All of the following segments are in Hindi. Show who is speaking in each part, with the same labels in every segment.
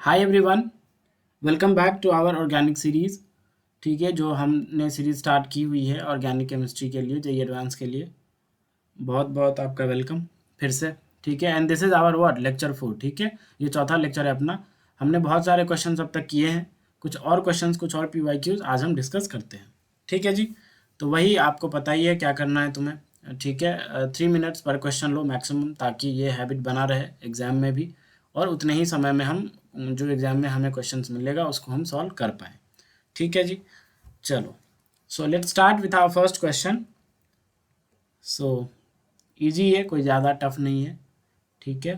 Speaker 1: Hi everyone, welcome back to our organic series. ठीक है, जो हमने सीरीज़ स्टार्ट की हुई है ऑर्गेनिक केमिस्ट्री के लिए, जेईई एडवांस के लिए। बहुत बहुत आपका वेलकम फिर से। ठीक है, and this is our what lecture 4। ठीक है, ये चौथा लेक्चर है अपना। हमने बहुत सारे क्वेश्चंस अब तक किए हैं, कुछ और क्वेश्चंस, कुछ और पीवाईक्यूज आज हम डिस्कस करते हैं। ठीक है जी, तो वही आपको पता ही है क्या करना है तुम्हें। ठीक है, 3 मिनट्स पर क्वेश्चन लो मैक्सिमम, ताकि ये हैबिट बना रहे एग्ज़ाम में भी, और उतने ही समय में हम जो एग्ज़ाम में हमें क्वेश्चंस मिलेगा उसको हम सॉल्व कर पाएँ। ठीक है जी, चलो। So let's start with our first question. So easy है, कोई ज़्यादा टफ नहीं है। ठीक है,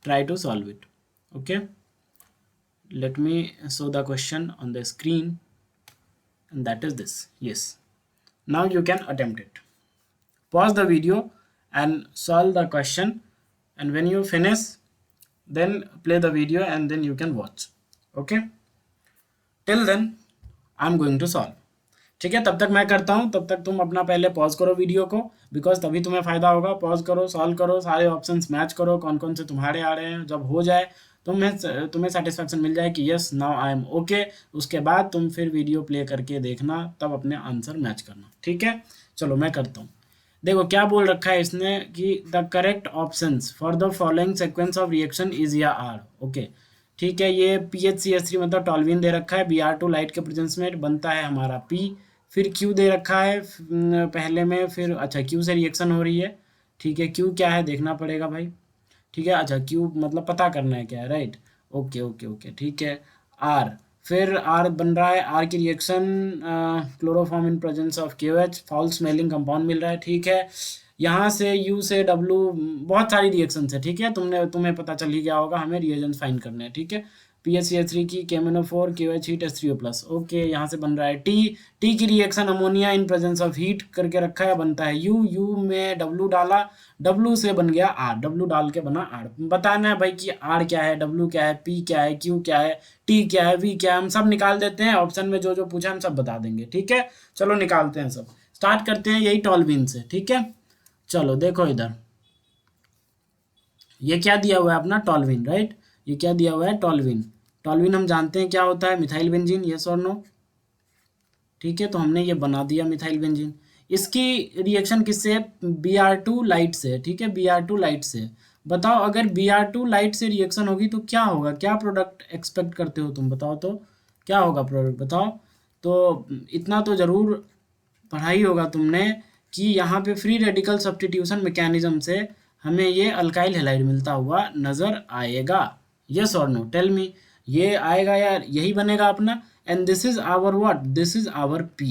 Speaker 1: try to solve it. Okay, let me show the question on the screen, and that is this. Yes, now you can attempt it. Pause the video and solve the question, and when you finish, then play the video and then you can watch. Okay, till then I'm going to solve. ठीक है, तब तक मैं करता हूँ, तब तक तुम अपना पहले पॉज करो वीडियो को, बिकॉज तभी तुम्हें फ़ायदा होगा। पॉज करो, सॉल्व करो, सारे ऑप्शंस मैच करो, कौन कौन से तुम्हारे आ रहे हैं। जब हो जाए तुम्हें सेटिस्फैक्शन मिल जाए कि yes now I am okay, उसके बाद तुम फिर वीडियो प्ले करके देखना, तब अपने आंसर मैच करना। ठीक है, चलो मैं करता हूँ। देखो क्या बोल रखा है इसने कि the correct options for the following sequence of reaction is या आर। ओके, ठीक है, ये PHCH3 मतलब टॉल्विन दे रखा है। Br2 लाइट के प्रेजेंस में बनता है हमारा P, फिर Q दे रखा है पहले में, फिर अच्छा Q से रिएक्शन हो रही है। ठीक है, Q क्या है देखना पड़ेगा भाई। ठीक है, अच्छा Q मतलब पता करना है क्या है, राइट। ओके ओके ओके, ठीक है। R, फिर R बन रहा है, R की reaction chloroform in presence of KOH, foul smelling compound मिल रहा है। ठीक है, यहाँ से U से W बहुत सारी रिएक्शन है। ठीक है, तुम्हें पता चल ही गया होगा, हमें रिएजेंट्स फाइंड करने हैं। ठीक है, PHCH3 की KMnO4 KOH heat H3O+। Okay, यहाँ से बन रहा है T की reaction ammonia in presence of heat करके रखा है, बनता है U में W डाला, W से बन गया R, W डाल के बना R। बताना है भाई कि R क्या है, W क्या है, P क्या है, Q क्या है, T क्या है, V क्या है। हम सब निकाल देते हैं, ऑप्शन में जो जो पूछा हम सब बता देंगे। ठीक है, चलो निकालते हैं सब। स्टार्ट करते हैं यही टॉल्विन से। ठीक है, चलो देखो इधर, ये क्या दिया हुआ है अपना टॉल्विन, राइट। ये क्या दिया हुआ है टॉल्विन। टॉल्विन हम जानते हैं क्या होता है, मिथाइल बेंजीन, यस और नो। ठीक है, तो हमने ये बना दिया मिथाइल बेंजीन। इसकी रिएक्शन किससे है, Br2 लाइट से। ठीक है, Br2 लाइट से। बताओ अगर Br2 लाइट से रिएक्शन होगी तो क्या होगा, क्या प्रोडक्ट एक्सपेक्ट करते हो तुम, बताओ तो क्या होगा प्रोडक्ट, बताओ तो। इतना तो ज़रूर पढ़ा ही होगा तुमने कि यहाँ पे फ्री रेडिकल सब्स्टिट्यूशन मैकेनिज्म से हमें ये अल्काइल हैलाइड मिलता हुआ नज़र आएगा। यस और नो, टेल मी, ये आएगा यार, यही बनेगा अपना। And this is our what, this is our P।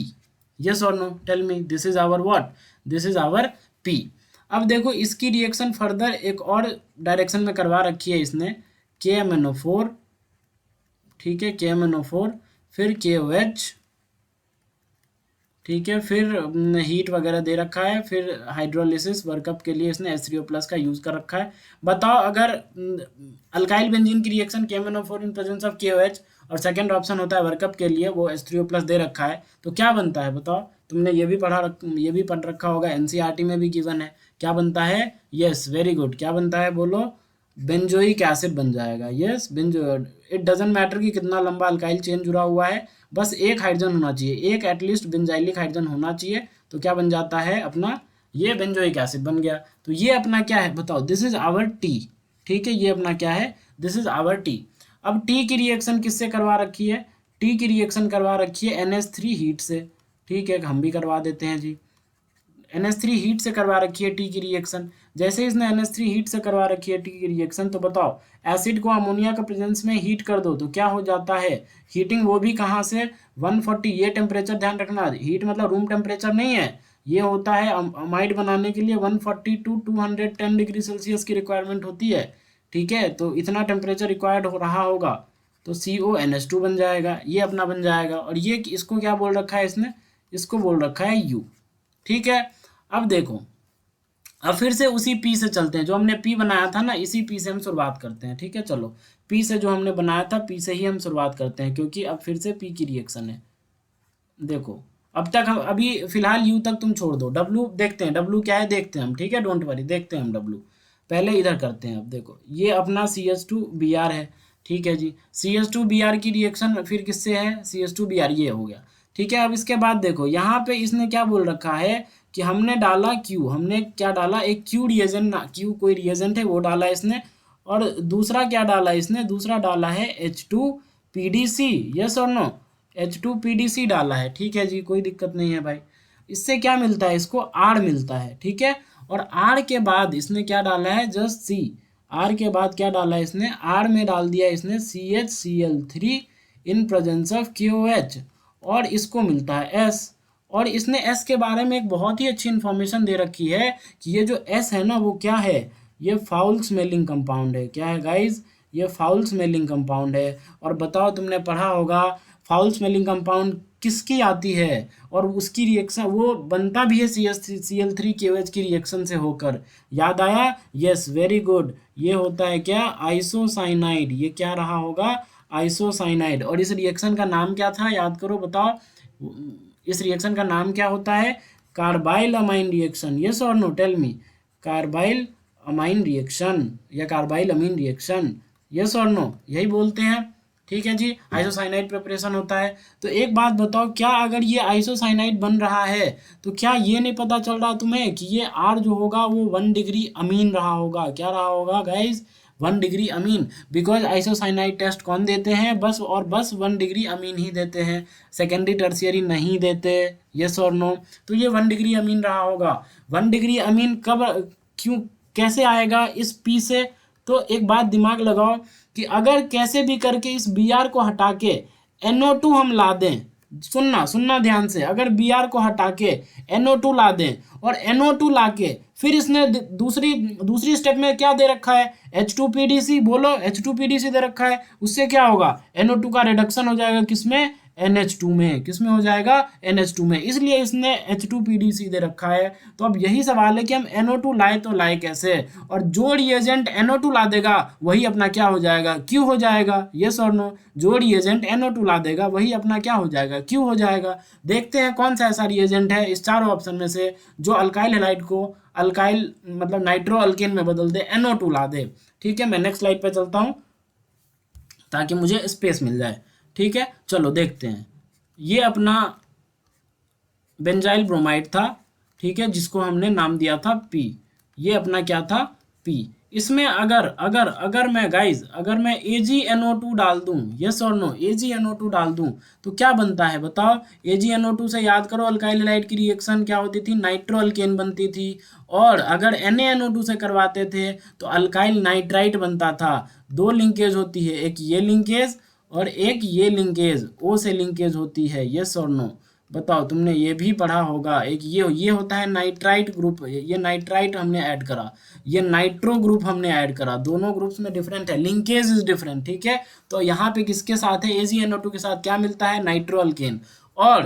Speaker 1: Yes और no, tell me, this is our what, this is our P। अब देखो इसकी रिएक्शन फर्दर एक और डायरेक्शन में करवा रखी है इसने, KMnO4। ठीक है, KMnO4, फिर KOH। ठीक है, फिर हीट वगैरह दे रखा है, फिर हाइड्रोलिसिस वर्कअप के लिए इसने H3O+ का यूज़ कर रखा है। बताओ अगर अल्काइल बेंजीन की reaction KMnO4 in presence of KOH, और सेकंड ऑप्शन होता है वर्कअप के लिए, वो H3O+ दे रखा है, तो क्या बनता है बताओ। तुमने ये भी पढ़ रखा होगा, NCERT में भी गिवन है। क्या बनता है, यस वेरी गुड, क्या बनता है बोलो, बेंजोइक एसिड बन जाएगा। Yes, benzo, it doesn't matter कि कितना लंबा अल्काइल चेन जुड़ा हुआ है, बस एक हाइड्रोजन होना चाहिए, एक एटलीस्ट बेंजाइलिक हाइड्रोजन होना चाहिए, तो क्या बन जाता है अपना, ये बेंजोइक एसिड बन गया। तो ये अपना क्या है बताओ, दिस इज आवर T। ठीक है, ये अपना क्या है, दिस इज आवर T। अब T की रिएक्शन किससे करवा रखी है, T की रिएक्शन करवा रखी है NH3 हीट से। ठीक है, हम भी करवा देते हैं जी। NH3 हीट से करवा रखी है टी की रिएक्शन। जैसे इसने NH3 हीट से करवा रखी है टी की रिएक्शन, तो बताओ एसिड को अमोनिया के प्रेजेंस में हीट कर दो तो क्या हो जाता है, हीटिंग, वो भी कहाँ से, 140। ये टेम्परेचर ध्यान रखना, हीट मतलब रूम टेम्परेचर नहीं है, ये होता है अमाइड बनाने के लिए 140 टू 210 डिग्री सेल्सियस की रिक्वायरमेंट होती है। ठीक है, तो इतना टेम्परेचर रिक्वायर्ड हो रहा होगा, तो CONH2 बन जाएगा, ये अपना बन जाएगा। और ये इसको क्या बोल रखा है इसने, इसको बोल रखा है U। ठीक है, अब देखो, अब फिर से उसी P से चलते हैं, जो हमने P बनाया था ना, इसी P से हम शुरुआत करते हैं। ठीक है, चलो P से जो हमने बनाया था, P से ही हम शुरुआत करते हैं, क्योंकि अब फिर से P की रिएक्शन है। देखो अब तक हम, अभी फिलहाल U तक तुम छोड़ दो, W देखते हैं, W क्या है देखते हैं हम। ठीक है, डोंट वरी, देखते हैं हम W। पहले इधर करते हैं। अब देखो ये अपना CH2Br है, ठीक है जी। CH2Br की रिएक्शन फिर किससे है, CH2Br, ये हो गया। ठीक है, अब इसके बाद देखो यहाँ पे इसने क्या बोल रखा है कि हमने डाला क्यू, हमने क्या डाला, एक क्यू रिएजेंट, क्यू कोई रिएजेंट है वो डाला इसने, और दूसरा क्या डाला इसने, दूसरा डाला है H2PDC, यस और नो, H2PDC डाला है। ठीक है जी, कोई दिक्कत नहीं है भाई। इससे क्या मिलता है, इसको आर मिलता है। ठीक है, और आर के बाद इसने क्या डाला है, जस्ट सी, आर के बाद क्या डाला है इसने, आर में डाल दिया इसने CHCl3 in presence of KOH, और इसको मिलता है S। और इसने S के बारे में एक बहुत ही अच्छी इन्फॉर्मेशन दे रखी है कि ये जो S है ना वो क्या है, ये फाउल स्मेलिंग कंपाउंड है। क्या है गाइज, ये फाउल स्मेलिंग कंपाउंड है। और बताओ, तुमने पढ़ा होगा फाउल स्मेलिंग कंपाउंड किसकी आती है, और उसकी रिएक्शन वो बनता भी है CH3KOH की रिएक्शन से होकर। याद आया, यस, वेरी गुड। ये होता है क्या, आइसोसाइनाइड। ये क्या रहा होगा, आइसोसाइनाइड। और इस रिएक्शन का नाम क्या था, याद करो, बताओ, इस रिएक्शन का नाम क्या होता है, कार्बाइल अमाइन रिएक्शन। यस और no, tell me, carbylamine reaction या कार्बाइल अमीन रिएक्शन, यस और नो, यही बोलते हैं। ठीक है जी, आइसोसाइनाइड प्रिपरेशन होता है। तो एक बात बताओ, क्या अगर ये आइसोसाइनाइड बन रहा है तो क्या ये नहीं पता चल रहा तुम्हें कि ये आर जो होगा वो 1 डिग्री अमीन रहा होगा। क्या रहा होगा guys, 1 degree amine. Because isocyanide test कौन देते हैं, बस और बस 1 डिग्री अमीन ही देते हैं, सेकेंडरी टर्शियरी नहीं देते। यस और नो, तो ये 1 डिग्री अमीन रहा होगा। 1 डिग्री अमीन कब, क्यों, कैसे आएगा इस पी से, तो एक बात दिमाग लगाओ कि अगर कैसे भी करके इस Br को हटा के NO2 हम ला दें, सुनना सुनना ध्यान से, अगर Br को हटा के NO2 ला दें और NO2 ला के फिर इसने दूसरी दूसरी स्टेप में क्या दे रखा है, H2PDC, बोलो, H2PDC दे रखा है, उससे क्या होगा, NO2 का रिडक्शन हो जाएगा किसमें, NH2 में। किसमें हो जाएगा, NH2 में, इसलिए इसने H2PDC दे रखा है। तो अब यही सवाल है कि हम NO2 लाए तो लाए कैसे, और जो रिएजेंट NO2 ला देगा वही अपना क्या हो जाएगा, क्यू हो जाएगा। यस और नो, जो रिएजेंट NO2 ला देगा वही अपना क्या हो जाएगा, क्यू हो जाएगा। देखते हैं कौन सा ऐसा रिएजेंट है इस चारों ऑप्शन में से जो अल्काइल हैलाइड को अल्काइल मतलब नाइट्रो अल्केन में बदल दे, NO2 ला दे। ठीक है, मैं नेक्स्ट स्लाइड पे चलता हूँ ताकि मुझे स्पेस मिल जाए। ठीक है, चलो देखते हैं। ये अपना बेंजाइल ब्रोमाइड था, ठीक है, जिसको हमने नाम दिया था पी। ये अपना क्या था, पी। इसमें अगर अगर अगर मैं गाइज, अगर मैं AgNO2 डाल दूं, यस और नो, AgNO2 डाल दूं तो क्या बनता है बताओ। AgNO2 से याद करो अल्काइल हैलाइड की रिएक्शन क्या होती थी, नाइट्रो अल्केन बनती थी। और अगर NaNO2 से करवाते थे तो अल्काइल नाइट्राइट बनता था। 2 लिंकेज होती है, एक ये लिंकेज और एक ये लिंकेज, O से लिंकेज होती है। यस और नो, बताओ, तुमने ये भी पढ़ा होगा। एक ये होता है नाइट्राइट ग्रुप, ये नाइट्राइट हमने ऐड करा, ये नाइट्रो ग्रुप हमने ऐड करा, दोनों ग्रुप्स में डिफरेंट है, लिंकेज इज डिफरेंट। ठीक है, तो यहाँ पे किसके साथ है, AgNO2 के साथ क्या मिलता है, नाइट्रो अल्केन। और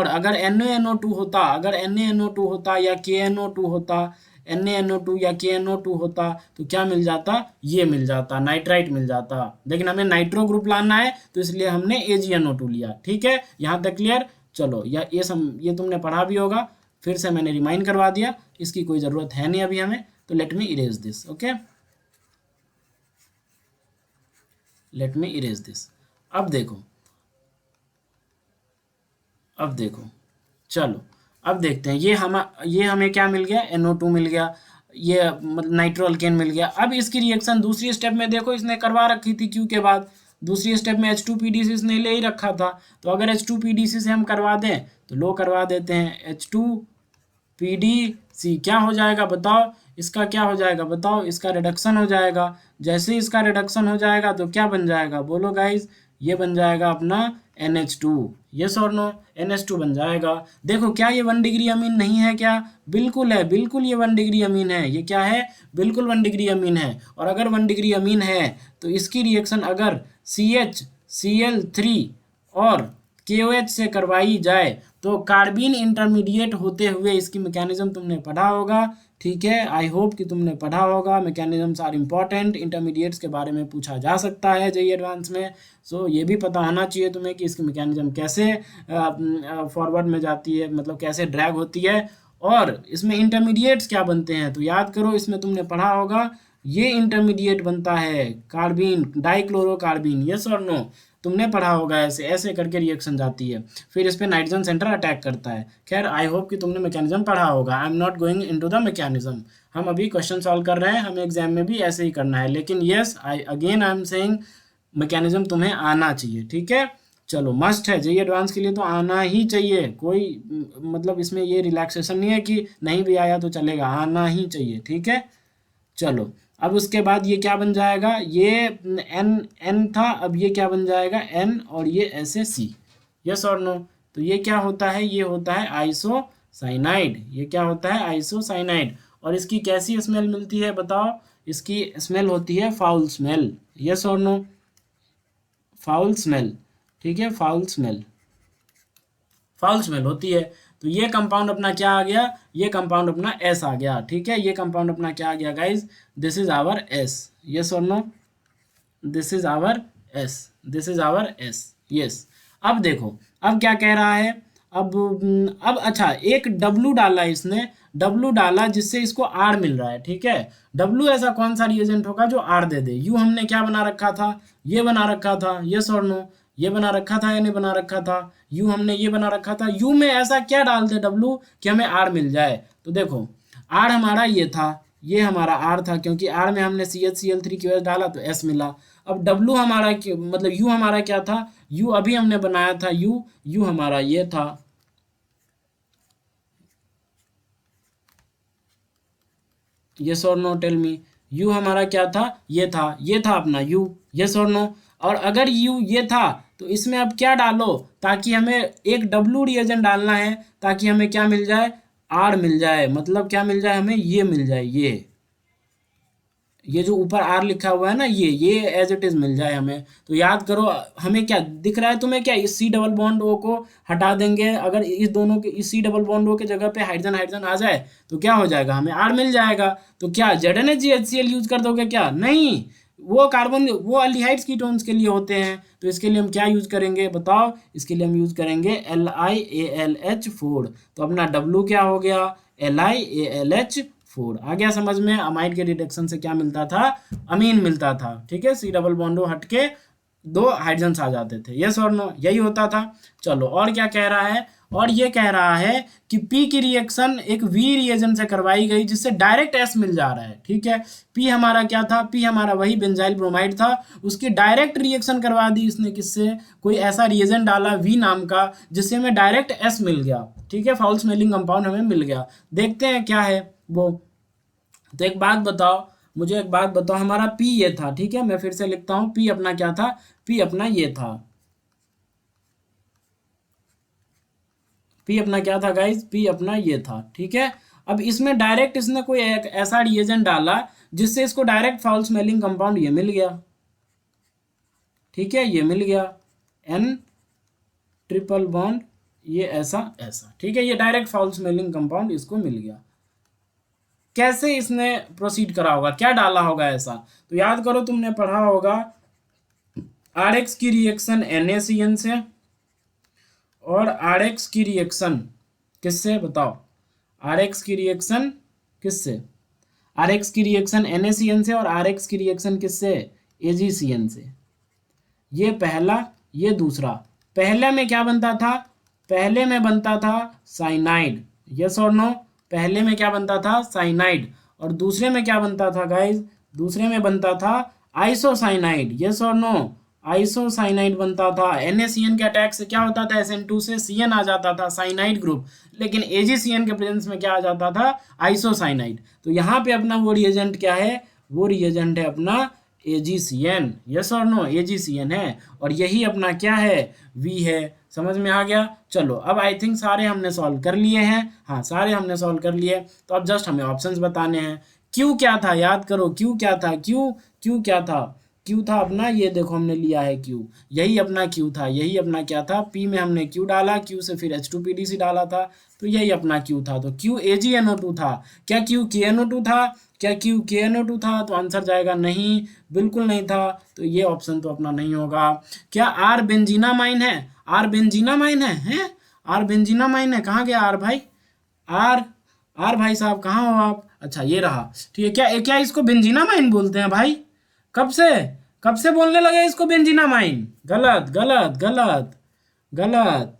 Speaker 1: अगर NaNO2 होता, अगर NaNO2 होता या KNO2 होता, NaNO2 या KNO2 होता तो क्या मिल जाता, ये मिल जाता, नाइट्राइट मिल जाता। लेकिन हमें नाइट्रो ग्रुप लाना है तो इसलिए हमने AgNO2 लिया। ठीक है, यहाँ तक क्लियर। चलो, या ये तुमने पढ़ा भी होगा, फिर से मैंने रिमाइंड करवा दिया, इसकी कोई ज़रूरत है नहीं अभी हमें, तो let me erase this. Okay, late me erase this. अब देखो, चलो अब देखते हैं। ये हमें क्या मिल गया, NO2 मिल गया, ये मतलब नाइट्रो अल्केन मिल गया। अब इसकी रिएक्शन दूसरी स्टेप में देखो, इसने करवा रखी थी क्यू के बाद, दूसरी स्टेप में H2PDC इसने ले ही रखा था। तो अगर H2PDC से हम करवा दें तो लो करवा देते हैं, H2PDC क्या हो जाएगा बताओ, इसका क्या हो जाएगा बताओ, इसका रिडक्शन हो जाएगा। जैसे ही इसका रिडक्शन हो जाएगा तो क्या बन जाएगा, बोलो गाइज, ये बन जाएगा अपना NH2। यस और नो, NH2 बन जाएगा। देखो, क्या ये 1 डिग्री अमीन नहीं है क्या, बिल्कुल है, बिल्कुल ये 1 डिग्री अमीन है। ये क्या है, बिल्कुल 1 डिग्री अमीन है। और अगर 1 डिग्री अमीन है तो इसकी रिएक्शन अगर CHCl3 और KOH से करवाई जाए तो कार्बिन इंटरमीडिएट होते हुए, इसकी मैकेनिज्म तुमने पढ़ा होगा। ठीक है, आई होप कि तुमने पढ़ा होगा। मैकेनिज्म्स आर इम्पॉर्टेंट, इंटरमीडिएट्स के बारे में पूछा जा सकता है JEE एडवांस में। सो ये भी पता होना चाहिए तुम्हें कि इसकी मैकेनिज्म कैसे फॉरवर्ड में जाती है, मतलब कैसे ड्रैग होती है, और इसमें इंटरमीडिएट्स क्या बनते हैं। तो याद करो, इसमें तुमने पढ़ा होगा ये इंटरमीडिएट बनता है कार्बीन, डाइक्लोरोकार्बीन, यस और नो, तुमने पढ़ा होगा ऐसे ऐसे करके रिएक्शन जाती है, फिर इस पे नाइट्रोजन सेंटर अटैक करता है। खैर आई होप कि तुमने मैकेनिज्म पढ़ा होगा, आई am not going into the mechanism, हम अभी क्वेश्चन सॉल्व कर रहे हैं, हमें एग्जाम में भी ऐसे ही करना है, लेकिन yes I am saying mechanism तुम्हें आना चाहिए, ठीक है। चलो मस्ट है, जेईई एडवांस के लिए तो आना ही चाहिए, कोई मतलब इसमें ये रिलैक्सेशन नहीं है कि नहीं भी आया तो चलेगा, आना ही चाहिए, ठीक है। चलो अब उसके बाद ये क्या बन जाएगा, ये एन एन था, अब ये क्या बन जाएगा एन, और ये ऐसे सी, यस और नो। तो ये क्या होता है, ये होता है आइसोसाइनाइड, ये क्या होता है आइसोसाइनाइड। और इसकी कैसी स्मेल मिलती है बताओ, इसकी स्मेल होती है फाउल स्मेल, यस और नो, फाउल स्मेल, ठीक है, फाउल स्मेल, फाउल स्मेल होती है। तो ये कंपाउंड अपना क्या आ गया, ये कंपाउंड अपना एस आ गया, ठीक है, ये कंपाउंड अपना क्या आ गया guys, this is our S, yes और no, this is our S, this is our S, yes. अब देखो अब क्या कह रहा है, अब अच्छा एक डब्लू डाला इसने, डब्लू डाला जिससे इसको आर मिल रहा है, ठीक है। डब्लू ऐसा कौन सा रिएजेंट होगा जो आर दे दे, यू हमने क्या बना रखा था, ये बना रखा था, यस और नो, ये बना रखा था या नहीं बना रखा था, यू हमने ये बना रखा था, यू में ऐसा क्या डाल दे डब्लू कि हमें आर मिल जाए। तो देखो आर हमारा ये था, ये हमारा आर था, क्योंकि आर में हमने CH Cl3 की वजह डाला तो एस मिला। अब डब्लू हमारा मतलब यू हमारा क्या था, यू अभी हमने बनाया था यू, यू हमारा ये था, यस और नो टेल मी, यू हमारा क्या था, ये था अपना यू, यस और नो। और अगर यू ये था तो इसमें अब क्या डालो, ताकि हमें एक डब्लू रिएजेंट डालना है, ताकि हमें क्या मिल जाए, आर मिल जाए, मतलब क्या मिल जाए हमें, ये मिल जाए, ये जो ऊपर आर लिखा हुआ है ना, ये एज इट इज मिल जाए हमें। तो याद करो हमें क्या दिख रहा है तुम्हें, क्या इस सी डबल बॉन्ड ओ को हटा देंगे, अगर इस दोनों के इस सी डबल बॉन्ड ओ के जगह पे हाइड्रोजन हाइड्रोजन आ जाए तो क्या हो जाएगा, हमें आर मिल जाएगा। तो क्या ZnHgHCl यूज कर दोगे क्या, नहीं, वो कार्बन वो अल्डिहाइड्स कीटोन्स के लिए होते हैं, तो इसके लिए हम क्या यूज करेंगे बताओ, इसके लिए हम यूज करेंगे LiAlH4। तो अपना डब्लू क्या हो गया, LiAlH4, आ गया समझ में। अमाइड के रिडक्शन से क्या मिलता था, अमीन मिलता था, ठीक है, सी डबल बॉन्डो हट के दो हाइड्रोजन आ जाते थे, यस और नो, यही होता था। चलो और क्या कह रहा है, और ये कह रहा है कि पी की रिएक्शन एक वी रिएजेंट से करवाई गई जिससे डायरेक्ट एस मिल जा रहा है, ठीक है। पी हमारा क्या था, पी हमारा वही बेंजाइल ब्रोमाइड था, उसकी डायरेक्ट रिएक्शन करवा दी इसने किससे, कोई ऐसा रिएजेंट डाला वी नाम का जिससे हमें डायरेक्ट एस मिल गया, ठीक है, फाउल स्मेलिंग कंपाउंड हमें मिल गया। देखते हैं क्या है वो। तो एक बात बताओ, मुझे एक बात बताओ, हमारा पी ये था, ठीक है, मैं फिर से लिखता हूँ, पी अपना क्या था, पी अपना ये था, पी अपना क्या था गाइज, पी अपना ये था, ठीक है। अब इसमें डायरेक्ट इसने कोई एक ऐसा रिएजेंट डाला जिससे इसको डायरेक्ट फाउल स्मेलिंग कंपाउंड ये मिल गया, ठीक है, ये मिल गया N ट्रिपल बॉन्ड, ये ऐसा ऐसा, ठीक है, ये डायरेक्ट फाउल स्मेलिंग कंपाउंड इसको मिल गया। कैसे इसने प्रोसीड करा होगा, क्या डाला होगा ऐसा, तो याद करो तुमने पढ़ा होगा RX की रिएक्शन NaCN से, और RX की रिएक्शन किससे बताओ, RX की रिएक्शन किससे, RX की रिएक्शन NaCN से, और RX की रिएक्शन किससे, AgCN से। ये पहला, ये दूसरा, पहले में क्या बनता था, पहले में बनता था साइनाइड, यस और नो, पहले में क्या बनता था साइनाइड, और दूसरे में क्या बनता था गाइज, दूसरे में बनता था आइसोसाइनाइड, यस और नो, आइसोसाइनाइड बनता था। NaCN के अटैक से क्या होता था, SN2 से CN आ जाता था, साइनाइड ग्रुप, लेकिन AgCN के प्रेजेंस में क्या आ जाता था, आइसोसाइनाइड। तो यहाँ पे अपना वो रिएजेंट क्या है, वो रिएजेंट है अपना AgCN, यस और नो, AgCN है, और यही अपना क्या है, V है, समझ में आ गया। चलो अब आई थिंक सारे हमने सॉल्व कर लिए हैं, हाँ सारे हमने सॉल्व कर लिए, तो अब जस्ट हमें ऑप्शंस बताने हैं। क्यू क्या था, याद करो क्यू क्या था, क्यू क्या था, क्यू था अपना, ये देखो हमने लिया है क्यू, यही अपना क्यू था, यही अपना क्या था, पी में हमने क्यू डाला, क्यू से फिर H2PDC डाला था, तो यही अपना क्यू था। तो क्यू AgNO2 था, क्या क्यू KNO2 था, क्या क्यू KNO2 था, तो आंसर जाएगा नहीं, बिल्कुल नहीं था, तो ये ऑप्शन तो अपना नहीं होगा। क्या आर बेंजीनामाइन है, आर बेंजीनामाइन है, आर बेंजीनामाइन है, कहाँ गया आर भाई, आर आर भाई साहब कहाँ हो आप, अच्छा ये रहा, ठीक है। क्या क्या इसको बेंजीनामाइन बोलते हैं भाई? कब से कब से बोलने लगे इसको बेंजीनामाइन? गलत गलत गलत गलत,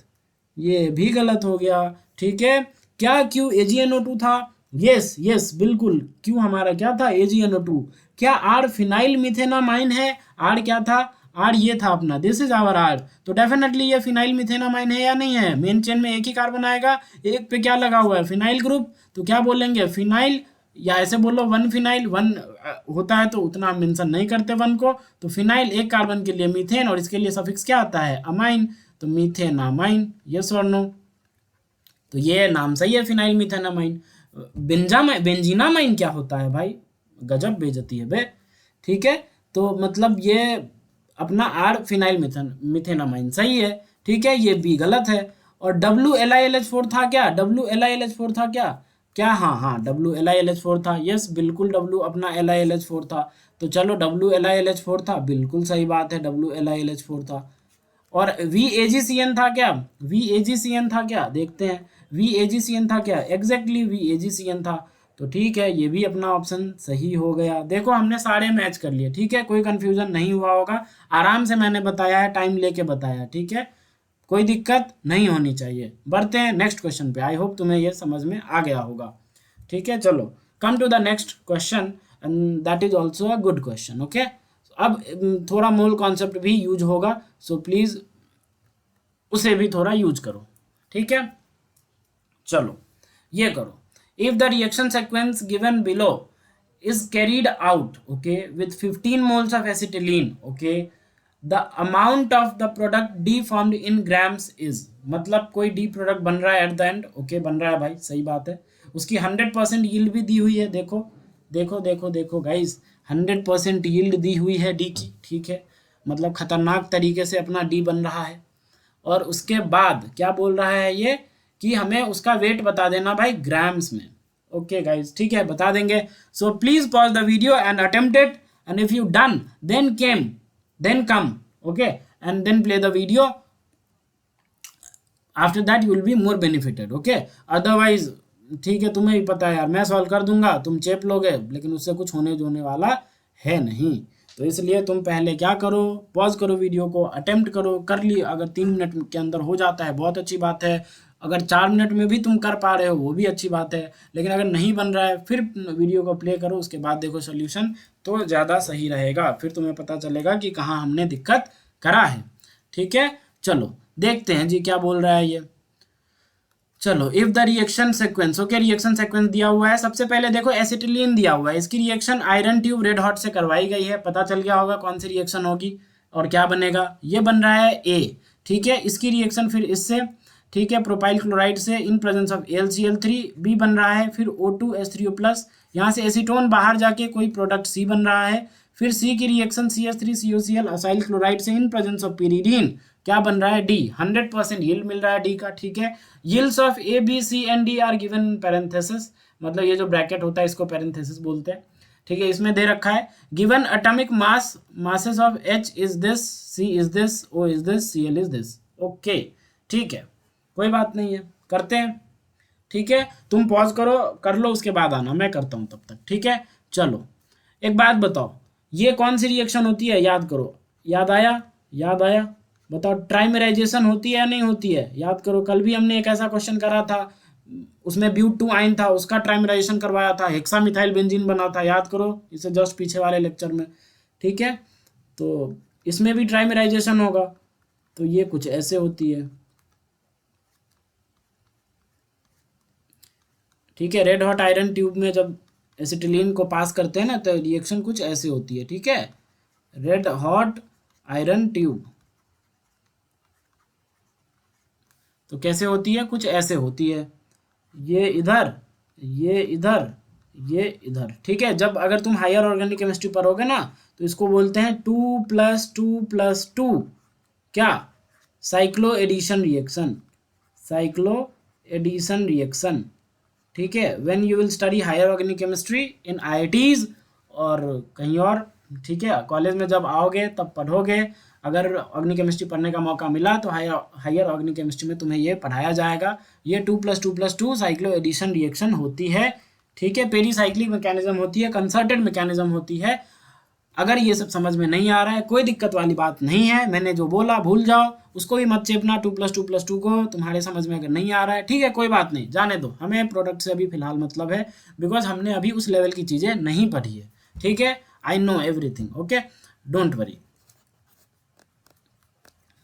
Speaker 1: ये भी गलत हो गया, ठीक है। क्या क्यू AgNO2 था? यस यस बिल्कुल, क्यू हमारा क्या था? AgNO2। क्या आर फिनाइल मिथेनामाइन है? आर क्या था? आर ये था अपना, दिस इज आवर आर। तो डेफिनेटली ये फिनाइल मिथेनामाइन है या नहीं है? मेन चेन में एक ही कार्बन आएगा, एक पे क्या लगा हुआ है? Phenyl group. तो क्या बोलेंगे? फिनाइल, या ऐसे बोलो वन फिनाइल, वन होता है तो उतना मेंशन नहीं करते वन को, तो फिनाइल एक कार्बन के लिए मीथेन, और इसके लिए सफिक्स क्या आता है? अमाइन, तो मीथेनामाइन, यस और नो? तो ये नाम सही है, फिनाइल मीथेनामाइन। बेंजीनामाइन क्या होता है भाई? गजब बेइज्जती है बे, ठीक है। तो मतलब ये अपना आर फिनाइल मिथेनामाइन सही है, ठीक है। ये बी गलत है। और WLiLH4 था क्या? WLiLH4 था क्या? क्या? हाँ हाँ, WLiLH4 था, यस बिल्कुल, W अपना LiLH4 था। तो चलो WLiLH4 था, बिल्कुल सही बात है, WLiLH4 था। और VAgCN था क्या? VAgCN था क्या? देखते हैं, VAgCN था क्या? एग्जैक्टली VAgCN था। तो ठीक है, ये भी अपना ऑप्शन सही हो गया। देखो हमने सारे मैच कर लिए, ठीक है, कोई कंफ्यूजन नहीं हुआ होगा। आराम से मैंने बताया है, टाइम लेके बताया, ठीक है, कोई दिक्कत नहीं होनी चाहिए। बढ़ते हैं नेक्स्ट क्वेश्चन पे। आई होप तुम्हें ये समझ में आ गया होगा, ठीक है। चलो, come to the next question, and that is also a good question, okay. अब थोड़ा मोल कॉन्सेप्ट भी यूज होगा, सो प्लीज उसे भी थोड़ा यूज करो, ठीक है। चलो ये करो, if the reaction sequence given below is carried out, okay, with 15 moles of acetylene, okay, the amount of the product D formed in grams is, मतलब कोई D प्रोडक्ट बन रहा है एट द एंड, ओके, बन रहा है भाई, सही बात है। उसकी 100% यील्ड भी दी हुई है, देखो देखो देखो देखो गाइस, 100% यील्ड दी हुई है डी की, ठीक है। मतलब खतरनाक तरीके से अपना डी बन रहा है। और उसके बाद क्या बोल रहा है ये, कि हमें उसका वेट बता देना भाई ग्राम्स में। ओके गाइज, ठीक है, बता देंगे। So please pause the video and attempt it, and if you done then come, okay, and then play the video. After that you will be more benefited, okay. Otherwise ठीक है, तुम्हें ही पता है यार, मैं सॉल्व कर दूंगा, तुम चेप लोगे, लेकिन उससे कुछ होने जोने वाला है नहीं। तो इसलिए तुम पहले क्या करो, पॉज करो वीडियो को, अटेम्प्ट करो, कर ली, अगर 3 मिनट के अंदर हो जाता है बहुत अच्छी बात है, अगर 4 मिनट में भी तुम कर पा रहे हो वो भी अच्छी बात है, लेकिन अगर नहीं बन रहा है फिर वीडियो को प्ले करो, उसके बाद देखो सोल्यूशन, तो ज़्यादा सही रहेगा, फिर तुम्हें पता चलेगा कि कहाँ हमने दिक्कत करा है, ठीक है। चलो देखते हैं जी क्या बोल रहा है ये। चलो, if the reaction sequence, okay, reaction sequence दिया हुआ है। सबसे पहले देखो एसिटिलीन दिया हुआ है, इसकी reaction iron tube red hot से करवाई गई है, पता चल गया होगा कौन सी रिएक्शन होगी और क्या बनेगा। ये बन रहा है ए, ठीक है। इसकी रिएक्शन फिर इससे, ठीक है, प्रोपाइल क्लोराइड से इन प्रेजेंस ऑफ AlCl3, बी बन रहा है, फिर O2H3O+, यहाँ से एसीटोन बाहर जाके कोई प्रोडक्ट सी बन रहा है, फिर सी की रिएक्शन CH3COCl असाइल क्लोराइड से इन प्रेजेंस ऑफ pyridine, क्या बन रहा है? डी। 100% यील्ड मिल रहा है डी का, ठीक है। Yields of A B C and D are given in parenthesis, मतलब ये जो ब्रैकेट होता है इसको पैरेंथेसिस बोलते हैं, ठीक है। इसमें दे रखा है given atomic mass, masses of H is this, C is this, O is this, Cl is this, okay, ठीक है, कोई बात नहीं है, करते हैं, ठीक है। तुम पॉज करो, कर लो, उसके बाद आना, मैं करता हूँ तब तक, ठीक है। चलो एक बात बताओ, ये कौन सी रिएक्शन होती है? याद करो, याद आया? याद आया? बताओ, ट्राइमेराइजेशन होती है या नहीं होती है? याद करो, कल भी हमने एक ऐसा क्वेश्चन करा था, उसमें ब्यूट 2 आयन था, उसका ट्राइमेराइजेशन करवाया था, हेक्सामिथाइल बेंजीन बना था, याद करो, इसे जस्ट पीछे वाले लेक्चर में, ठीक है। तो इसमें भी ट्राइमेराइजेशन होगा, तो ये कुछ ऐसे होती है, ठीक है। रेड हॉट आयरन ट्यूब में जब एसिटिलीन को पास करते हैं ना, तो रिएक्शन कुछ ऐसे होती है, ठीक है। रेड हॉट आयरन ट्यूब तो कैसे होती है? कुछ ऐसे होती है, ये इधर, ये इधर, ये इधर, ठीक है। जब अगर तुम हायर ऑर्गेनिक केमिस्ट्री पढ़ोगे ना, तो इसको बोलते हैं 2+2+2, क्या? Cyclo addition reaction, cyclo addition reaction, ठीक है। When you will study higher organic chemistry in IITs और कहीं और, ठीक है, कॉलेज में जब आओगे तब पढ़ोगे, अगर ऑर्गेनिक केमिस्ट्री पढ़ने का मौका मिला तो हायर ऑर्गेनिक केमिस्ट्री में तुम्हें ये पढ़ाया जाएगा। ये 2+2+2 साइक्लो एडिशन रिएक्शन होती है, ठीक है, पेरीसाइक्लिक मैकेनिज्म होती है, कंसर्टेड मैकेनिज्म होती है। अगर ये सब समझ में नहीं आ रहा है, कोई दिक्कत वाली बात नहीं है, मैंने जो बोला भूल जाओ, उसको भी मत चेपना। 2+2+2 को तुम्हारे समझ में अगर नहीं आ रहा है, ठीक है, कोई बात नहीं, जाने दो, हमें प्रोडक्ट से अभी फिलहाल मतलब है, बिकॉज हमने अभी उस लेवल की चीज़ें नहीं पढ़ी है। ठीक है, I know everything, okay, don't worry.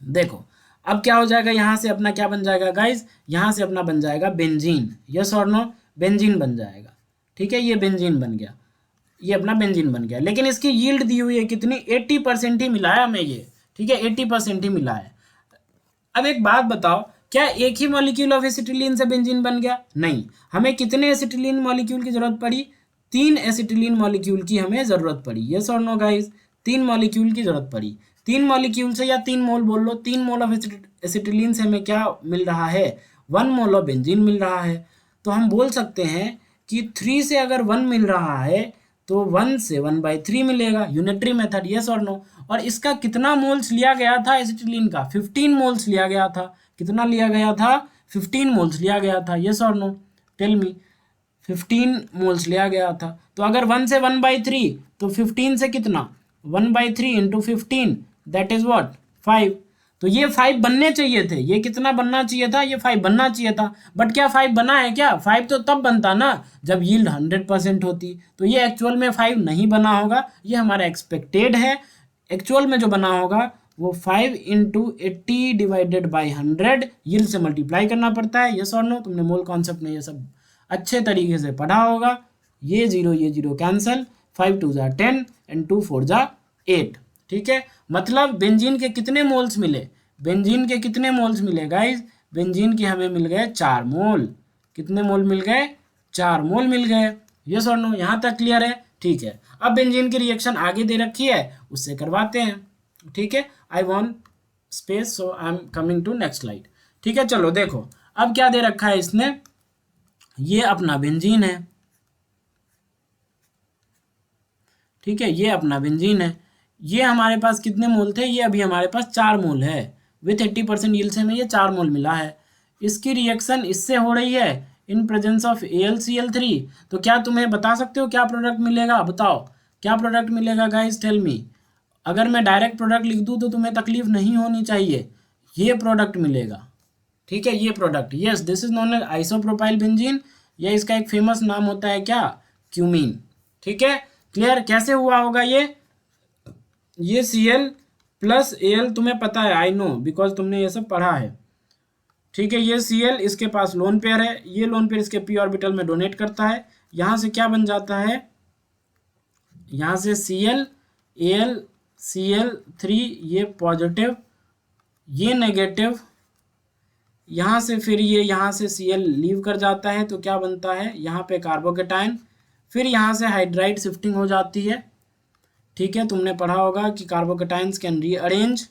Speaker 1: देखो अब क्या हो जाएगा, यहाँ से अपना क्या बन जाएगा गाइज, यहाँ से अपना बन जाएगा बेंजीन। यस और नो, बेंजीन बन जाएगा। ठीक है, ये बेंजीन बन गया, ये अपना बेंजीन बन गया। लेकिन इसकी यील्ड दी हुई है कितनी, 80% ही मिला है हमें ये। ठीक है, 80% ही मिला है। अब एक बात बताओ, क्या एक ही मॉलिक्यूल ऑफ एसिटिलीन से बेंजीन बन गया? नहीं, हमें कितने एसिटिलीन मॉलिक्यूल की जरूरत पड़ी? 3 एसिटिलीन मॉलिक्यूल की हमें जरूरत पड़ी। यस और नो गाइस, 3 मॉलिक्यूल की जरूरत पड़ी। 3 मॉलिक्यूल से, या 3 मोल बोल लो, 3 मोल ऑफ एसिटिलीन से हमें क्या मिल रहा है? 1 मोल ऑफ बेंजीन मिल रहा है। तो हम बोल सकते हैं कि 3 से अगर 1 मिल रहा है तो 1 से 1/3 मिलेगा, यूनिटरी मेथड। यस और नो। और इसका कितना मोल्स लिया गया था एसिटिलीन का? 15 मोल्स लिया गया था। कितना लिया गया था? 15 मोल्स लिया गया था। यस और नो, टेल मी। 15 मोल्स लिया गया था। तो अगर 1 से 1/3 तो 15 से कितना? 1/3 इंटू 15, दैट इज व्हाट? 5। तो ये 5 बनने चाहिए थे। ये कितना बनना चाहिए था? ये 5 बनना चाहिए था। बट क्या 5 बना है क्या? 5 तो तब बनता ना जब यील्ड 100% होती। तो ये एक्चुअल में 5 नहीं बना होगा, ये हमारा एक्सपेक्टेड है। एक्चुअल में जो बना होगा वो 5 इंटू 80 डिवाइडेड बाई 100, यील्ड से मल्टीप्लाई करना पड़ता है। यस और नो, तुमने मोल कॉन्सेप्ट में ये सब अच्छे तरीके से पढ़ा होगा। ये जीरो कैंसिल, 5 2 जा 10 एंड 2 4 जा 8। ठीक है, मतलब बेंजीन के कितने मोल्स मिले? बेंजीन के कितने मोल्स मिले गाइज? बेंजीन के हमें मिल गए 4 मोल। कितने मोल मिल गए? 4 मोल मिल गए। यस और नो, यहाँ तक क्लियर है? ठीक है, अब बेंजीन की रिएक्शन आगे दे रखी है, उससे करवाते हैं। ठीक है, I want space, so I am coming to next slide. ठीक है, चलो देखो अब क्या दे रखा है इसने। ये अपना बेंजीन है। ठीक है, ये अपना बेंजीन है। ये हमारे पास कितने मोल थे? ये अभी हमारे पास 4 मोल है। विथ 80% यील्ड से हमें ये 4 मोल मिला है। इसकी रिएक्शन इससे हो रही है इन प्रेजेंस ऑफ AlCl3। तो क्या तुम्हें बता सकते हो क्या प्रोडक्ट मिलेगा? बताओ क्या प्रोडक्ट मिलेगा गाइस, टेल मी। अगर मैं डायरेक्ट प्रोडक्ट लिख दूँ तो तुम्हें तकलीफ नहीं होनी चाहिए। ये प्रोडक्ट मिलेगा। ठीक है, ये product, yes, this is known as isopropyl benzene, या इसका एक फेमस नाम होता है क्या? क्यूमीन। ठीक है, क्लियर? कैसे हुआ होगा ये Cl प्लस Al तुम्हें पता है, आई नो, बिकॉज तुमने ये सब पढ़ा है। ठीक है, ये Cl इसके पास लोन पेयर है, ये लोन पेयर इसके p ऑर्बिटल में डोनेट करता है। यहाँ से क्या बन जाता है? यहाँ से Cl Al Cl3, ये पॉजिटिव, ये नेगेटिव। यहाँ से फिर ये यहाँ से Cl लीव कर जाता है, तो क्या बनता है? यहाँ पे कार्बोकेटाइन। फिर यहाँ से हाइड्राइड शिफ्टिंग हो जाती है। ठीक है, तुमने पढ़ा होगा कि कार्बोकेटाइंस कैन रीअरेंज।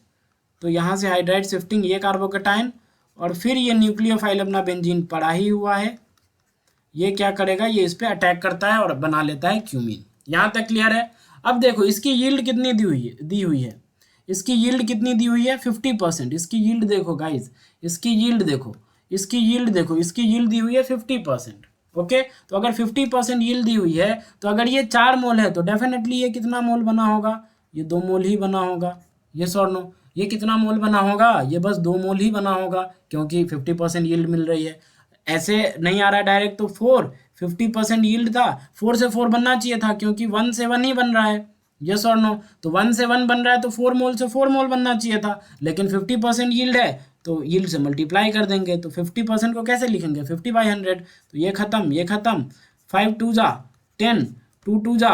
Speaker 1: तो यहाँ से हाइड्राइड शिफ्टिंग, ये कार्बोकेटाइन, और फिर ये न्यूक्लियोफाइल अपना बेंजीन पड़ा ही हुआ है। ये क्या करेगा? ये इस पर अटैक करता है और बना लेता है क्यूमीन। यहाँ तक क्लियर है? अब देखो इसकी यील्ड कितनी दी हुई है। इसकी यील्ड कितनी दी हुई है? 50%। इसकी यील्ड देखो गाइज, इसकी यील्ड देखो, इसकी यील्ड देखो, इसकी यील्ड दी हुई है 50%। ओके, तो अगर 50% यील्ड दी हुई है, तो अगर ये 4 मोल है तो डेफिनेटली ये कितना मोल बना होगा? ये 2 मोल ही बना होगा। यस और नो, ये कितना मोल बना होगा? ये बस 2 मोल ही बना होगा, क्योंकि 50% यील्ड मिल रही है। ऐसे नहीं आ रहा है डायरेक्ट, तो 50% यील्ड था, 4 से 4 बनना चाहिए था, क्योंकि 1 से 1 ही बन रहा है। यस और नो, तो 1 से 1 बन रहा है तो 4 मोल से 4 मोल बनना चाहिए था, लेकिन 50% यील्ड है तो यील्ड से मल्टीप्लाई कर देंगे। तो 50% को कैसे लिखेंगे? 50/100। तो ये खत्म, ये खत्म, 5 2 जा 10, 2 2 जा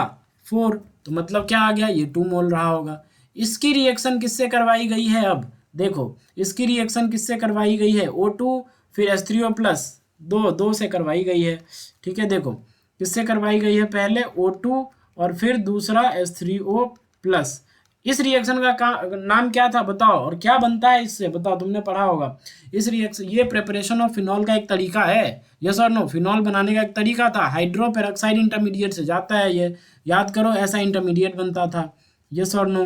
Speaker 1: 4, तो मतलब क्या आ गया? ये 2 मोल रहा होगा। इसकी रिएक्शन किससे करवाई गई है? अब देखो इसकी रिएक्शन किससे करवाई गई है? O2 फिर H3O प्लस, दो से करवाई गई है। ठीक है, देखो किससे करवाई गई है? पहले O2 और फिर दूसरा H3O प्लस। इस रिएक्शन का नाम क्या था बताओ? और क्या बनता है इससे बताओ, तुमने पढ़ा होगा। इस रिएक्शन, ये प्रिपरेशन ऑफ फिनॉल का एक तरीका है। यस और नो, फिनॉल बनाने का एक तरीका था। हाइड्रोपेरोक्साइड इंटरमीडिएट से जाता है ये, याद करो, ऐसा इंटरमीडिएट बनता था। यस और नो,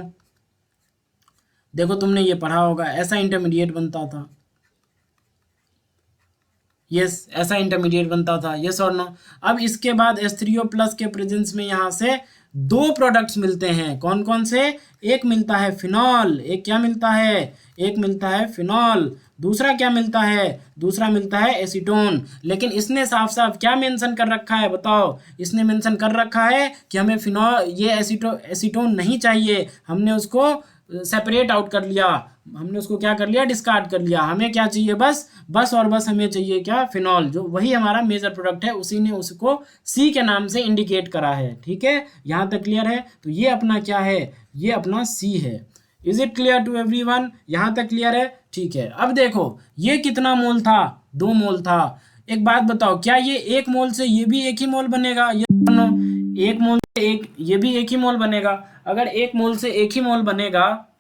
Speaker 1: देखो तुमने ये पढ़ा होगा, ऐसा इंटरमीडिएट बनता था। यस, ऐसा इंटरमीडिएट बनता था, यस और नो। अब इसके बाद H3O+ के प्रेजेंस में यहाँ से दो प्रोडक्ट्स मिलते हैं, कौन कौन से? एक मिलता है फिनॉल, एक क्या मिलता है? एक मिलता है फिनॉल। दूसरा क्या मिलता है? दूसरा मिलता है एसीटोन। लेकिन इसने साफ साफ क्या मेंशन कर रखा है बताओ? इसने मेंशन कर रखा है कि हमें फिनॉल ये एसीटोन नहीं चाहिए, हमने उसको सेपरेट आउट कर लिया, हमने उसको क्या कर लिया? डिस्कार्ड कर लिया। हमें क्या चाहिए? बस और बस हमें चाहिए क्या? फिनॉल, जो वही हमारा मेजर प्रोडक्ट है, उसी ने उसको सी के नाम से इंडिकेट करा है। ठीक है, यहाँ तक क्लियर है? तो ये अपना क्या है? ये अपना सी है। Is it clear to everyone? यहाँ तक क्लियर है? ठीक है। अब देखो ये कितना मोल था? 2 मोल था। एक बात बताओ, क्या ये एक मोल से ये भी एक ही मोल बनेगा? ये दोनों एक मोल से एक, ये भी एक ही मोल बनेगा। अगर एक मोल से एक ही मोल बनेगा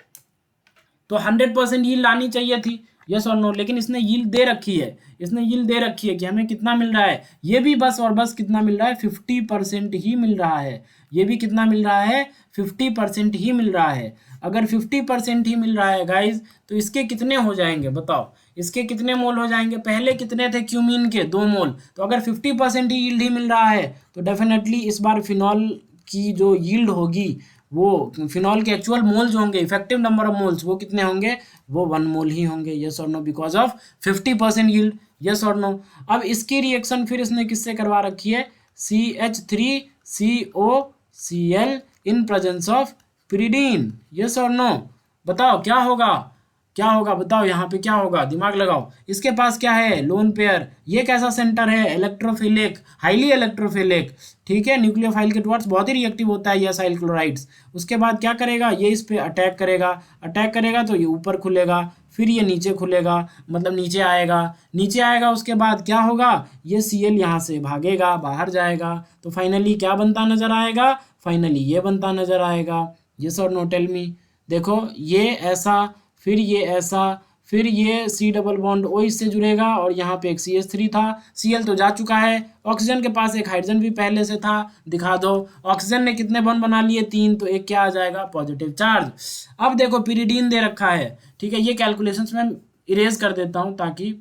Speaker 1: तो 100% यील्ड आनी चाहिए थी, यस और नो। लेकिन इसने यील्ड दे रखी है, इसने यील्ड दे रखी है कि हमें कितना मिल रहा है? ये भी बस और बस कितना मिल रहा है? 50% ही मिल रहा है। ये भी कितना मिल रहा है? 50% ही मिल रहा है। अगर 50% ही मिल रहा है गाइज, तो इसके कितने हो जाएंगे बताओ? इसके कितने मोल हो जाएंगे? पहले कितने थे क्यूमीन के? 2 मोल। तो अगर 50% ही यील्ड ही मिल रहा है तो डेफिनेटली इस बार फिनॉल की जो यील्ड होगी, वो फिनॉल के एक्चुअल मोल जो होंगे, इफेक्टिव नंबर ऑफ मोल्स, वो कितने होंगे? वो 1 मोल ही होंगे, यस और no, because of 50% yield, yes और नो। अब इसकी रिएक्शन फिर इसने किससे करवा रखी है? CH3COCl in presence of pyridine, yes और नो। बताओ क्या होगा? क्या होगा बताओ? यहाँ पे क्या होगा? दिमाग लगाओ। इसके पास क्या है? Lone pair. ये कैसा सेंटर है? Electrophilic, highly electrophilic. ठीक है, न्यूक्लियोफाइल के टुवर्ड्स बहुत ही रिएक्टिव होता है ये असाइल क्लोराइड्स। उसके बाद क्या करेगा? ये इस पे अटैक करेगा, अटैक करेगा तो ये ऊपर खुलेगा, फिर ये नीचे खुलेगा, मतलब नीचे आएगा, नीचे आएगा। उसके बाद क्या होगा? ये Cl यहाँ से भागेगा, बाहर जाएगा, तो फाइनली क्या बनता नजर आएगा? फाइनली ये बनता नजर आएगा, यस और नो, टेल मी। देखो ये ऐसा, फिर ये ऐसा, फिर ये C डबल बॉन्ड O इससे जुड़ेगा और यहाँ पे एक CH3 था, Cl तो जा चुका है। ऑक्सीजन के पास एक हाइड्रोजन भी पहले से था, दिखा दो। ऑक्सीजन ने कितने बॉन्ड बना लिए? 3, तो एक क्या आ जाएगा? Positive charge. अब देखो pyridine दे रखा है, ठीक है। ये कैलकुलेशंस मैं इरेज कर देता हूँ ताकि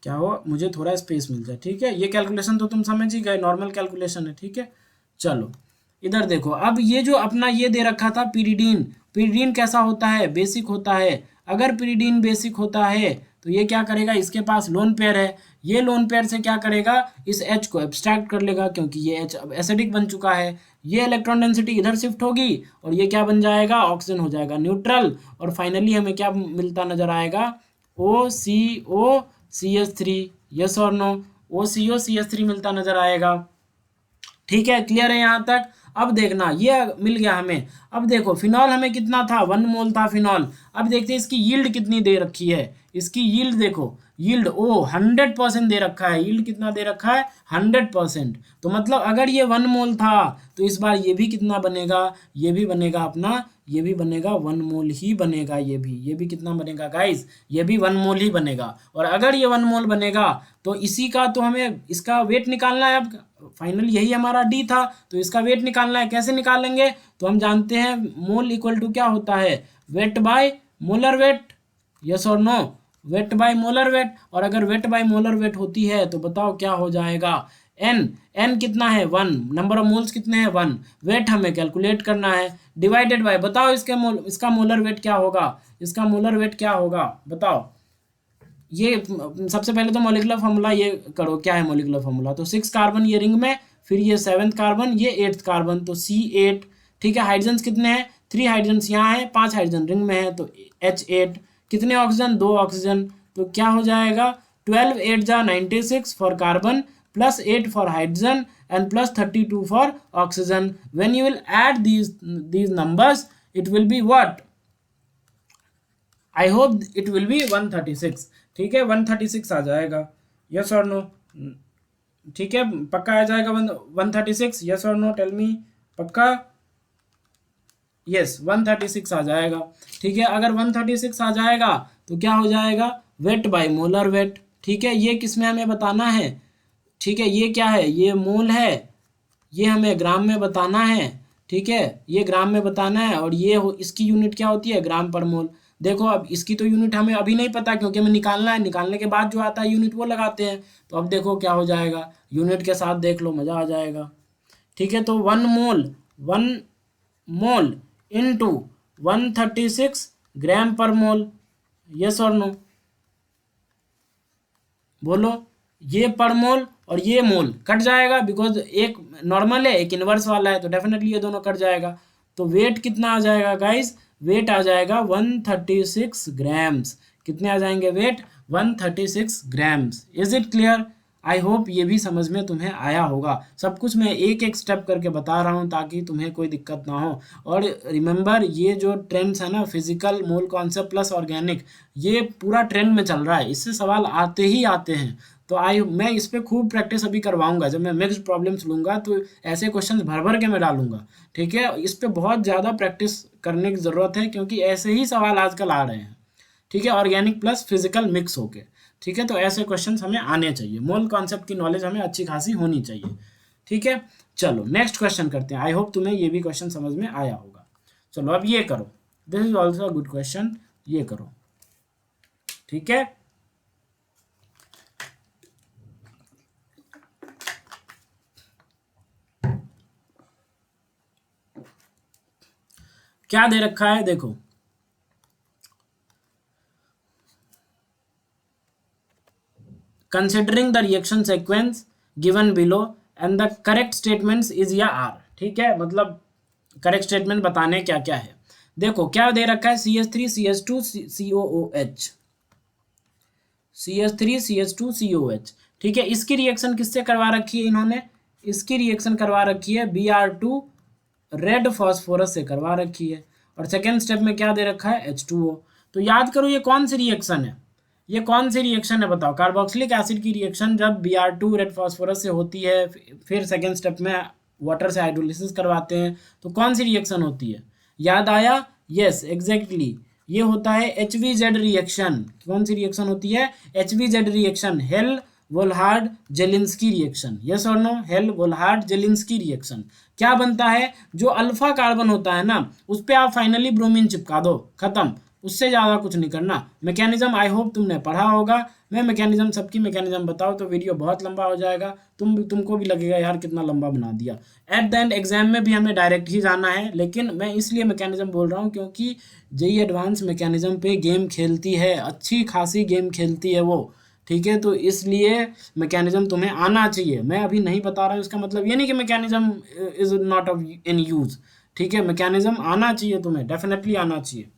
Speaker 1: क्या हो, मुझे थोड़ा स्पेस मिल जाए, ठीक है। ये कैलकुलेशन तो तुम समझ ही गए, नॉर्मल कैलकुलेशन है, ठीक है। चलो इधर देखो, अब ये जो अपना ये दे रखा था pyridine, pyridine कैसा होता है? बेसिक होता है। अगर pyridine बेसिक होता है तो ये क्या करेगा? इसके पास लोन पेयर है, ये लोन पेयर से क्या करेगा? इस H को एब्स्ट्रैक्ट कर लेगा, क्योंकि ये H अब एसिडिक बन चुका है। ये इलेक्ट्रॉन डेंसिटी इधर शिफ्ट होगी और ये क्या बन जाएगा? ऑक्सीजन हो जाएगा न्यूट्रल। और फाइनली हमें क्या मिलता नजर आएगा? OCO-CH3, यस और नो, OCO-CH3 मिलता नजर आएगा। ठीक है, क्लियर है यहाँ तक? अब देखना, ये मिल गया हमें। अब देखो फिनॉल हमें कितना था? 1 मोल था फिनॉल। अब देखते हैं इसकी यील्ड कितनी दे रखी है। इसकी यील्ड देखो, यील्ड 100% दे रखा है। यील्ड कितना दे रखा है? 100%। तो मतलब अगर ये 1 मोल था तो इस बार ये भी कितना बनेगा? ये भी बनेगा अपना, ये भी बनेगा 1 मोल ही बनेगा। ये भी कितना बनेगा गाइस? ये भी 1 मोल ही बनेगा। और अगर ये 1 मोल बनेगा तो इसी का तो हमें इसका वेट निकालना है। अब फाइनल यही हमारा डी था, तो इसका वेट निकालना है। कैसे निकालेंगे? तो हम जानते हैं मोल इक्वल टू क्या होता है? Weight by molar weight, yes और no, weight by molar weight. और अगर वेट बाय मोलर वेट होती है तो बताओ क्या हो जाएगा? एन कितना है? 1। नंबर ऑफ मोल्स कितने हैं? 1। वेट हमें कैलकुलेट करना है, डिवाइडेड बाय, बताओ इसका मोलर वेट क्या होगा? इसका मोलर वेट क्या होगा बताओ? ये सबसे पहले तो मॉलिक्यूलर फार्मूला ये करो, क्या है मॉलिक्यूलर फार्मूला? तो 6 कार्बन ये रिंग में, फिर ये 7th कार्बन, ये 8th कार्बन, तो C8। ठीक है, हाइड्रोजन कितने हैं? 3 हाइड्रोजन यहाँ है, 5 हाइड्रोजन रिंग में है, तो H8। कितने ऑक्सीजन? 2 ऑक्सीजन, तो क्या हो जाएगा? 12 8 जा 96 for carbon, plus 8 for hydrogen and plus 32 for oxygen. When you will add these numbers it will be what? I hope it will be 136। ठीक है, 136 आ जाएगा, यस और नो? ठीक है, पक्का आ जाएगा 136, यस और नो, टेल मी, पक्का? यस, 136 आ जाएगा। ठीक है, अगर 136 आ जाएगा तो क्या हो जाएगा? Wait by molar wait. ठीक है, ये किस में हमें बताना है? ठीक है, ये क्या है? ये मोल है, ये हमें ग्राम में बताना है। ठीक है, ये ग्राम में बताना है, और ये इसकी यूनिट क्या होती है? ग्राम पर मोल। देखो अब इसकी तो यूनिट हमें अभी नहीं पता क्योंकि हमें निकालना है, निकालने के बाद जो आता है यूनिट वो लगाते हैं। तो अब देखो क्या हो जाएगा, यूनिट के साथ देख लो, मज़ा आ जाएगा। ठीक है, तो 1 मोल इंटू 136 ग्राम पर मोल। यस और नो, बोलो। ये पर मोल और ये मोल कट जाएगा, बिकॉज एक नॉर्मल है एक इनवर्स वाला है, तो डेफिनेटली ये दोनों कट जाएगा। तो वेट कितना आ जाएगा गाइस, वेट आ जाएगा 136 ग्राम्स। कितने आ जाएंगे weight, 136 grams. Is it clear? I hope ये भी समझ में तुम्हें आया होगा। सब कुछ मैं एक एक स्टेप करके बता रहा हूँ ताकि तुम्हें कोई दिक्कत ना हो। और रिमेंबर, ये जो ट्रेंड्स है ना, physical, mole concept plus organic, ये पूरा ट्रेंड में चल रहा है, इससे सवाल आते ही आते हैं। तो मैं इस पे खूब प्रैक्टिस अभी करवाऊंगा। जब मैं मिक्स्ड प्रॉब्लम्स लूंगा तो ऐसे क्वेश्चंस भर भर के मैं डालूंगा। ठीक है, इस पे बहुत ज़्यादा प्रैक्टिस करने की ज़रूरत है क्योंकि ऐसे ही सवाल आजकल आ रहे हैं। ठीक है, ऑर्गेनिक प्लस फिजिकल मिक्स होके। ठीक है, तो ऐसे क्वेश्चंस हमें आने चाहिए, मोल कॉन्सेप्ट की नॉलेज हमें अच्छी खासी होनी चाहिए। ठीक है, चलो नेक्स्ट क्वेश्चन करते हैं। आई होप तुम्हें ये भी क्वेश्चन समझ में आया होगा। चलो अब ये करो, this is also a good question, ये करो। ठीक है, क्या दे रखा है देखो, considering the reaction sequence given below and the correct statements is या आर। ठीक है, मतलब करेक्ट स्टेटमेंट बताने क्या क्या है। देखो क्या दे रखा है, CH3 CH2 COOH, CH3 CH2 COH। ठीक है, इसकी रिएक्शन किससे करवा रखी है इन्होंने, इसकी रिएक्शन करवा रखी है Br2 रेड फॉस्फोरस से करवा रखी है। और सेकेंड स्टेप में क्या दे रखा है, H2O। तो याद करो ये कौन सी रिएक्शन है, ये कौन सी रिएक्शन है बताओ। कार्बोक्सिलिक एसिड की रिएक्शन जब Br2 रेड फॉस्फोरस से होती है, फिर सेकेंड स्टेप में वाटर से हाइड्रोलिसिस करवाते हैं, तो कौन सी रिएक्शन होती है, याद आया? यस एग्जैक्टली, ये होता है HVZ रिएक्शन। कौन सी रिएक्शन होती है, HVZ reaction, Hell Volhard Zelinsky reaction. Yes और no, Hell Volhard Zelinsky reaction. क्या बनता है, जो अल्फा कार्बन होता है ना, उस पर आप फाइनली ब्रोमीन चिपका दो, खत्म, उससे ज़्यादा कुछ नहीं करना। मैकेनिज्म आई होप तुमने पढ़ा होगा। मैं मैकेनिज्म, सबकी मैकेनिज्म बताऊँ तो वीडियो बहुत लंबा हो जाएगा, तुमको भी लगेगा यार कितना लंबा बना दिया। एट द एंड एग्जाम में भी हमें डायरेक्ट ही जाना है, लेकिन मैं इसलिए मैकेनिज्म बोल रहा हूँ क्योंकि जेई एडवांस मैकेनिज्म पे गेम खेलती है, अच्छी खासी गेम खेलती है वो। ठीक है, तो इसलिए मैकेनिज्म तुम्हें आना चाहिए। मैं अभी नहीं बता रहा हूँ इसका मतलब ये नहीं कि mechanism is not of in use. ठीक है, मैकेनिज्म आना चाहिए तुम्हें, डेफिनेटली आना चाहिए।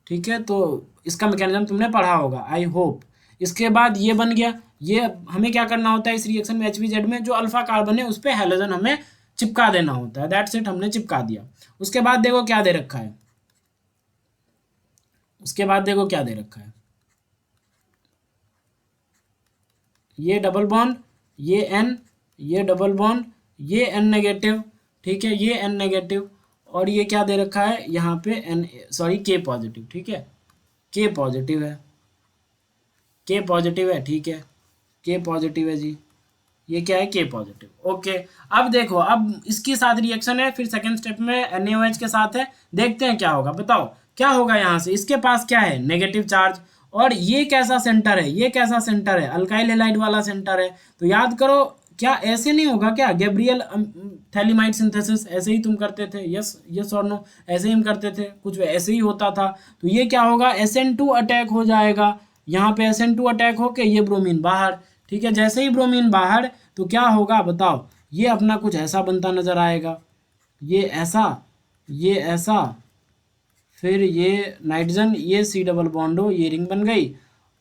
Speaker 1: ठीक है, तो इसका मैकेनिज्म तुमने पढ़ा होगा आई होप। इसके बाद ये बन गया, ये हमें क्या करना होता है इस रिएक्शन में, HVZ में जो अल्फा कार्बन है उस पर हैलोजन हमें चिपका देना होता है। दैट्स इट, हमने चिपका दिया। उसके बाद देखो क्या दे रखा है, उसके बाद देखो क्या दे रखा है, ये डबल बॉन्ड, ये N, ये डबल बॉन्ड, ये N नेगेटिव। ठीक है, ये N नेगेटिव, और ये क्या दे रखा है यहाँ पे N, सॉरी K पॉजिटिव। ठीक है, K पॉजिटिव है, K पॉजिटिव है। ठीक है, K पॉजिटिव है जी, ये क्या है, K पॉजिटिव। ओके, अब देखो, अब इसके साथ रिएक्शन है, फिर सेकंड स्टेप में NaOH के साथ है। देखते हैं क्या होगा, बताओ क्या होगा। यहाँ से इसके पास क्या है, नेगेटिव चार्ज। और ये कैसा सेंटर है, ये कैसा सेंटर है, अल्काइल हैलाइड वाला सेंटर है। तो याद करो, क्या ऐसे नहीं होगा क्या, गैब्रियल थैलीमाइड सिंथेसिस ऐसे ही तुम करते थे, यस यस और नो, ऐसे ही हम करते थे, कुछ ऐसे ही होता था। तो ये क्या होगा, SN2 अटैक हो जाएगा, यहाँ पे SN2 अटैक होके ये ब्रोमीन बाहर। ठीक है, जैसे ही ब्रोमीन बाहर तो क्या होगा बताओ, ये अपना कुछ ऐसा बनता नजर आएगा, ये ऐसा, ये ऐसा, फिर ये नाइट्रोजन, ये C डबल बॉन्डो, ये रिंग बन गई,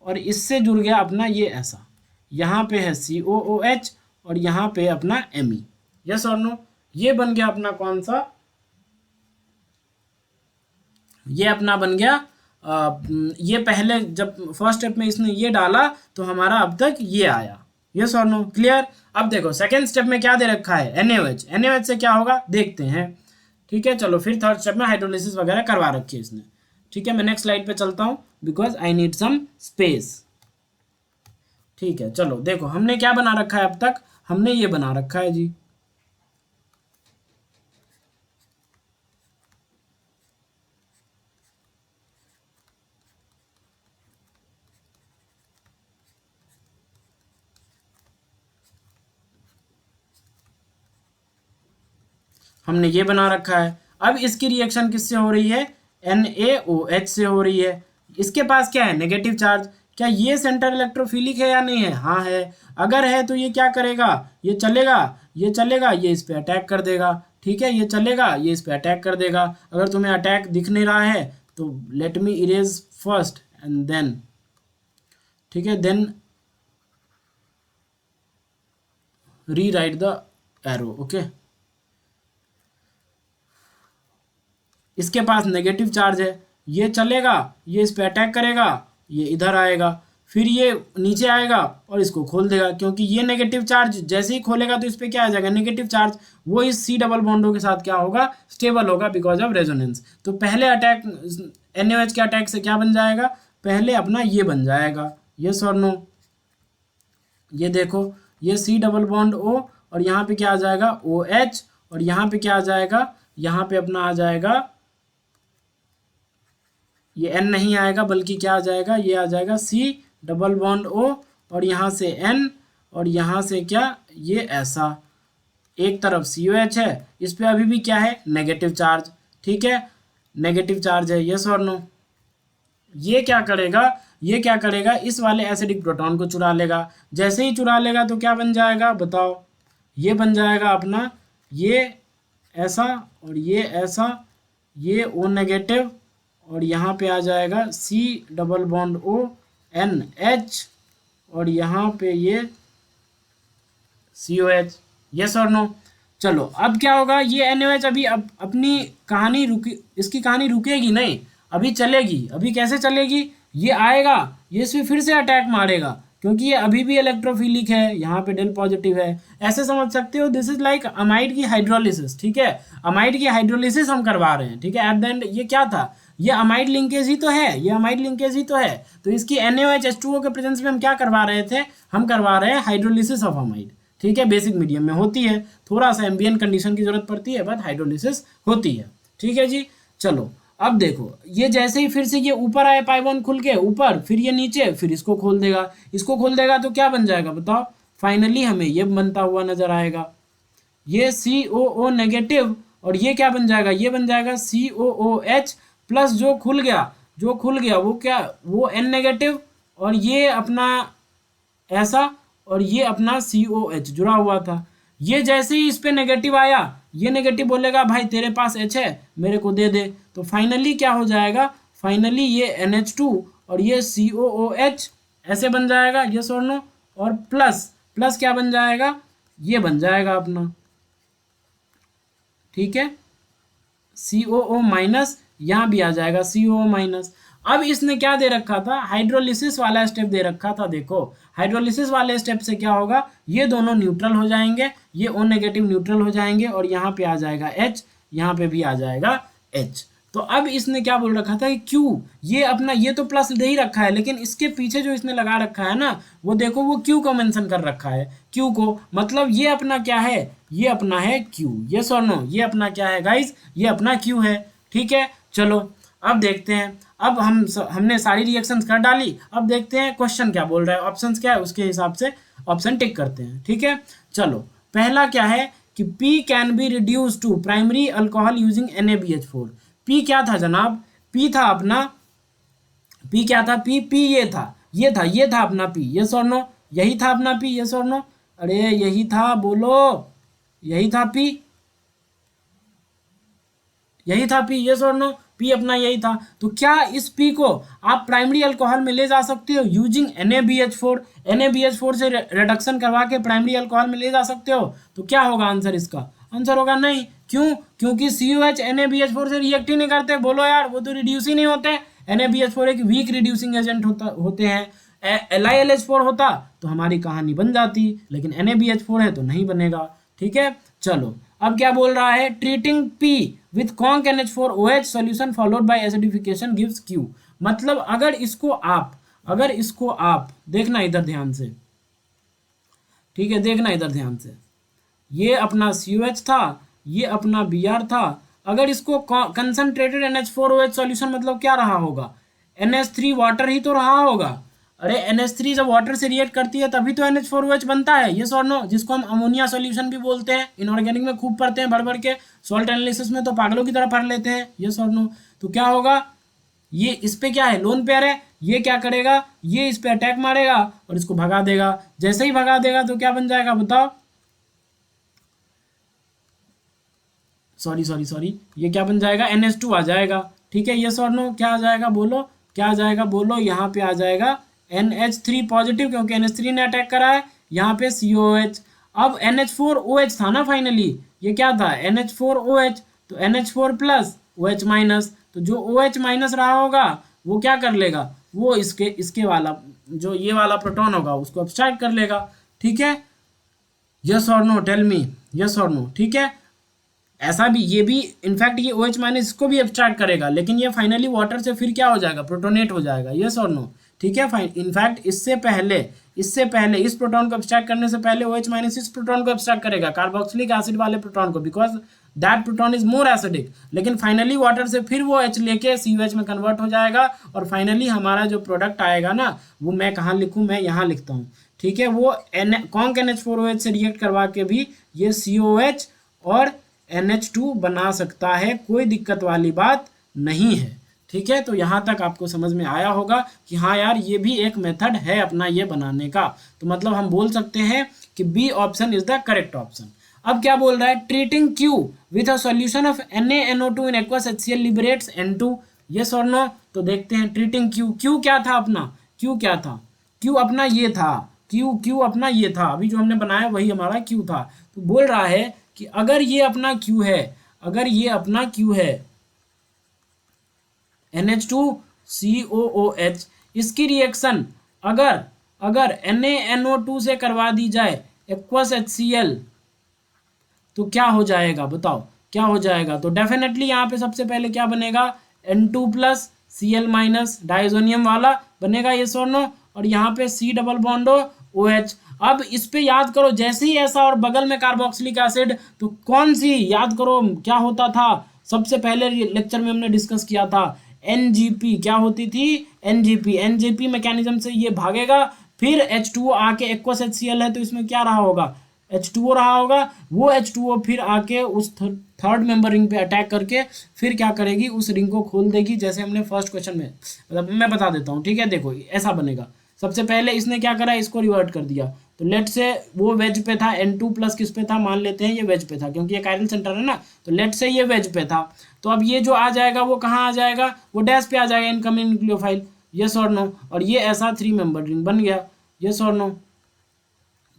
Speaker 1: और इससे जुड़ गया अपना ये ऐसा, यहाँ पे है COOH, और यहाँ पे अपना Me। यस और नो, ये बन गया अपना कौन सा, ये अपना बन गया ये पहले जब फर्स्ट स्टेप में इसने ये डाला तो हमारा अब तक ये आया। यस और नो, क्लियर? अब देखो सेकेंड स्टेप में क्या दे रखा है, NaOH। NaOH से क्या होगा देखते हैं। ठीक है, चलो फिर थर्ड स्टेप में हाइड्रोलिसिस वगैरह करवा रखी है इसने। ठीक है, मैं नेक्स्ट स्लाइड पे चलता हूँ because I need some space. ठीक है, चलो देखो हमने क्या बना रखा है अब तक, हमने ये बना रखा है जी, हमने ये बना रखा है। अब इसकी रिएक्शन किससे हो रही है, NaOH से हो रही है। इसके पास क्या है, नेगेटिव चार्ज। क्या ये सेंटर इलेक्ट्रोफिलिक है या नहीं है, हाँ है। अगर है तो ये क्या करेगा, ये चलेगा, ये चलेगा, ये इस पे अटैक कर देगा, ठीक है, ये चलेगा, ये इस पे अटैक कर देगा। अगर तुम्हें अटैक दिख नहीं रहा है तो let me erase first and then, ठीक है, then rewrite the arrow, okay. इसके पास नेगेटिव चार्ज है, ये चलेगा, ये इस पे अटैक करेगा, ये इधर आएगा, फिर ये नीचे आएगा और इसको खोल देगा, क्योंकि ये नेगेटिव चार्ज जैसे ही खोलेगा तो इस पे क्या आ जाएगा, नेगेटिव चार्ज। वो इस सी डबल बॉन्डो के साथ क्या होगा, स्टेबल होगा बिकॉज ऑफ रेजोनेंस। तो पहले अटैक NaOH के अटैक से क्या बन जाएगा, पहले अपना ये बन जाएगा, यस और नो। ये देखो, ये सी डबल बॉन्ड O और यहाँ पे क्या आ जाएगा, OH, और यहाँ पे क्या आ जाएगा, यहाँ पे अपना आ जाएगा, ये N नहीं आएगा बल्कि क्या आ जाएगा, ये आ जाएगा C डबल बॉन्ड O और यहाँ से N और यहाँ से क्या, ये ऐसा एक तरफ COH है, इस पे अभी भी क्या है, नेगेटिव चार्ज, ठीक है, नेगेटिव चार्ज है, यस और नो। ये क्या करेगा, ये क्या करेगा, इस वाले एसिडिक प्रोटॉन को चुरा लेगा। जैसे ही चुरा लेगा तो क्या बन जाएगा बताओ, ये बन जाएगा अपना ये ऐसा और ये ऐसा, ये O नेगेटिव और यहाँ पे आ जाएगा C double bond O NH और यहाँ पे ये COH, यस और नो। चलो अब क्या होगा, ये NaOH अभी अपनी कहानी रुकी, इसकी कहानी रुकेगी नहीं, अभी चलेगी। अभी कैसे चलेगी, ये आएगा, ये इस पे फिर से अटैक मारेगा, क्योंकि ये अभी भी इलेक्ट्रोफिलिक है, यहाँ पे डेल पॉजिटिव है। ऐसे समझ सकते हो, दिस इज लाइक अमाइड की हाइड्रोलिसिस, ठीक है, अमाइड की हाइड्रोलिसिस हम करवा रहे हैं, ठीक है। एट द एंड ये क्या था, ये अमाइड लिंकेज ही तो है, ये अमाइड लिंकेज ही तो है। तो इसकी NaOH H2O के प्रेजेंस में हम क्या करवा रहे थे, हम करवा रहे हैं हाइड्रोलिसिस ऑफ अमाइड, ठीक है। बेसिक मीडियम में होती है, थोड़ा सा एम्बिएंट कंडीशन की जरूरत पड़ती है, बट हाइड्रोलिसिस होती है, ठीक है जी। चलो अब देखो, ये जैसे ही फिर से ये ऊपर आए पाई बॉन्ड खुल के ऊपर, फिर ये नीचे, फिर इसको खोल देगा, इसको खोल देगा तो क्या बन जाएगा बताओ, फाइनली हमें ये बनता हुआ नजर आएगा, ये COO नेगेटिव और ये क्या बन जाएगा, ये बन जाएगा COOH प्लस जो खुल गया, जो खुल गया वो क्या, वो N नेगेटिव और ये अपना ऐसा और ये अपना COH जुड़ा हुआ था। ये जैसे ही इस पे नेगेटिव आया, ये नेगेटिव बोलेगा भाई तेरे पास H है मेरे को दे दे, तो फाइनली क्या हो जाएगा, फाइनली ये NH2 और ये COOH ऐसे बन जाएगा, यस और नो। और प्लस प्लस क्या बन जाएगा, ये बन जाएगा अपना, ठीक है, COO माइनस, यहाँ भी आ जाएगा COO माइनस। अब इसने क्या दे रखा था, हाइड्रोलिसिस वाला स्टेप दे रखा था। देखो हाइड्रोलिसिस वाले स्टेप से क्या होगा, ये दोनों न्यूट्रल हो जाएंगे, ये O नेगेटिव न्यूट्रल हो जाएंगे और यहाँ पे आ जाएगा H, यहाँ पे भी आ जाएगा H। तो अब इसने क्या बोल रखा था कि Q, ये अपना ये तो प्लस दे ही रखा है, लेकिन इसके पीछे जो इसने लगा रखा है ना, वो देखो वो Q को मेंशन कर रखा है, Q को, मतलब ये अपना क्या है, ये अपना है Q, यस और नो, ये अपना क्या है गाइज, ये अपना Q है, ठीक है। चलो अब देखते हैं, अब हमने सारी रिएक्शंस कर डाली, अब देखते हैं क्वेश्चन क्या बोल रहा है, ऑप्शंस क्या है उसके हिसाब से ऑप्शन टिक करते हैं, ठीक है। चलो पहला क्या है कि P can be reduce to primary alcohol using NaBH4। P क्या था जनाब, P था अपना, P क्या था, P ये था, ये था अपना P, यस और नो, यही था अपना P, यस और नो, अरे यही था, बोलो, यही था P, यही था P, यस और नो, P अपना यही था। तो क्या इस P को आप प्राइमरी अल्कोहल में ले जा सकते हो यूजिंग NaBH4, NaBH4 से रिडक्शन करवा के प्राइमरी अल्कोहल में ले जा सकते हो, तो क्या होगा आंसर इसका, आंसर होगा नहीं। क्यों, क्योंकि COH NaBH4 से रिएक्ट ही नहीं करते, बोलो यार, वो तो रिड्यूस ही नहीं होते। NaBH4 एक वीक रिड्यूसिंग एजेंट होते हैं, LiLH4 होता तो हमारी कहानी बन जाती, लेकिन NaBH4 है तो नहीं बनेगा, ठीक है। चलो अब क्या बोल रहा है, treating P with conc NH4OH solution followed by acidification gives Q। मतलब अगर इसको आप देखना इधर ध्यान से, ठीक है, देखना इधर ध्यान से, ये अपना COH था, ये अपना Br था, अगर इसको कंसंट्रेटेड NH4OH सॉल्यूशन मतलब क्या रहा होगा, NH3 वाटर ही तो रहा होगा। अरे NH3 जब वाटर से रिएक्ट करती है तभी तो NH4OH बनता है, ये और नो, जिसको हम अमोनिया सॉल्यूशन भी बोलते हैं। इनऑर्गेनिक में खूब पढ़ते हैं, भर के। सॉल्ट एनालिसिस में तो पागलों की तरह पढ़ लेते हैं, ये और नो। तो क्या होगा, ये इस पे क्या है, लोन पेयर है, ये क्या करेगा, ये इस पे अटैक मारेगा और इसको भगा देगा। जैसे ही भगा देगा तो क्या बन जाएगा बताओ, सॉरी, ये क्या बन जाएगा, NH2 आ जाएगा। ठीक है, ये और नो, क्या आ जाएगा बोलो, क्या आ जाएगा बोलो, यहाँ पे आ जाएगा NH3 पॉजिटिव, क्योंकि NH3 ने अटैक करा है। यहाँ पे COH। अब NH4OH था ना फाइनली, ये क्या था, NH4OH, तो NH4 प्लस OH माइनस, तो जो OH माइनस रहा होगा वो क्या कर लेगा, वो इसके इसके वाला, जो ये वाला प्रोटॉन होगा उसको अब्स्ट्रैक्ट कर लेगा। ठीक है, यस और नो, टेल मी, यस और नो। ठीक है, ऐसा भी, ये भी इनफैक्ट ये OH माइनस इसको भी एब्स्ट्रैक्ट करेगा, लेकिन ये फाइनली वाटर से फिर क्या हो जाएगा, प्रोटोनेट हो जाएगा, यस और नो। ठीक है, फाइन। इनफैक्ट इससे पहले इस प्रोटॉन को एब्स्ट्रैक्ट करने से पहले OH माइनस इस प्रोटॉन को एब्स्ट्रैक्ट करेगा, कार्बोक्सिलिक एसिड वाले प्रोटॉन को, because that proton is more acidic. लेकिन फाइनली वाटर से फिर वो H लेके COH में कन्वर्ट हो जाएगा, और फाइनली हमारा जो प्रोडक्ट आएगा ना, वो मैं कहाँ लिखूँ, मैं यहाँ लिखता हूँ। ठीक है, वो कॉन्क NH4OH से रिएक्ट करवा के भी ये COH और NH2 बना सकता है, कोई दिक्कत वाली बात नहीं है। ठीक है, तो यहाँ तक आपको समझ में आया होगा कि हाँ यार, ये भी एक मेथड है अपना ये बनाने का। तो मतलब हम बोल सकते हैं कि B option is the correct option. अब क्या बोल रहा है, treating Q with a solution of NaNO2 in aqueous HCl liberates N2, yes और नो। तो देखते हैं, ट्रीटिंग Q क्या था अपना, Q क्या था, Q अपना ये था, Q अपना ये था, अभी जो हमने बनाया वही हमारा Q था। तो बोल रहा है कि अगर ये अपना Q है, अगर ये अपना Q है, NH2COOH, इसकी रिएक्शन अगर अगर NaNO2 से करवा दी जाए एक्वस HCl, तो क्या हो जाएगा बताओ, क्या हो जाएगा। तो डेफिनेटली यहाँ पे सबसे पहले क्या बनेगा, N2 plus Cl minus diazonium वाला बनेगा, ये सोनो, और यहाँ पे C डबल बॉन्डो OH। अब इस पे याद करो, जैसे ही ऐसा और बगल में कार्बोक्सिलिक एसिड, तो कौन सी, याद करो क्या होता था, सबसे पहले लेक्चर में हमने डिस्कस किया था, NGP क्या होती थी, NGP मैकेनिज्म से ये भागेगा, फिर H2O आके एक्वस HCl है, तो इसमें क्या रहा होगा, H2O रहा होगा। वो H2O फिर आके उस थर्ड मेंबर रिंग पे अटैक करके फिर क्या करेगी, उस रिंग को खोल देगी, जैसे हमने फर्स्ट क्वेश्चन में, मतलब मैं बता देता हूँ। ठीक है, देखो ऐसा बनेगा, सबसे पहले इसने क्या करा, इसको रिवर्ट कर दिया। तो लेट से वो वेज पे था, N2 प्लस किस पे था, मान लेते हैं ये वेज पे था, क्योंकि ये कायरल सेंटर है ना, तो लेट से ये वेज पे था। तो अब ये जो आ जाएगा वो कहाँ आ जाएगा, वो डैश पे आ जाएगा, इनकमिंग न्यूक्लियोफाइल, यस और नो। और ये ऐसा 3 मेंबर रिंग बन गया, यस और नो।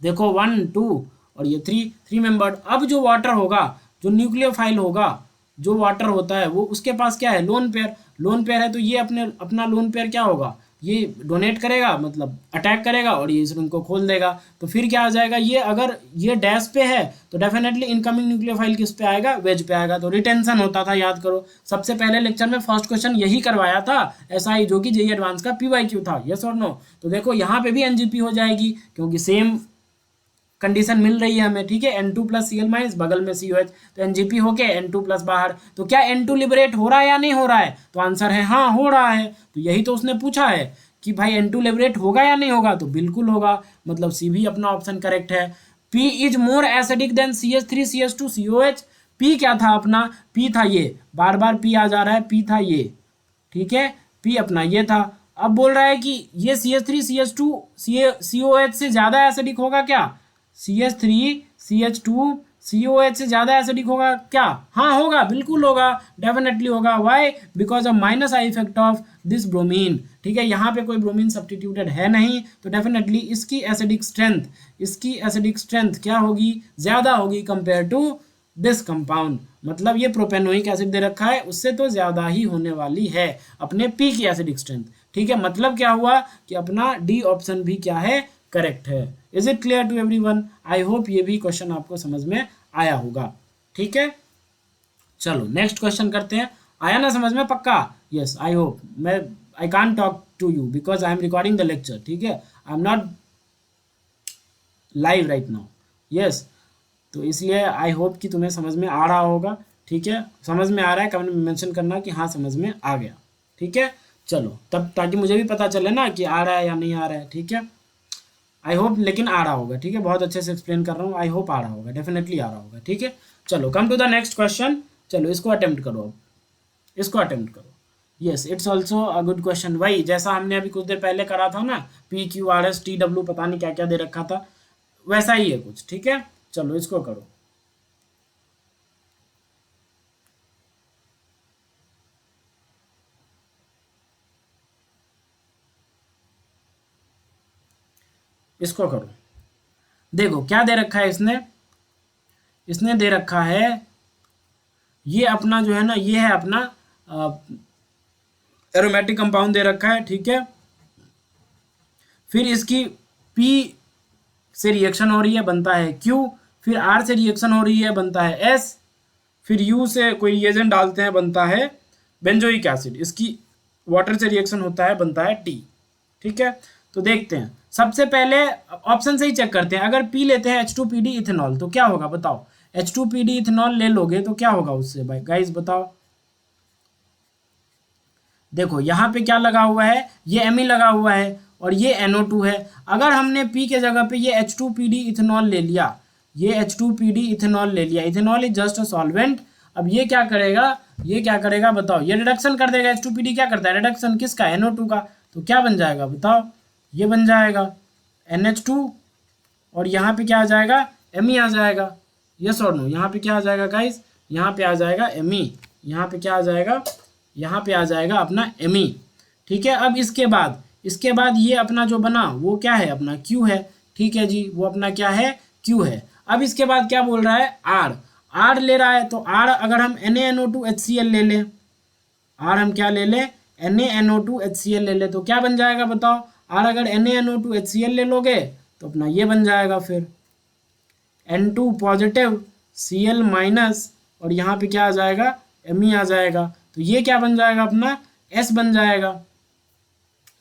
Speaker 1: देखो 1 2 और ये 3 मेंबर्ड। अब जो वाटर होगा, जो न्यूक्लियोफाइल होगा, जो वाटर होता है, वो उसके पास क्या है, लोन पेयर, लोन पेयर है, तो ये अपना लोन पेयर क्या होगा, ये डोनेट करेगा, मतलब अटैक करेगा, और ये इस रिंग को खोल देगा। तो फिर क्या आ जाएगा, ये अगर ये डैश पे है तो डेफिनेटली इनकमिंग न्यूक्लियोफाइल किस पे आएगा, वेज पे आएगा। तो रिटेंशन होता था, याद करो, सबसे पहले लेक्चर में फर्स्ट क्वेश्चन यही करवाया था SI, जो कि JEE एडवांस का PYQ था, यस और नो। तो देखो यहाँ पे भी NGP हो जाएगी, क्योंकि सेम कंडीशन मिल रही है हमें। ठीक है, N2 प्लस Cl माइनस, बगल में COH, तो NGP होके N2 प्लस बाहर। तो क्या N2 लिबरेट हो रहा है या नहीं हो रहा है, तो आंसर है हाँ, हो रहा है। तो यही तो उसने पूछा है कि भाई N2 लिबरेट होगा या नहीं होगा, तो बिल्कुल होगा, मतलब C भी अपना ऑप्शन करेक्ट है। P is more acidic then CH3CH2COH। P क्या था अपना, P था ये, बार बार P आ जा रहा है, P था ये। ठीक है, P अपना ये था। अब बोल रहा है कि ये CH3CH2 COH से ज़्यादा एसिडिक होगा क्या, CH3CH2 COH से ज़्यादा एसिडिक होगा क्या, हाँ होगा, बिल्कुल होगा, डेफिनेटली होगा। Why, because of minus I effect of this bromine. ठीक है, यहाँ पे कोई ब्रोमीन सब्सटीट्यूटेड है नहीं, तो डेफिनेटली इसकी एसिडिक स्ट्रेंथ क्या होगी, ज़्यादा होगी कंपेयर टू दिस कंपाउंड। मतलब ये प्रोपेनोइक एसिड दे रखा है, उससे तो ज़्यादा ही होने वाली है अपने P की एसिडिक स्ट्रेंथ। ठीक है, मतलब क्या हुआ कि अपना D ऑप्शन भी क्या है, करेक्ट है। Is it clear to everyone, I hope ये भी क्वेश्चन आपको समझ में आया होगा। ठीक है, चलो नेक्स्ट क्वेश्चन करते हैं। आया ना समझ में पक्का, यस आई होप। मैं I can talk to you because I am recording the lecture. ठीक है, I am not live right now, yes. तो इसलिए आई होप कि तुम्हें समझ में आ रहा होगा। ठीक है, समझ में आ रहा है कमेंट में मेंशन करना कि हाँ समझ में आ गया। ठीक है, चलो तब, ताकि मुझे भी पता चले ना कि आ रहा है या नहीं आ रहा है, ठीक है। आई होप लेकिन आ रहा होगा, ठीक है, बहुत अच्छे से एक्सप्लेन कर रहा हूँ, आई होप आ रहा होगा, डेफिनेटली आ रहा होगा, ठीक है। चलो come to the next question, चलो इसको अटेम्प्ट करो अब, इसको अटेम्प्ट करो। Yes, it's also a good question, वही जैसा हमने अभी कुछ देर पहले करा था ना, P Q R S T W, पता नहीं क्या क्या दे रखा था, वैसा ही है कुछ, ठीक है। चलो इसको करो। इसको करो। देखो क्या दे रखा है इसने, इसने दे रखा है ये अपना जो है ना, ये है अपना एरोमेटिक कंपाउंड दे रखा है, ठीक है। फिर इसकी P से रिएक्शन हो रही है, बनता है Q, फिर R से रिएक्शन हो रही है, बनता है S, फिर U से कोई रिएजेंट डालते हैं, बनता है बेंजोइक एसिड, इसकी वाटर से रिएक्शन होता है, बनता है T, ठीक है। तो देखते हैं, सबसे पहले ऑप्शन से ही चेक करते हैं। अगर P लेते हैं H2PD इथेनॉल, तो क्या होगा बताओ। H2PD इथेनॉल ले लोगे तो क्या होगा उससे भाई, गाइस बताओ। देखो यहाँ पे क्या लगा हुआ है, ये Me लगा हुआ है और ये NO2 है। अगर हमने P के जगह पे ये H2PD इथेनॉल ले लिया, ये H2PD इथेनॉल ले लिया, ethanol is just a solvent. अब ये क्या करेगा, ये क्या करेगा बताओ, ये रिडक्शन कर देगा। H2PD क्या करता है, रिडक्शन किसका, NO2 का। तो क्या बन जाएगा बताओ, ये बन जाएगा NH2 और यहाँ पे क्या आ जाएगा, Me आ जाएगा। यस और नो, यहाँ पे क्या आ जाएगा गाइस, यहाँ पे आ जाएगा Me, यहाँ पे क्या आ जाएगा, यहाँ पे आ जाएगा अपना Me, ठीक है। अब इसके बाद ये अपना जो बना वो क्या है, अपना Q है, ठीक है जी, वो अपना क्या है, Q है। अब इसके बाद क्या बोल रहा है, R ले रहा है। तो R अगर हम NaNO2HCl ले लें, R हम क्या ले लें, NaNO2HCl ले लें, तो क्या बन जाएगा बताओ। R अगर NaNO2HCl ले लोगे तो अपना ये बन जाएगा फिर N2 पॉजिटिव Cl माइनस, और यहाँ पे क्या आ जाएगा, Me आ जाएगा। तो ये क्या बन जाएगा, अपना S बन जाएगा।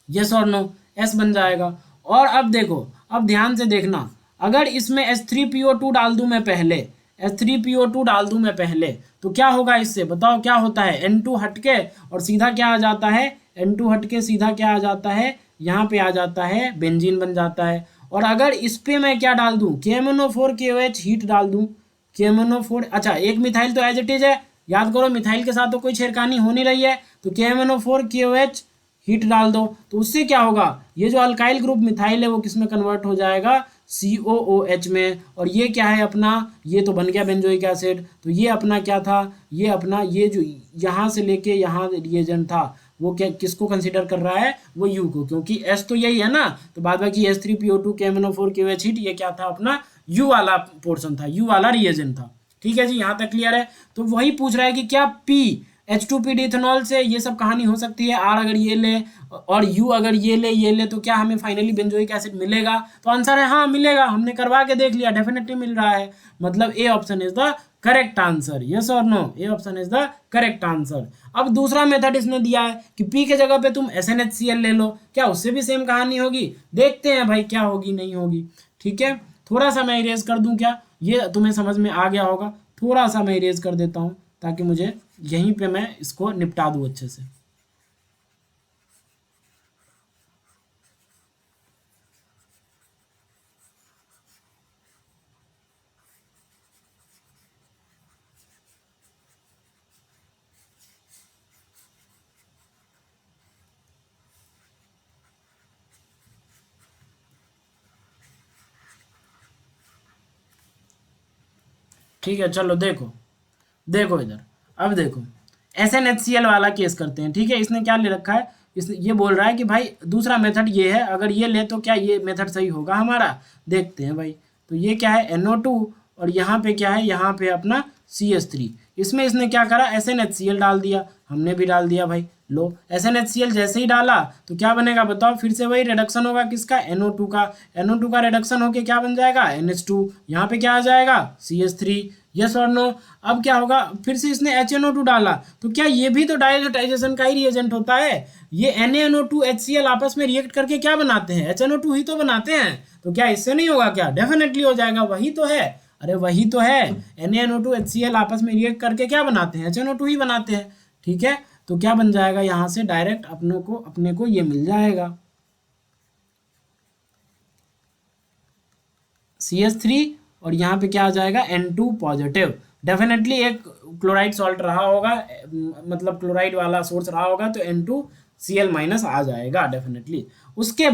Speaker 1: यस और नो, S बन जाएगा। और अब देखो, अब ध्यान से देखना, अगर इसमें H3PO2 डाल दूं मैं पहले, H3PO2 डाल दूं मैं पहले, तो क्या होगा इससे बताओ, क्या होता है, N2 हटके और सीधा क्या आ जाता है, N2 हटके सीधा क्या आ जाता है, यहाँ पे आ जाता है बेंजीन बन जाता है। और अगर इस पे मैं क्या डाल दूं, KMnO4KOH हीट डाल दूं, KMnO4, अच्छा एक मिथाइल तो एज इट इज है, याद करो मिथाइल के साथ तो कोई छेड़खानी हो नहीं रही है, तो KMnO4KOH हीट डाल दो, तो उससे क्या होगा, ये जो अल्काइल ग्रुप मिथाइल है वो किस में कन्वर्ट हो जाएगा, COOH में। और ये क्या है अपना, ये तो बन गया बेंजोइक एसिड। तो ये अपना क्या था, ये अपना ये जो यहाँ से लेके यहाँ रिएजेंट था, वो क्या किसको कंसीडर कर रहा है, वो U को, क्योंकि S तो यही है ना, तो बाद बाकी H3PO2 KMnO4KOH हीट, ये क्या था अपना U वाला पोर्शन था, U वाला रिएजेंट था, ठीक है जी, यहाँ तक क्लियर है। तो वही पूछ रहा है कि क्या P H2PD इथेनॉल से ये सब कहानी हो सकती है, R अगर ये ले और U अगर ये ले तो क्या हमें फाइनली बेंजोइक एसिड मिलेगा। तो आंसर है हाँ मिलेगा, हमने करवा के देख लिया, डेफिनेटली मिल रहा है। मतलब A option is the correct answer, yes और no, A option is the correct answer. अब दूसरा मेथड इसने दिया है कि P के जगह पे तुम SNHCl ले लो, क्या उससे भी सेम कहानी होगी, देखते हैं भाई क्या होगी नहीं होगी, ठीक है। थोड़ा सा मैं इरेज कर दूं क्या, ये तुम्हें समझ में आ गया होगा, थोड़ा सा मैं इरेज कर देता हूँ ताकि मुझे यहीं पे मैं इसको निपटा दूं अच्छे से। ठीक है चलो देखो, देखो इधर, अब देखो SNHCl वाला केस करते हैं, ठीक है। इसने क्या ले रखा है, इसने ये बोल रहा है कि भाई दूसरा मेथड ये है, अगर ये ले तो क्या ये मेथड सही होगा हमारा, देखते हैं भाई। तो ये क्या है NO2 और यहाँ पे क्या है, यहाँ पे अपना CH3, इसमें इसने क्या करा, SNHCl डाल दिया, हमने भी डाल दिया भाई। लो SNHCl जैसे ही डाला तो क्या बनेगा बताओ, फिर से वही रिडक्शन होगा किसका, NO2 का, NO2 का रिडक्शन होके क्या बन जाएगा, NH2, यहाँ पे क्या आ जाएगा CH3, यस और नो। अब क्या होगा, फिर से इसने HNO2 डाला, तो क्या ये भी तो डायजोटाइजेशन का ही रिएजेंट होता है, ये NaNO2HCl आपस में रिएक्ट करके क्या बनाते हैं, HNO2 ही तो बनाते हैं, तो क्या इससे नहीं होगा क्या, डेफिनेटली हो जाएगा, वही तो है, अरे वही तो है, NaNO2HCl आपस में रिएक्ट करके क्या बनाते हैं, HNO2 ही बनाते हैं, ठीक है। तो क्या बन जाएगा यहाँ से डायरेक्ट अपने को ये मिल जाएगा CH3 और यहाँ पे क्या आ जाएगा N2 पॉजिटिव। डेफिनेटली एक क्लोराइड सॉल्ट रहा होगा, मतलब क्लोराइड वाला सोर्स रहा होगा, तो N2Cl माइनस आ जाएगा डेफिनेटली। उसके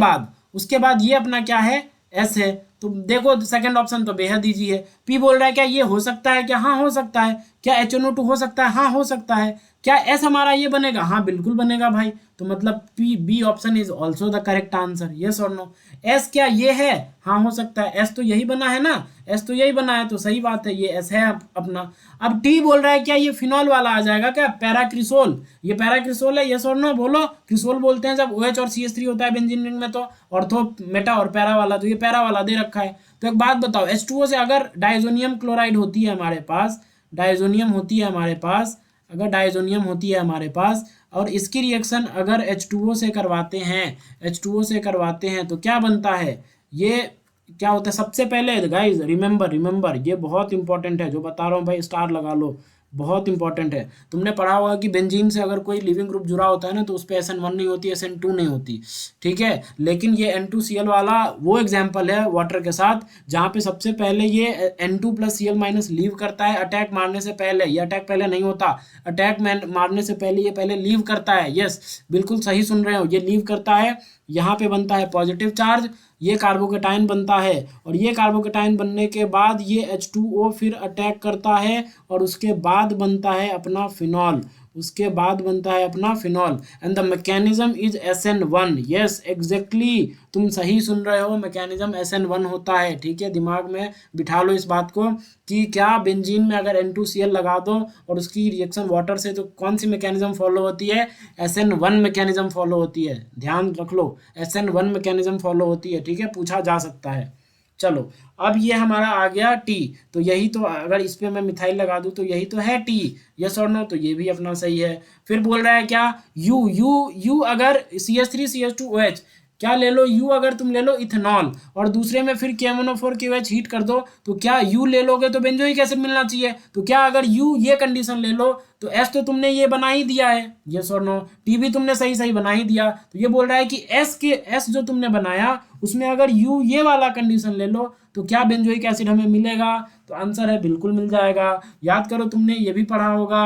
Speaker 1: बाद ये अपना क्या है, S है। तो देखो सेकंड ऑप्शन तो बेहद ईजी है। P बोल रहा है क्या ये हो सकता है क्या? हाँ हो सकता है। क्या HNO2 हो सकता है? हाँ हो सकता है। क्या S हमारा ये बनेगा? हाँ बिल्कुल बनेगा भाई। तो मतलब B option is also the correct answer, yes और नो। एस क्या ये है? हाँ हो सकता है, एस तो यही बना है ना, एस तो यही बना है, तो सही बात है, ये एस है अपना। अब टी बोल रहा है क्या ये फिनॉल वाला आ जाएगा क्या? पैराक्रिसोल, ये पैराक्रिसोल है, यस और नो बोलो। क्रिसोल बोलते हैं जब OH और CH3 होता है बेंजीन रिंग में, तो ऑर्थो मेटा और पैरा वाला, तो ये पैरा वाला दे रखा है। तो एक बात बताओ, H2O से अगर डाइजोनियम क्लोराइड होती है हमारे पास, डाइजोनियम होती है हमारे पास, अगर डाइजोनियम होती है हमारे पास, और इसकी रिएक्शन अगर H2O से करवाते हैं, H2O से करवाते हैं, तो क्या बनता है? ये क्या होता है? सबसे पहले गाइज रिमेंबर, ये बहुत इंपॉर्टेंट है जो बता रहा हूँ भाई, स्टार लगा लो, बहुत इंपॉर्टेंट है। तुमने पढ़ा होगा कि बेंजीन से अगर कोई लिविंग ग्रुप जुड़ा होता है ना, तो उस पर SN1 नहीं होती, SN2 नहीं होती, ठीक है। लेकिन ये N2Cl वाला वो एग्जाम्पल है वाटर के साथ, जहाँ पे सबसे पहले ये N2 + Cl माइनस लीव करता है अटैक मारने से पहले। ये अटैक पहले नहीं होता, अटैक मारने से पहले ये पहले लीव करता है। यस बिल्कुल सही सुन रहे हो, ये लीव करता है। यहाँ पे बनता है पॉजिटिव चार्ज, ये कार्बोकेटाइन बनता है, और ये कार्बोकेटाइन बनने के बाद ये H2O फिर अटैक करता है, और उसके बाद बनता है अपना फिनॉल, उसके बाद बनता है अपना phenol. And the mechanism is SN1। Yes exactly, तुम सही सुन रहे हो, मैकेनिज्म SN1 होता है, ठीक है। दिमाग में बिठा लो इस बात को कि क्या बेंजीन में अगर N2Cl लगा दो और उसकी रिएक्शन वाटर से, तो कौन सी मैकेनिज्म फॉलो होती है? SN1 मैकेनिज्म फॉलो होती है, ध्यान रख लो, SN1 मैकेनिज्म फॉलो होती है, ठीक है, पूछा जा सकता है। चलो अब ये हमारा आ गया टी, तो यही तो, अगर इस पे मैं मिथाइल लगा दूं तो यही तो है टी, यस और नो, तो ये भी अपना सही है। फिर बोल रहा है क्या, यू अगर CH3CH2OH, क्या ले लो, यू अगर तुम ले लो इथेनॉल, और दूसरे में फिर KMnO4KOH हीट कर दो, तो क्या यू ले लोगे तो बेंजोइक एसिड मिलना चाहिए। तो क्या अगर यू ये कंडीशन ले लो, तो एस तो तुमने ये बना ही दिया है, यस और नो। टी भी तुमने सही सही बना ही दिया। तो ये बोल रहा है कि एस जो तुमने बनाया उसमें अगर यू ये वाला कंडीशन ले लो, तो क्या बेंजोइक एसिड हमें मिलेगा? तो आंसर है बिल्कुल मिल जाएगा। याद करो, तुमने ये भी पढ़ा होगा,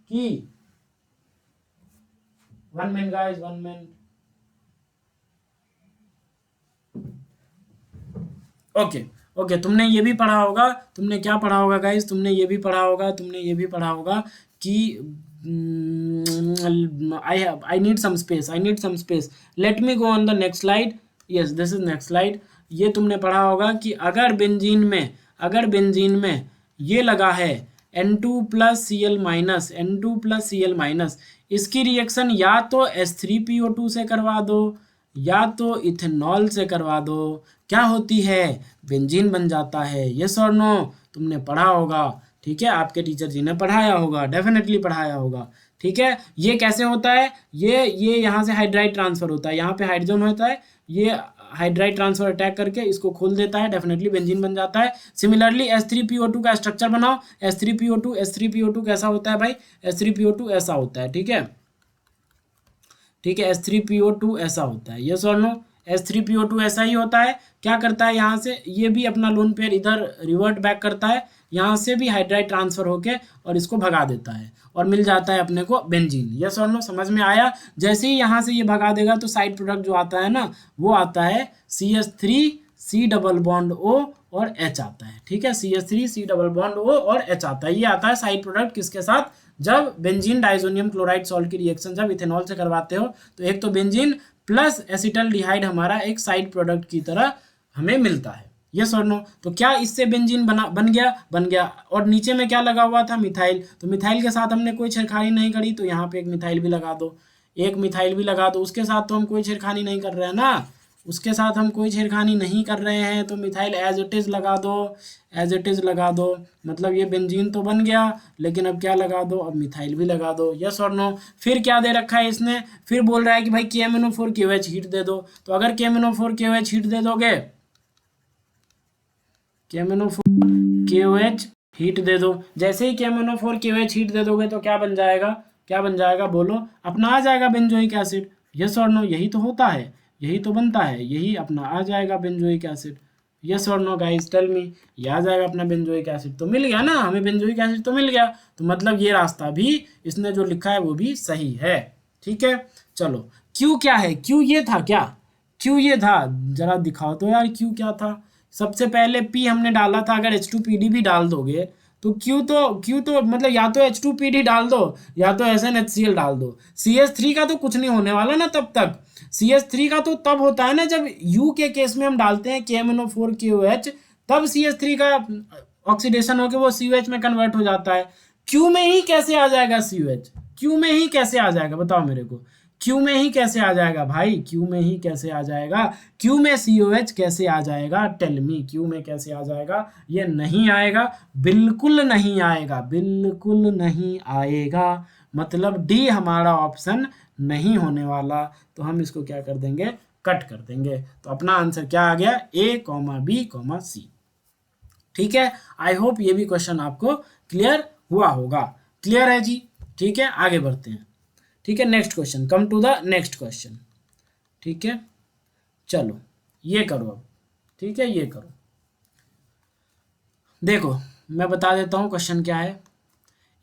Speaker 1: कि 1 minute guys, 1 minute, okay okay, तुमने ये भी पढ़ा होगा, तुमने क्या पढ़ा होगा गाइस, तुमने ये भी पढ़ा होगा कि I need some space, let me go on the next slide. Yes this is next slide. ये तुमने पढ़ा होगा कि अगर बेंजीन में ये लगा है N2 + Cl-, इसकी रिएक्शन या तो H3PO2 से करवा दो, या तो इथेनॉल से करवा दो, क्या होती है? बेंजीन बन जाता है, यस और नो। तुमने पढ़ा होगा, ठीक है, आपके टीचर जी ने पढ़ाया होगा, डेफिनेटली पढ़ाया होगा, ठीक है। ये कैसे होता है? ये यहाँ से हाइड्राइड ट्रांसफर होता है, यहाँ पे हाइड्रोजन होता है, ये हाइड्राइड ट्रांसफर अटैक करके इसको खोल देता है, डेफिनेटली बेंजीन बन जाता है। सिमिलरली H3PO2 का स्ट्रक्चर बनाओ, H3PO2 कैसा होता है भाई? H3PO2 ऐसा होता है, ठीक है, ठीक है, H3PO2 ऐसा होता है, यस और नो। H3PO2 ऐसा ही होता है। क्या करता है, यहाँ से ये भी अपना लोन पेयर इधर रिवर्ट बैक करता है, यहाँ से भी हाइड्राइड ट्रांसफर होके और इसको भगा देता है, और मिल जाता है अपने को बेंजीन, यस और नो। समझ में आया? जैसे ही यहाँ से ये भगा देगा, तो साइड प्रोडक्ट जो आता है ना, वो आता है CH3 C+O और H आता है, ठीक है, CH3 C+O और H आता है। ये आता है साइड प्रोडक्ट किसके साथ? जब बेंजीन डाइजोनियम क्लोराइड सॉल्ट की रिएक्शन जब इथेनॉल से करवाते हो, तो एक तो बेंजीन प्लस एसिटल्डिहाइड हमारा एक साइड प्रोडक्ट की तरह हमें मिलता है, यस और नो। तो क्या इससे बेंजीन बन गया। और नीचे में क्या लगा हुआ था? मिथाइल। तो मिथाइल के साथ हमने कोई छेड़खानी नहीं करी, तो यहाँ पे एक मिथाइल भी लगा दो, उसके साथ तो हम कोई छेड़खानी नहीं कर रहे हैं ना, उसके साथ हम कोई छेड़खानी नहीं कर रहे हैं, तो मिथाइल एज इट इज़ लगा दो, मतलब ये बेंजीन तो बन गया, लेकिन अब क्या लगा दो? अब मिथाइल भी लगा दो, यस और नो। फिर क्या दे रखा है इसने? फिर बोल रहा है कि भाई KMnO4KOH हीट दे दो। तो अगर KMnO4KOH हीट दे दोगे, KMnO4KOH हीट दे दो, जैसे ही KMnO4 KOH हीट दे दोगे तो क्या बन जाएगा, क्या बन जाएगा बोलो, अपना आ जाएगा बेंजोइक एसिड। यस और नो, यही तो होता है, यही तो बनता है, यही अपना आ जाएगा बेंजोइक एसिड। यस और नो गाइस, टेल मी, ये आ जाएगा अपना बेंजोइक एसिड। तो मिल गया ना हमें, बेंजोइक एसिड तो मिल गया, तो मतलब ये रास्ता भी इसने जो लिखा है वो भी सही है। ठीक है, चलो क्यू क्या है, क्यू ये था क्या, क्यू ये था, जरा दिखाओ तो यार क्यू क्या था। सबसे पहले पी हमने डाला था, अगर H2PD भी डाल दोगे तो क्यू तो मतलब या तो H2PD डाल दो या तो SnHCl डाल दो। CH3 का तो कुछ नहीं होने वाला ना तब तक। CH3 का तो तब होता है ना जब U के केस में हम डालते हैं KMnO4 KOH, तब CH3 का ऑक्सीडेशन होकर वो COH में कन्वर्ट हो जाता है। क्यू में ही कैसे आ जाएगा COH, क्यू में ही कैसे आ जाएगा बताओ मेरे को, क्यू में ही कैसे आ जाएगा भाई, क्यू में ही कैसे आ जाएगा, क्यू में COH कैसे आ जाएगा, टेल मी, क्यू में कैसे आ जाएगा, ये नहीं आएगा, बिल्कुल नहीं आएगा, बिल्कुल नहीं आएगा, मतलब डी हमारा ऑप्शन नहीं होने वाला। तो हम इसको क्या कर देंगे, कट कर देंगे। तो अपना आंसर क्या आ गया, A, B, C। ठीक है, आई होप ये भी क्वेश्चन आपको क्लियर हुआ होगा। क्लियर है जी, ठीक है, आगे बढ़ते हैं। ठीक है, next question, come to the next question. ठीक है, चलो ये करो अब, ठीक है ये करो, देखो मैं बता देता हूँ क्वेश्चन क्या है।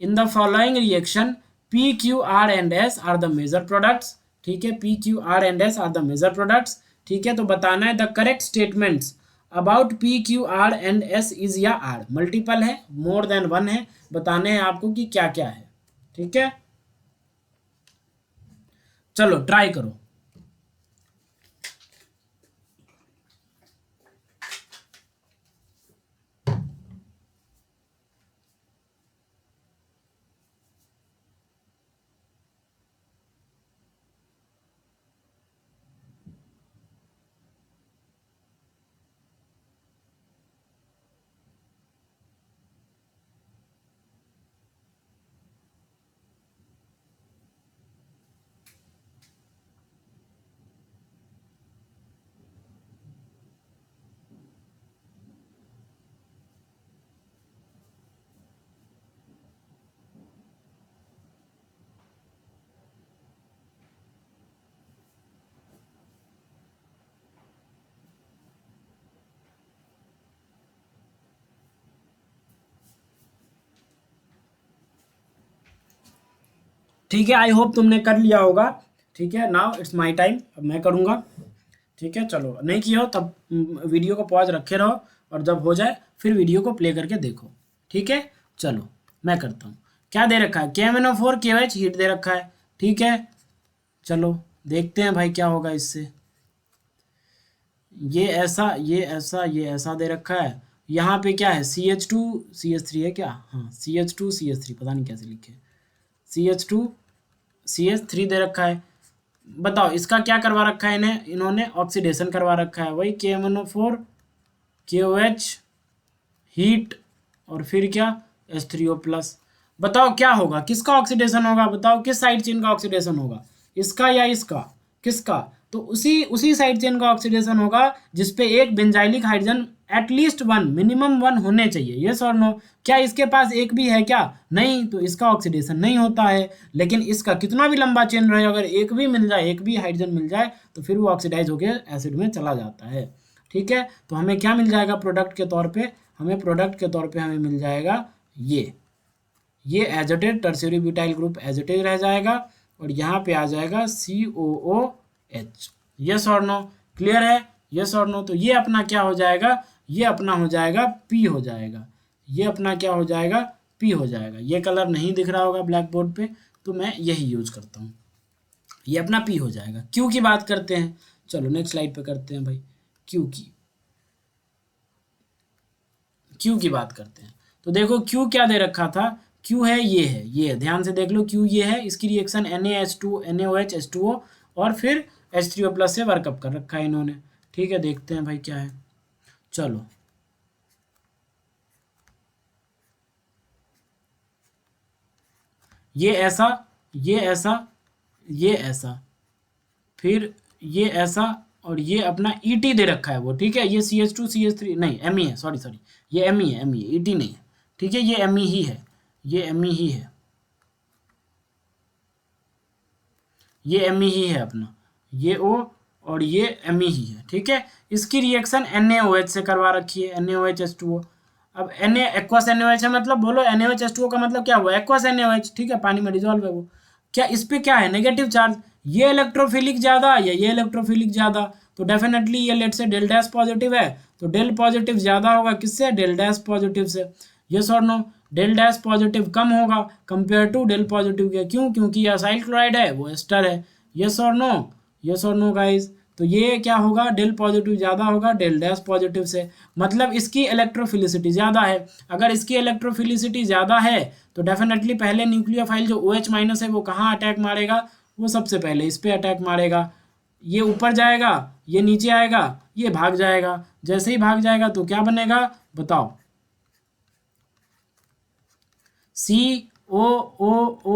Speaker 1: In the following reaction P, Q, R and S are the major products. ठीक है, P, Q, R and S are the major products. ठीक है, तो बताना है the correct statements about P, Q, R and S is या आर, मल्टीपल है, मोर देन वन है, बताने हैं आपको कि क्या क्या है। ठीक है, चलो ट्राई करो। ठीक है, आई होप तुमने कर लिया होगा। ठीक है, नाउ इट्स माय टाइम, अब मैं करूँगा। ठीक है, चलो नहीं किया हो तब वीडियो को पॉज रखे रहो, और जब हो जाए फिर वीडियो को प्ले करके देखो। ठीक है, चलो मैं करता हूँ। क्या दे रखा है, KMnO4 KOH हीट दे रखा है। ठीक है, चलो देखते हैं भाई क्या होगा इससे। ये ऐसा, ये ऐसा, ये ऐसा दे रखा है। यहाँ पे क्या है, CH2 CH3 है क्या, हाँ CH2 CH3, पता नहीं कैसे लिखे, CH2 CH3 दे रखा है। बताओ इसका क्या करवा रखा है इन्हें, इन्होंने ऑक्सीडेशन करवा रखा है, वही KMnO4 KOH हीट, और फिर क्या H3O+। बताओ क्या होगा, किसका ऑक्सीडेशन होगा, बताओ किस साइड चेन का ऑक्सीडेशन होगा, इसका या इसका, किसका, तो उसी उसी साइड चेन का ऑक्सीडेशन होगा जिसपे एक benzylic hydrogen at least one, minimum one होने चाहिए। यस और नो, क्या इसके पास एक भी है क्या, नहीं, तो इसका ऑक्सीडेशन नहीं होता है। लेकिन इसका कितना भी लंबा चेन रहे, अगर एक भी मिल जाए, एक भी हाइड्रोजन मिल जाए, तो फिर वो ऑक्सीडाइज होकर एसिड में चला जाता है। ठीक है, तो हमें क्या मिल जाएगा प्रोडक्ट के तौर पे, हमें प्रोडक्ट के तौर पे हमें मिल जाएगा ये एजोटेट टर्शियरी ब्यूटाइल ग्रुप एजोटेट रह जाएगा, और यहाँ पे आ जाएगा COOH। यस और नो, क्लियर है, यस और नो, तो ये अपना क्या हो जाएगा, ये अपना हो जाएगा P हो जाएगा, ये अपना क्या हो जाएगा, P हो जाएगा। ये कलर नहीं दिख रहा होगा ब्लैक बोर्ड पे, तो मैं यही यूज करता हूँ, ये अपना P हो जाएगा। क्यू की बात करते हैं, चलो नेक्स्ट स्लाइड पे करते हैं भाई, क्यू की बात करते हैं। तो देखो क्यू क्या दे रखा था, क्यू है, ये ध्यान से देख लो, क्यू ये है, इसकी रिएक्शन NaH2 NaOH H2O और फिर H3O+ से वर्कअप कर रखा है इन्होंने। ठीक है, देखते हैं भाई क्या है, चलो ये ऐसा, ये ऐसा, ये ऐसा, फिर ये ऐसा, और ये अपना ET दे रखा है वो। ठीक है, ये CH2 CH3 नहीं, Me है, सॉरी, ये Me है, ET नहीं है। ठीक है, ये Me ही है, ये Me ही है, ये Me ही है अपना, ये O और ये Me ही है। ठीक है, इसकी रिएक्शन NaOH से करवा रखी है, NaOH अब Na एक्वस NaOH है, मतलब बोलो NaOH का मतलब क्या हुआ, एक्वस NaOH। ठीक है, पानी में डिजोल्व है वो। क्या इस पे क्या है, नेगेटिव चार्ज, ये इलेक्ट्रोफिलिक ज़्यादा या ये इलेक्ट्रोफिलिक ज़्यादा, तो डेफिनेटली ये लेट से डेल डैश पॉजिटिव है, तो डेल पॉजिटिव ज़्यादा होगा किससे, डेल डैश पॉजिटिव से। यस और नो, डेल डैश पॉजिटिव कम होगा कंपेयर टू डेल पॉजिटिव के, क्यों, क्योंकि ये असाइल क्लोराइड है, वो एस्टर है। यस और नो, यस और नो गाइज, तो ये क्या होगा, डेल पॉजिटिव ज़्यादा होगा डेल डैश पॉजिटिव से, मतलब इसकी इलेक्ट्रोफिलिसिटी ज़्यादा है। अगर इसकी इलेक्ट्रोफिलिसिटी ज़्यादा है तो डेफिनेटली पहले न्यूक्लियोफाइल जो OH माइनस है वो कहाँ अटैक मारेगा, वो सबसे पहले इस पर अटैक मारेगा। ये ऊपर जाएगा, ये नीचे आएगा, ये भाग जाएगा। जैसे ही भाग जाएगा तो क्या बनेगा बताओ, COOO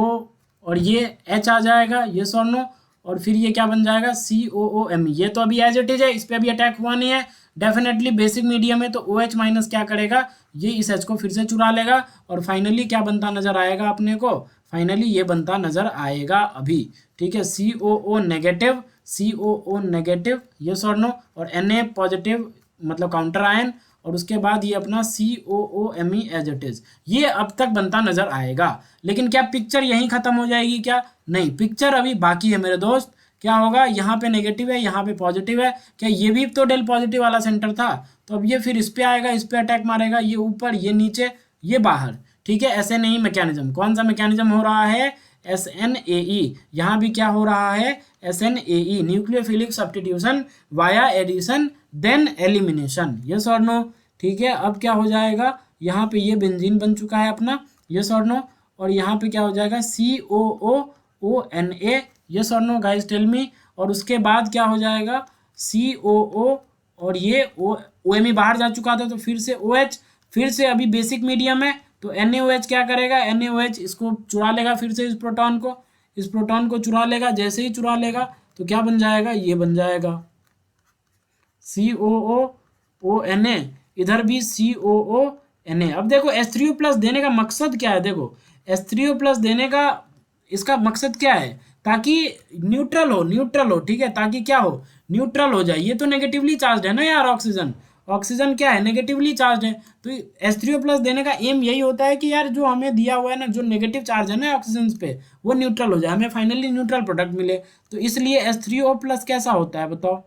Speaker 1: और ये H आ जाएगा, ये नो, और फिर ये क्या बन जाएगा, COOMe। ये तो अभी एज इट इज है, इस पर अभी अटैक हुआ नहीं है। डेफिनेटली बेसिक मीडियम है तो OH माइनस क्या करेगा, ये इस H को फिर से चुरा लेगा, और फाइनली क्या बनता नजर आएगा अपने को, फाइनली ये बनता नजर आएगा अभी। ठीक है, COO नेगेटिव, COO नेगेटिव, ये नो, और Na पॉजिटिव मतलब काउंटर आयन, और उसके बाद ये अपना COOMe एज इट इज, ये अब तक बनता नजर आएगा। लेकिन क्या पिक्चर यहीं खत्म हो जाएगी क्या, नहीं, पिक्चर अभी बाकी है मेरे दोस्त। क्या होगा, यहाँ पे नेगेटिव है, यहाँ पे पॉजिटिव है, क्या ये भी तो डेल पॉजिटिव वाला सेंटर था, तो अब ये फिर इस पे आएगा, इस पे अटैक मारेगा, ये ऊपर, ये नीचे, ये बाहर। ठीक है, SNAE मैकेनिज्म, कौन सा मैकेनिज्म हो रहा है, SNAE। यहाँ भी क्या हो रहा है, SNAE, nucleophilic substitution via addition then elimination. Yes और नो। ठीक है, अब क्या हो जाएगा, यहाँ पे ये बेंजीन बन चुका है अपना, यस और नो, और यहाँ पे क्या हो जाएगा, COOONA। यस और नो गाइस टेल मी। और उसके बाद क्या हो जाएगा, COO, और ये OMe बाहर जा चुका था तो फिर से OH, फिर से अभी बेसिक मीडियम है तो NaOH क्या करेगा, NaOH इसको चुरा लेगा, फिर से इस प्रोटॉन को चुरा लेगा। जैसे ही चुरा लेगा तो क्या बन जाएगा, ये बन जाएगा COOONA, इधर भी COONA। अब देखो H3O+ देने का मकसद क्या है, देखो H3O+ देने का इसका मकसद क्या है, ताकि न्यूट्रल हो। ठीक है, ताकि क्या हो, न्यूट्रल हो जाए। ये तो नेगेटिवली चार्ज है ना यार, ऑक्सीजन क्या है, नेगेटिवली चार्ज है। तो H3O+ देने का एम यही होता है कि यार जो हमें दिया हुआ है ना, जो नेगेटिव चार्ज है ना ऑक्सीजन पे, वो न्यूट्रल हो जाए, हमें फाइनली न्यूट्रल प्रोडक्ट मिले। तो इसलिए H3O+ कैसा होता है बताओ,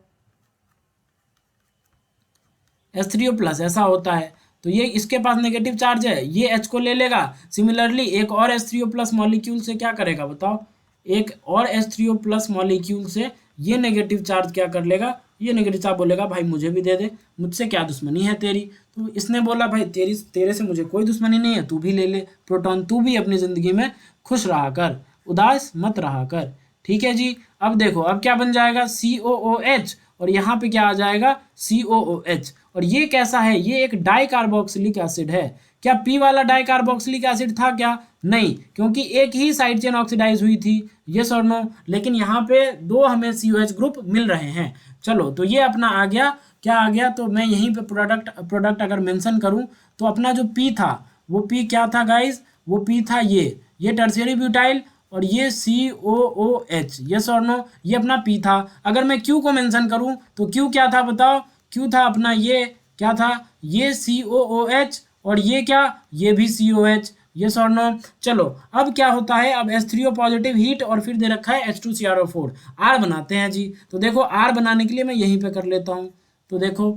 Speaker 1: H3O+ ऐसा होता है। तो ये इसके पास नेगेटिव चार्ज है, ये H को ले लेगा, सिमिलरली एक और H3O+ मॉलिक्यूल से क्या करेगा बताओ, एक और H3O+ मॉलिक्यूल से ये नेगेटिव चार्ज क्या कर लेगा, ये नेगेटिव चार्ज बोलेगा भाई मुझे भी दे दे, मुझसे क्या दुश्मनी है तेरी। तो इसने बोला भाई तेरे से मुझे कोई दुश्मनी नहीं है, तू भी ले ले प्रोटॉन, तू भी अपनी ज़िंदगी में खुश रहा कर, उदास मत रहा कर। ठीक है जी, अब देखो अब क्या बन जाएगा, COOH, और यहाँ पे क्या आ जाएगा, COOH। और ये कैसा है, ये एक डाई कार्बोक्सिलिक एसिड है। क्या पी वाला डाई कार्बोक्सिलिक एसिड था क्या, नहीं, क्योंकि एक ही साइड चेन ऑक्सीडाइज हुई थी, यस और नो। लेकिन यहाँ पे दो हमें COH ग्रुप मिल रहे हैं। चलो, तो ये अपना आ गया, क्या आ गया, तो मैं यहीं पे प्रोडक्ट अगर मेंशन करूं तो अपना जो पी था, वो पी क्या था गाइज, वो पी था ये टर्शियरी ब्यूटाइल, और ये COOH, यस और नो, ये अपना पी था। अगर मैं क्यू को मेंशन करूं तो क्यू क्या था बताओ, क्यू था अपना ये क्या था, ये COOH, और ये क्या, ये भी COH, यस और नो। चलो अब क्या होता है, अब H3O पॉजिटिव हीट, और फिर दे रखा है H2CrO4, आर बनाते हैं जी। तो देखो आर बनाने के लिए मैं यहीं पे कर लेता हूँ, तो देखो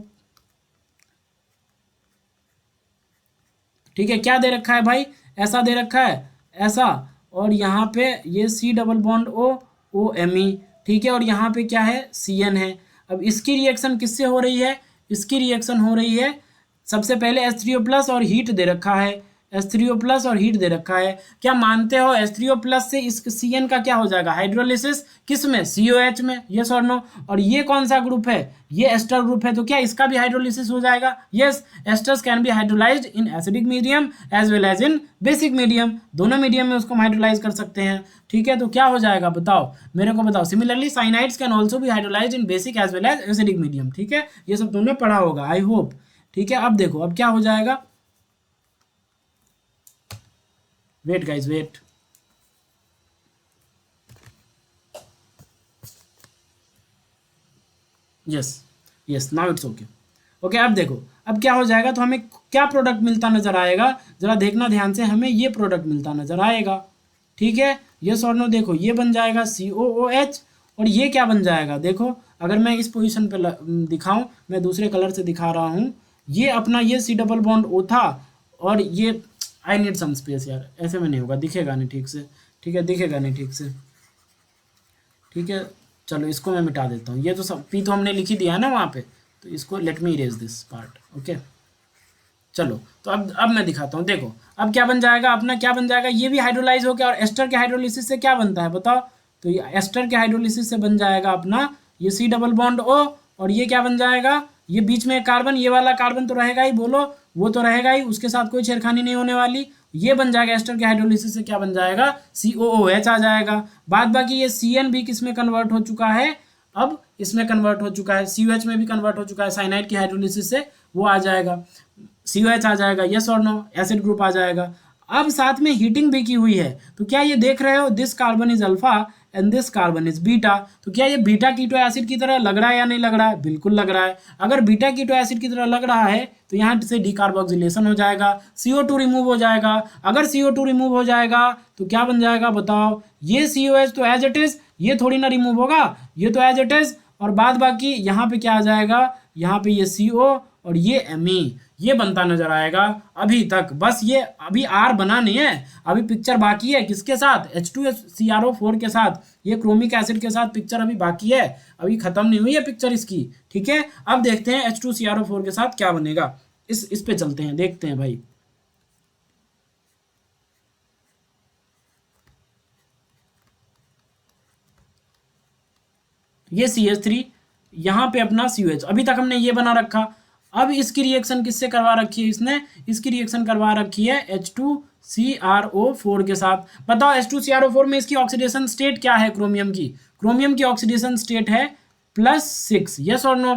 Speaker 1: ठीक है, क्या दे रखा है भाई, ऐसा दे रखा है, ऐसा, और यहाँ पे ये C+O ठीक है, और यहाँ पे क्या है, CN है। अब इसकी रिएक्शन किससे हो रही है, इसकी रिएक्शन हो रही है सबसे पहले H3O+ और हीट दे रखा है, H3O+ और हीट दे रखा है। क्या मानते हो H3O+ से इस CN का क्या हो जाएगा, हाइड्रोलिसिस, किस में, COH में, यस और नो। और ये कौन सा ग्रुप है, ये एस्टर ग्रुप है, तो क्या इसका भी हाइड्रोलिसिस हो जाएगा, yes. Esters can be hydrolysed in acidic medium as well as in basic medium, दोनों मीडियम में उसको हाइड्रोलाइज कर सकते हैं। ठीक है, तो क्या हो जाएगा बताओ, मेरे को बताओ। सिमिलरली साइनाइड्स कैन ऑल्सो भी hydrolysed in basic as well as acidic medium. ठीक है, ये सब तुमने पढ़ा होगा आई होप। ठीक है, अब देखो अब क्या हो जाएगा, wait guys wait. Yes yes now it's okay. Okay अब देखो अब क्या हो जाएगा, तो हमें क्या प्रोडक्ट मिलता नजर आएगा, जरा देखना ध्यान से, हमें ये प्रोडक्ट मिलता नजर आएगा। ठीक है, यस और नो, देखो ये बन जाएगा COOH, और ये क्या बन जाएगा, देखो अगर मैं इस पोजीशन पे दिखाऊं, मैं दूसरे कलर से दिखा रहा हूँ, ये अपना ये C डबल बॉन्ड O था, और ये आई नीड सम स्पेस यार, ऐसे में नहीं होगा, दिखेगा नहीं ठीक से। ठीक है, दिखेगा नहीं ठीक से। ठीक है, चलो इसको मैं मिटा देता हूँ, ये तो सब पी तो हमने लिख ही दिया है ना वहाँ पे, तो इसको late me erase this part. Okay चलो, तो अब मैं दिखाता हूँ, देखो अब क्या बन जाएगा अपना, क्या बन जाएगा, ये भी हाइड्रोलाइज हो गया, और एस्टर के हाइड्रोलिसिस से क्या बनता है बताओ, तो ये एस्टर के हाइड्रोलिसिस से बन जाएगा अपना ये C डबल बॉन्ड O, और ये क्या बन जाएगा, ये बीच में कार्बन, ये वाला कार्बन तो रहेगा ही, बोलो वो तो रहेगा ही, उसके साथ कोई छेड़खानी नहीं होने वाली, ये बन जाएगा एस्टर के हाइड्रोलिसिस से क्या बन जाएगा, COOH आ जाएगा। बाद बाकी ये CN भी किस में कन्वर्ट हो चुका है, अब इसमें कन्वर्ट हो चुका है, COH में भी कन्वर्ट हो चुका है, साइनाइड की हाइड्रोलिसिस से वो आ जाएगा, COH आ जाएगा, यस और नो, एसिड ग्रुप आ जाएगा। अब साथ में हीटिंग भी की हुई है, तो क्या ये देख रहे हो, this carbon is alpha and this carbon is beta, तो क्या ये बीटा कीटो एसिड की तरह लग रहा है या नहीं लग रहा है, बिल्कुल लग रहा है। अगर बीटा कीटो एसिड की तरह लग रहा है तो यहाँ से डिकार्बोक्सिलेशन हो जाएगा, CO2 रिमूव हो जाएगा। अगर CO2 रिमूव हो जाएगा तो क्या बन जाएगा बताओ, ये COH तो एज इट इज, ये थोड़ी ना रिमूव होगा, ये तो एज इट इज, और बाद बाकी यहाँ पे क्या आ जाएगा, यहाँ पे ये CO और ये Me, ये बनता नजर आएगा अभी तक। बस ये अभी R बना नहीं है, अभी पिक्चर बाकी है, किसके साथ, H2CrO4 के साथ, ये क्रोमिक एसिड के साथ पिक्चर अभी बाकी है, अभी खत्म नहीं हुई है पिक्चर इसकी। ठीक है, अब देखते हैं H2CrO4 के साथ क्या बनेगा, इस पे चलते हैं, देखते हैं भाई। ये CH3, यहाँ पे अपना COH, अभी तक हमने ये बना रखा। अब इसकी रिएक्शन किससे करवा रखी है इसने, इसकी रिएक्शन करवा रखी है H2CrO4 के साथ। बताओ H2CrO4 में इसकी ऑक्सीडेशन स्टेट क्या है, क्रोमियम की, क्रोमियम की ऑक्सीडेशन स्टेट है +6, यस और नो,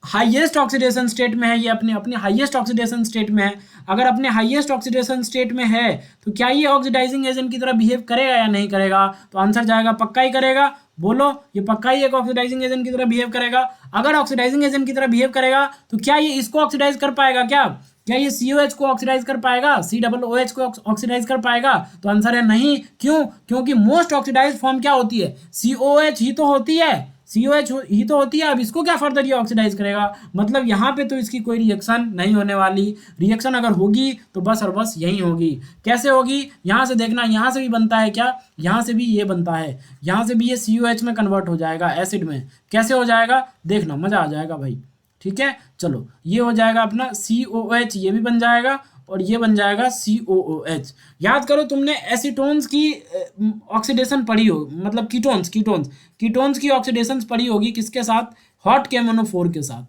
Speaker 1: हाईएस्ट ऑक्सीडेशन स्टेट में है ये, अपने अपने हाईएस्ट ऑक्सीडेशन स्टेट में है। अगर अपने हाईएस्ट ऑक्सीडेशन स्टेट में है तो क्या ये ऑक्सीडाइजिंग एजेंट की तरह बिहेव करेगा या नहीं करेगा, तो आंसर जाएगा पक्का ही करेगा, बोलो ये पक्का ही एक ऑक्सीडाइजिंग एजेंट की तरह बिहेव करेगा। अगर ऑक्सीडाइजिंग एजेंट की तरह बिहेव करेगा तो क्या ये इसको ऑक्सीडाइज कर पाएगा, क्या ये COH को ऑक्सीडाइज कर पाएगा, COOH को ऑक्सीडाइज कर पाएगा, तो आंसर है नहीं। क्यों, क्योंकि मोस्ट ऑक्सीडाइज फॉर्म क्या होती है, COH ही तो होती है, COH ही तो होती है। अब इसको क्या फर्दर ये ऑक्सीडाइज करेगा, मतलब यहाँ पे तो इसकी कोई रिएक्शन नहीं होने वाली, रिएक्शन अगर होगी तो बस और बस यही होगी। कैसे होगी, यहाँ से देखना, यहाँ से भी बनता है क्या, यहाँ से भी ये बनता है, यहाँ से भी ये COH में कन्वर्ट हो जाएगा एसिड में, कैसे हो जाएगा देखना, मजा आ जाएगा भाई। ठीक है, चलो ये हो जाएगा अपना COH, ये भी बन जाएगा, और ये बन जाएगा COOH। याद करो तुमने एसीटोन्स की ऑक्सीडेशन पढ़ी हो, मतलब कीटोन्स कीटोन्स कीटोन्स की ऑक्सीडेशन पढ़ी होगी किसके साथ, हॉट KMnO4 के साथ,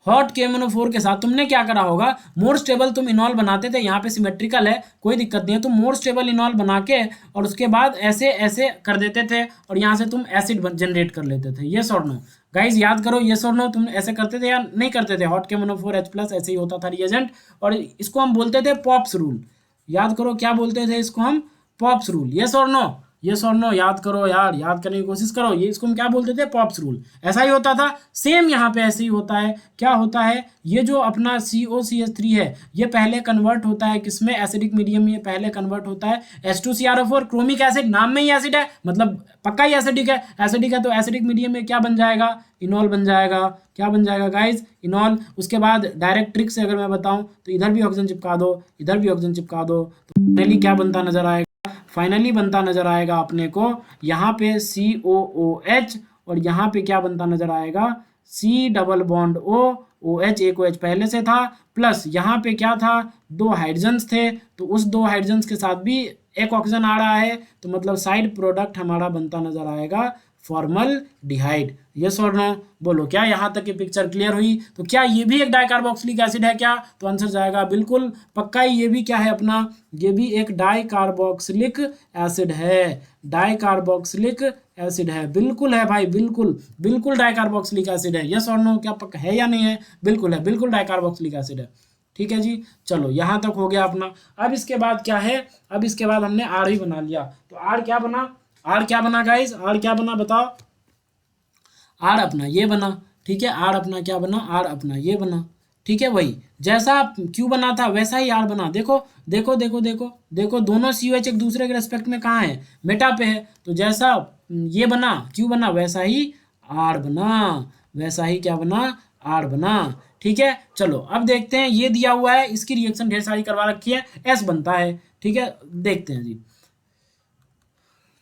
Speaker 1: हॉट KMnO4 के साथ तुमने क्या करा होगा, मोर स्टेबल तुम इनॉल बनाते थे, यहाँ पे सिमेट्रिकल है कोई दिक्कत नहीं है, तुम मोर स्टेबल इनॉल बना के और उसके बाद ऐसे ऐसे कर देते थे, और यहाँ से तुम एसिड जनरेट कर लेते थे, यस और नो गाइज, याद करो यस और नो, तुम ऐसे करते थे या नहीं करते थे, हॉट KMnO4H+ ऐसे ही होता था रिएजेंट, और इसको हम बोलते थे पॉप्स रूल। याद करो क्या बोलते थे इसको हम, पॉप्स रूल, यस और नो, यस और नो, याद करो यार, याद करने की कोशिश करो, ये इसको हम क्या बोलते थे, पॉप्स रूल। ऐसा ही होता था, सेम यहाँ पे ऐसे ही होता है। क्या होता है, ये जो अपना COCH3 है ये पहले कन्वर्ट होता है किसमें, एसिडिक मीडियम में, ये पहले कन्वर्ट होता है H2CrO4, क्रोमिक एसिड, नाम में ही एसिड है, मतलब पक्का ही एसिडिक है, एसिडिक है तो एसिडिक मीडियम में क्या बन जाएगा, इनॉल बन जाएगा। क्या बन जाएगा गाइज, इनॉल। उसके बाद डायरेक्ट ट्रिक से अगर मैं बताऊं तो इधर भी ऑक्सीजन चिपका दो, इधर भी ऑक्सीजन चिपका दो, तो फाइनली क्या बनता नजर आएगा, फाइनली बनता नजर आएगा अपने को यहाँ पे COOH, और यहाँ पे क्या बनता नजर आएगा, C double bond O, OH, एक OH पहले से था, प्लस यहाँ पे क्या था, 2 हाइड्रोजन्स थे, तो उस 2 हाइड्रोजन्स के साथ भी एक ऑक्सीजन आ रहा है, तो मतलब साइड प्रोडक्ट हमारा बनता नजर आएगा फॉर्मल्डिहाइड, यस और नो, बोलो क्या यहाँ तक की पिक्चर क्लियर हुई। तो क्या ये भी एक डाइकार्बोक्सिलिक एसिड है क्या, तो आंसर जाएगा बिल्कुल पक्का ही, ये भी क्या है अपना, ये भी एक डाइकार्बोक्सिलिक एसिड है, डाइकार्बोक्सिलिक एसिड है, बिल्कुल है भाई, बिल्कुल बिल्कुल डाइकार्बोक्सिलिक एसिड है, यस और नो, क्या पक्का है या नहीं है, बिल्कुल है, बिल्कुल डाइकार्बोक्सिलिक एसिड है। ठीक है जी। चलो यहाँ तक हो गया अपना। अब इसके बाद क्या है, अब इसके बाद हमने आर ही बना लिया, तो आर क्या बना, आर क्या बना गाइस, आर क्या बना बताओ, आर अपना ये बना, ठीक है, आर अपना क्या बना, आर अपना ये बना, ठीक है, वही जैसा क्यू बना था वैसा ही आर बना। देखो देखो देखो देखो देखो, दोनों सी एच एक दूसरे के रेस्पेक्ट में कहाँ है, मेटा पे है, तो जैसा ये बना क्यू बना वैसा ही आर बना, वैसा ही क्या बना, आर बना, ठीक है। चलो अब देखते हैं, ये दिया हुआ है, इसकी रिएक्शन ढेर सारी करवा रखी है, एस बनता है, ठीक है, देखते हैं जी,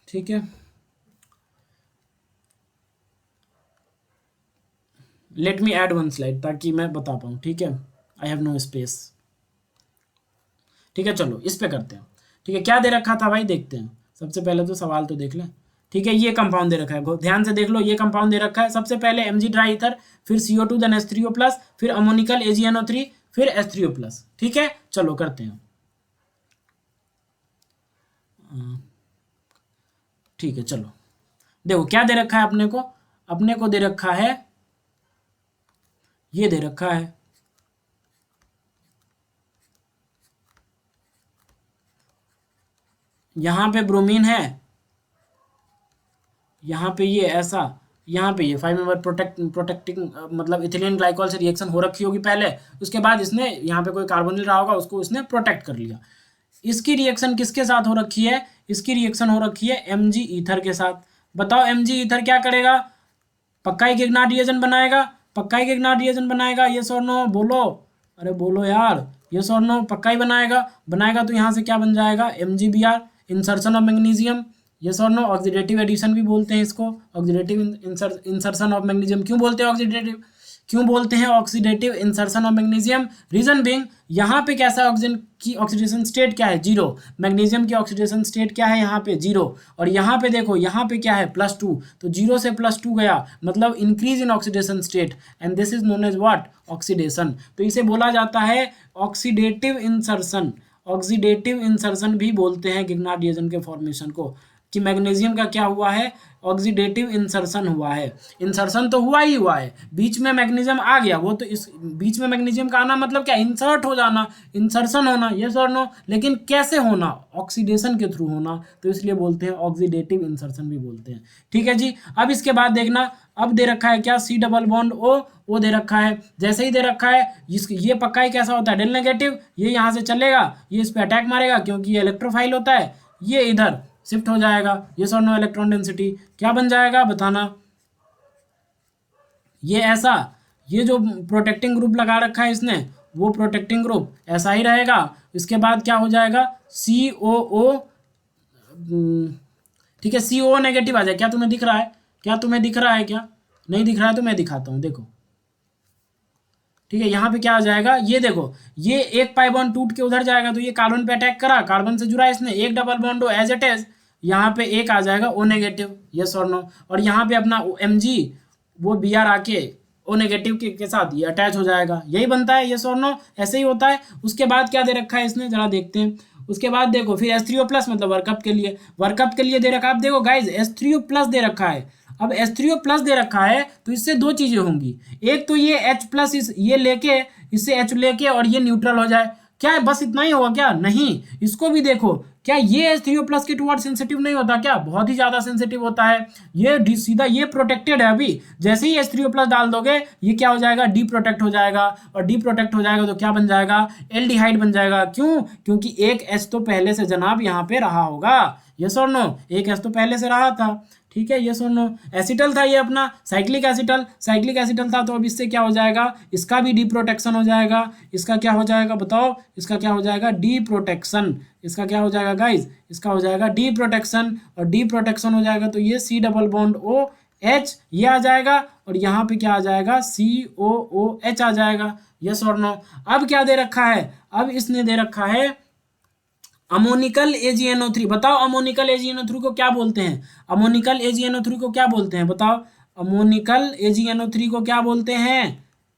Speaker 1: ठीक है। Let me add one slide ताकि मैं बता पाऊँ, ठीक है, आई हैव नो स्पेस, ठीक है। चलो इस पे करते हैं, ठीक है, क्या दे रखा था भाई, देखते हैं, सबसे पहले तो सवाल तो देख लें, ठीक है। ये कंपाउंड दे रखा है, ध्यान से देख लो, ये कंपाउंड दे रखा है, सबसे पहले एमजी ट्राई ईथर, फिर CO2 देन H3O प्लस, फिर अमोनिकल AgNO3, फिर H3O प्लस, ठीक है। चलो करते हैं, ठीक है। चलो देखो क्या दे रखा है अपने को, अपने को दे रखा है, ये दे रखा है, यहाँ पे ब्रोमीन है, यहाँ पे ये ऐसा, यहाँ पे ये 5 मेंबर प्रोटेक्टिंग मतलब इथिलीन ग्लाइकॉल से रिएक्शन हो रखी होगी पहले, उसके बाद इसने यहाँ पे कोई कार्बोनिल रहा होगा, उसको इसने प्रोटेक्ट कर लिया। इसकी रिएक्शन किसके साथ हो रखी है, इसकी रिएक्शन हो रखी है एमजी ईथर के साथ। बताओ एमजी ईथर क्या करेगा, पक्का ही गिगनार्ड रिएजन बनाएगा, पक्का ही गिगनार्ड रिएजन बनाएगा, ये और नो बोलो, अरे बोलो यार, ये और नो पक्का ही बनाएगा, बनाएगा तो यहाँ से क्या बन जाएगा, MgBr, इंसर्शन ऑफ मैग्नीशियम, ये और नो ऑक्सीडेटिव एडिशन भी बोलते हैं इसको, ऑक्सीडेटिव इंसर्शन ऑफ मैग्नीशियम। क्यों बोलते हैं ऑक्सीडेटिव, क्यों बोलते हैं oxidative insertion of magnesium, reason being यहाँ पे कैसा ऑक्सीजन की ऑक्सीडेशन स्टेट क्या है, जीरो, मैग्नीशियम की ऑक्सीडेशन स्टेट क्या है यहाँ पे, जीरो, और यहाँ पे देखो यहाँ पे क्या है, +2, तो जीरो से +2 गया, मतलब increase in oxidation state, and this is known as what, oxidation. तो इसे बोला जाता है ऑक्सीडेटिव इंसर्शन, ऑक्सीडेटिव इंसर्शन भी बोलते हैं गिगनार्ड रिएजन के फॉर्मेशन को, कि मैग्नीशियम का क्या हुआ है, ऑक्सीडेटिव इंसर्शन हुआ है। इंसर्शन तो हुआ ही हुआ है, बीच में मैग्नीशियम आ गया, वो तो इस बीच में मैग्नीशियम का आना मतलब क्या, इंसर्ट हो जाना, इंसर्शन होना, यस और नो, लेकिन कैसे होना, ऑक्सीडेशन के थ्रू होना, तो इसलिए बोलते हैं ऑक्सीडेटिव इंसर्शन भी बोलते हैं, ठीक है जी। अब इसके बाद देखना, अब दे रखा है क्या, C डबल बॉन्ड O दे रखा है, जैसे ही दे रखा है ये पक्का ही कैसा होता है, डेल नेगेटिव, ये यहाँ से चलेगा, ये इस पर अटैक मारेगा क्योंकि ये इलेक्ट्रोफाइल होता है, ये इधर शिफ्ट हो जाएगा, ये और नो इलेक्ट्रॉन डेंसिटी क्या बन जाएगा बताना, ये ऐसा, ये जो प्रोटेक्टिंग ग्रुप लगा रखा है इसने, वो प्रोटेक्टिंग ग्रुप ऐसा ही रहेगा। इसके बाद क्या हो जाएगा, COO, ठीक है, CO नेगेटिव आ जाए, क्या तुम्हें दिख रहा है, क्या तुम्हें दिख रहा है, क्या नहीं दिख रहा है तो मैं दिखाता हूँ, देखो, ठीक है, यहाँ पे क्या आ जाएगा, ये देखो, ये एक पाई बॉन्ड टूट के उधर जाएगा, तो ये कार्बन पे अटैक करा, कार्बन से जुड़ा इसने, एक double bond O as it is, यहाँ पे एक आ जाएगा O नेगेटिव, यस और नो, और यहाँ पे अपना Mg वो Br आके O नेगेटिव के साथ ये अटैच हो जाएगा, यही बनता है, यस और नो, ऐसे ही होता है। उसके बाद क्या दे रखा है इसने, जरा देखते हैं, उसके बाद देखो फिर H3O प्लस, मतलब वर्कअप के लिए, वर्कअप के लिए दे रखा है, आप देखो गाइज H3O प्लस दे रखा है, अब H3O प्लस दे रखा है तो इससे दो चीजें होंगी, एक तो ये H प्लस इस ये लेके, इससे H लेके और ये न्यूट्रल हो जाए, क्या है बस इतना ही होगा क्या, नहीं, इसको भी देखो, क्या ये H3O प्लस के टुवर्ड सेंसिटिव नहीं होता क्या, बहुत ही ज्यादा सेंसिटिव होता है, ये सीधा ये प्रोटेक्टेड है, अभी जैसे ही H3O प्लस डाल दोगे ये क्या हो जाएगा, डी प्रोटेक्ट हो जाएगा, और डी प्रोटेक्ट हो जाएगा तो क्या बन जाएगा, एल्डिहाइड बन जाएगा, क्यों, क्योंकि एक H तो पहले से जनाब यहाँ पे रहा होगा, यस और नो, एक H तो पहले से रहा था, ठीक है, यस और नो। एसिटल था ये अपना, साइक्लिक एसिटल, साइक्लिक एसिटल था, तो अब इससे क्या हो जाएगा, इसका भी डी प्रोटेक्शन हो जाएगा, इसका क्या हो जाएगा बताओ, इसका क्या हो जाएगा, डी प्रोटेक्शन, इसका क्या हो जाएगा गाइज, इसका हो जाएगा डी प्रोटेक्शन, और डी प्रोटेक्शन हो जाएगा तो ये C डबल बॉन्ड OH ये आ जाएगा, और यहाँ पे क्या आ जाएगा, COOH आ जाएगा, यस और नो। अब क्या दे रखा है, अब इसने दे रखा है अमोनिकल AgNO3, बताओ अमोनिकल AgNO3 को क्या बोलते हैं, अमोनिकल AgNO3 को क्या बोलते हैं बताओ, अमोनिकल AgNO3 को क्या बोलते हैं,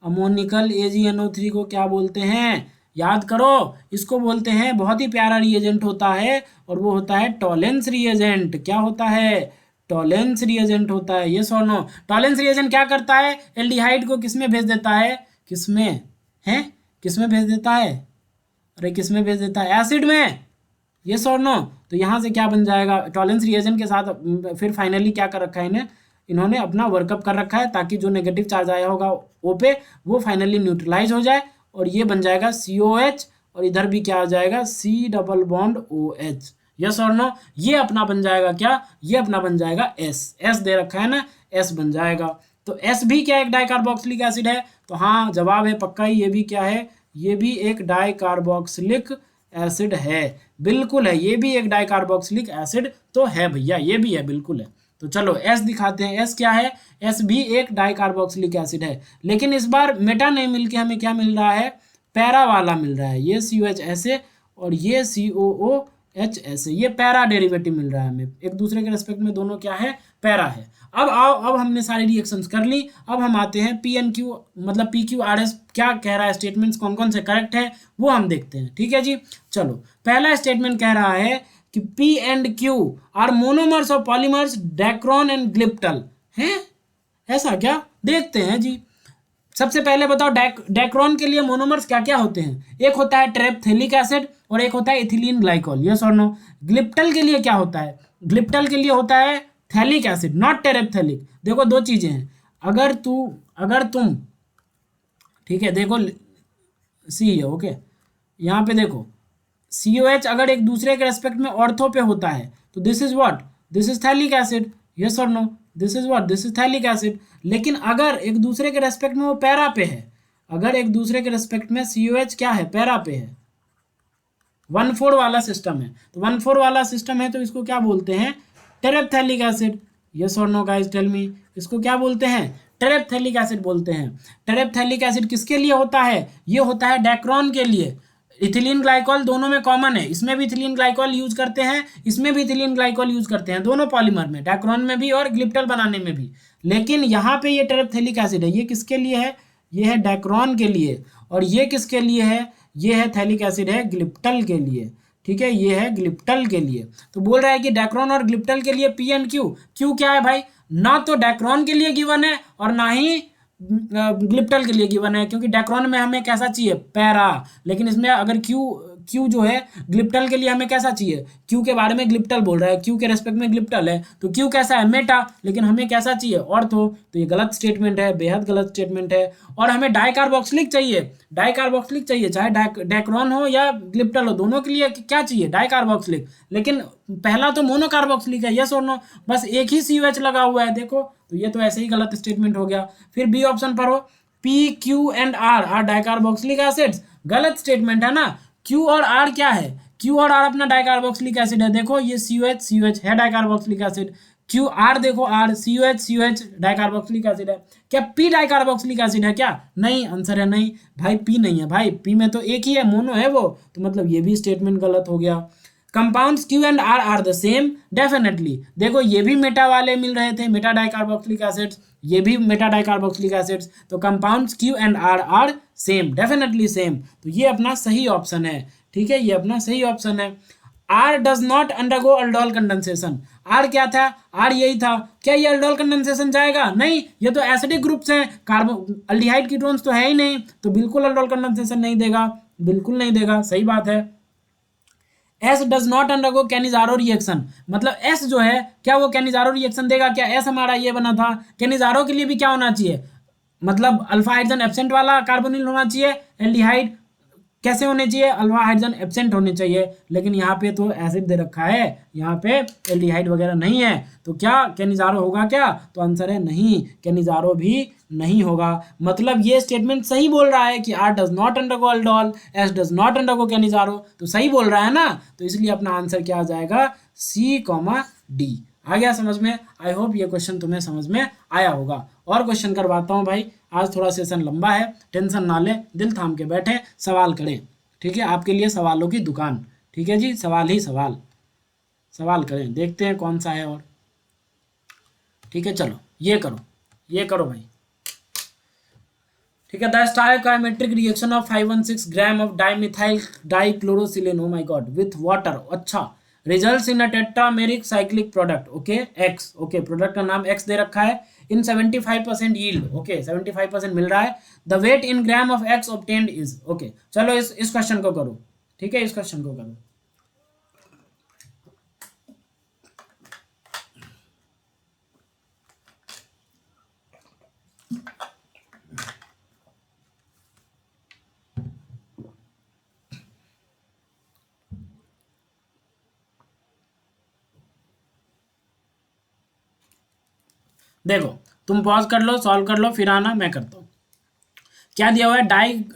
Speaker 1: अमोनिकल AgNO3 को क्या बोलते हैं, याद करो, इसको बोलते हैं, बहुत ही प्यारा रिएजेंट होता है, और वो होता है टॉलेंस रिएजेंट, क्या होता है, टॉलेंस रिएजेंट होता है, यस और नो। टॉलेंस रिएजेंट क्या करता है, एल्डिहाइड को किसमें भेज देता है, किसमें है, किस में भेज देता है, अरे किस में भेज देता है, एसिड में, ये और नो। तो यहाँ से क्या बन जाएगा, टॉलेंस रिएजन के साथ फिर फाइनली क्या कर रखा है इन्होंने अपना वर्कअप कर रखा है, ताकि जो नेगेटिव चार्ज आया होगा ओ पे वो फाइनली न्यूट्रलाइज हो जाए, और ये बन जाएगा COH, और इधर भी क्या आ जाएगा, C double bond OH, yes और नो। ये अपना बन जाएगा क्या, ये अपना बन जाएगा S दे रखा है ना, S बन जाएगा। तो S भी क्या एक डाइकार्बोक्सिलिक एसिड है, तो हाँ जवाब है पक्का ही, ये भी क्या है, ये भी एक डाइकार्बोक्सिलिक एसिड है, बिल्कुल है, ये भी एक डाइकार्बोक्सिलिक एसिड तो है भैया, ये भी है, बिल्कुल है। तो चलो S दिखाते हैं, S क्या है, S भी एक डाइकार्बोक्सिलिक एसिड है, लेकिन इस बार मेटा नहीं मिल के हमें क्या मिल रहा है, पैरा वाला मिल रहा है, ये COH ऐसे और ये COOH ऐसे, ये पैरा डेरिवेटिव मिल रहा है हमें, एक दूसरे के रेस्पेक्ट में दोनों क्या है, पैरा है। अब आओ, अब हमने सारी रिएक्शंस कर ली, अब हम आते हैं PNQ मतलब PQRS क्या कह रहा है, स्टेटमेंट्स कौन कौन से करेक्ट है वो हम देखते हैं, ठीक है जी। चलो पहला स्टेटमेंट कह रहा है कि P and Q are monomers of polymers Dacron and Glyptal, हैं ऐसा क्या, देखते हैं जी। सबसे पहले बताओ डेक्रोन के लिए मोनोमर्स क्या क्या होते हैं, एक होता है टेरेप्थेलिक एसिड और एक होता है इथिलीन ग्लाइकोल, यस और नो। ग्लिप्टल के लिए क्या होता है, ग्लिप्टल के लिए होता है थैलिक एसिड, नॉट टेरेप्थेलिक। देखो दो चीजें हैं, अगर तुम ठीक है, देखो सी है ओके, यहाँ पे देखो COH अगर एक दूसरे के रेस्पेक्ट में ऑर्थो पे होता है तो this is what, this is phthalic acid, yes और no, this is what, this is phthalic acid. लेकिन अगर एक दूसरे के रेस्पेक्ट में वो पैरा पे है, अगर एक दूसरे के रेस्पेक्ट में COH क्या है, पैरा पे है, 1,4 वाला सिस्टम है, तो 1,4 वाला सिस्टम है तो इसको क्या बोलते हैं, टेरेप्थेलिक एसिड, यस और नो गाइस टेल मी, इसको क्या बोलते हैं, टेरेप्थेलिक एसिड बोलते हैं। टेरेप्थेलिक एसिड किसके लिए होता है, ये होता है डेक्रोन के लिए। इथिलीन ग्लाइकोल दोनों में कॉमन है, इसमें भी इथिलीन ग्लाइकोल यूज करते हैं, इसमें भी इथिलीन ग्लाइकोल यूज करते हैं, दोनों पॉलीमर में, डेक्रोन में भी और ग्लिप्टल बनाने में भी। लेकिन यहाँ पे ये टेरेप्थेलिक एसिड है, ये किसके लिए है, ये है डेक्रोन के लिए, और ये किसके लिए है, ये है थैलिक एसिड है ग्लिप्टल के लिए, ठीक है, ये है ग्लिप्टल के लिए। तो बोल रहा है कि डेक्रोन और ग्लिप्टल के लिए P एंड Q, Q क्या है भाई, ना तो डेक्रोन के लिए गिवन है और ना ही ग्लिप्टल के लिए गिवन है, क्योंकि डेक्रोन में हमें कैसा चाहिए, पैरा, लेकिन इसमें अगर क्यू जो है ग्लिप्टल के लिए हमें कैसा चाहिए, क्यू के बारे में ग्लिप्टल बोल रहा है, क्यू के रेस्पेक्ट में ग्लिप्टल है, तो क्यू कैसा है, मेटा, लेकिन हमें कैसा चाहिए, ऑर्थो। तो ये गलत स्टेटमेंट है, बेहद गलत स्टेटमेंट है। और हमें डाइकार्बोक्सिलिक चाहिए, डाइकार्बोक्सिलिक चाहिए, चाहे डेक्रोन हो या ग्लिप्टल हो, दोनों के लिए क्या चाहिए, डाइकार्बोक्सिलिक। लेकिन पहला तो मोनोकार्बोक्सिलिक है, यस और नो, बस एक ही COH लगा हुआ है, देखो, तो ये तो ऐसे ही गलत स्टेटमेंट हो गया। फिर बी ऑप्शन पर हो, P Q and R are dicarboxylic acids, गलत स्टेटमेंट है ना। Q और R क्या है, Q और R अपना डाइकार्बोक्सिलिक एसिड है, देखो ये COH है डाइकार्बोक्सिलिक एसिड, Q R देखो R, COH डाइकार्बोक्सिलिक एसिड है। क्या P डाइकार्बोक्सिलिक एसिड है क्या, नहीं, आंसर है नहीं भाई, P नहीं है भाई, P में तो एक ही है, मोनो है वो, तो मतलब ये भी स्टेटमेंट गलत हो गया। Compounds Q and R are the same, definitely, देखो ये भी मेटा वाले मिल रहे थे, मेटा डाइकार्बोक्सिलिक एसिड्स, ये भी मेटा डाइकार्बोक्सिलिक एसिड्स, तो compounds Q and R are same, definitely same, तो ये अपना सही ऑप्शन है, ठीक है, ये अपना सही ऑप्शन है। R does not undergo aldol condensation, R क्या था, R यही था, क्या ये अल्डोल कंडेंसेशन जाएगा, नहीं, ये तो एसिडिक ग्रुप्स हैं, अल्डिहाइड कीटोन्स तो है ही नहीं, तो बिल्कुल अल्डोल कंडेंसेशन नहीं देगा, बिल्कुल नहीं देगा, सही बात है। S does not undergo Cannizzaro reaction, मतलब S जो है क्या वो कैनिजारो रिएक्शन देगा क्या, S हमारा ये बना था, कैनिजारो के लिए भी क्या होना चाहिए, मतलब अल्फा हाइड्रोजन एब्सेंट वाला कार्बोनिल होना चाहिए, एल्डिहाइड कैसे होने चाहिए, अल्फा हाइड्रोजन एब्सेंट होने चाहिए, लेकिन यहाँ पे तो एसिड दे रखा है, यहाँ पे एल्डिहाइड वगैरह नहीं है, तो क्या कैनिजारो होगा क्या, तो आंसर है नहीं, कैनिजारो भी नहीं होगा। मतलब ये स्टेटमेंट सही बोल रहा है कि R does not undergo aldol, S does not undergo Cannizzaro, तो सही बोल रहा है ना, तो इसलिए अपना आंसर क्या आ जाएगा, C, D। आ गया समझ में, आई होप ये क्वेश्चन तुम्हें समझ में आया होगा। और क्वेश्चन करवाता हूँ भाई, आज थोड़ा सेशन लंबा है, टेंशन ना ले, दिल थाम के बैठे, सवाल करें, ठीक है, आपके लिए सवालों की दुकान, ठीक है जी, सवाल ही सवाल, सवाल करें, देखते हैं कौन सा है और, ठीक है, चलो ये करो भाई, ठीक है। The stoichiometric reaction of 516 gram of dimethyl dichlorosilane, oh my god, with water, अच्छा, results in a tetrameric cyclic product, okay, X, okay, product का नाम X दे रखा है, इन 75% यील्ड, ओके 75% मिल रहा है। The weight in gram of X obtained is, okay चलो इस क्वेश्चन को करो, ठीक है, इस क्वेश्चन को करो। देखो तुम पॉज कर लो, सॉल्व कर लो, फिर आना, मैं करता हूँ। क्या दिया हुआ है,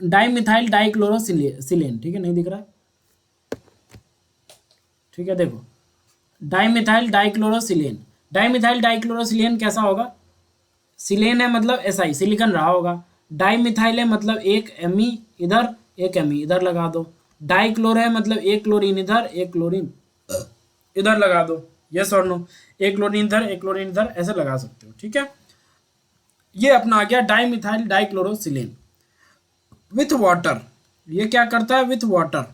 Speaker 1: डाई मिथाइल डाइक्लोरोसिलेन, ठीक है, नहीं दिख रहा, ठीक है, देखो डाइमिथाइल डाइक्लोरोसिलेन, डाइमिथाइल डाइक्लोरोसिलेन कैसा होगा, सिलेन है मतलब एसआई सिलिकॉन रहा होगा, डाइमिथाइल है मतलब एक एमी इधर एक एमी इधर लगा दो, डाइक्लोर है मतलब एक क्लोरीन इधर एक क्लोरीन इधर लगा दो, यस और नो, एक क्लोरीन इधर एक क्लोरीन इधर ऐसे लगा सकते हो, ठीक है। ये अपना आ गया डाइमिथाइल डाइक्लोरोसिलेन विथ वाटर। ये क्या करता है, विथ वाटर,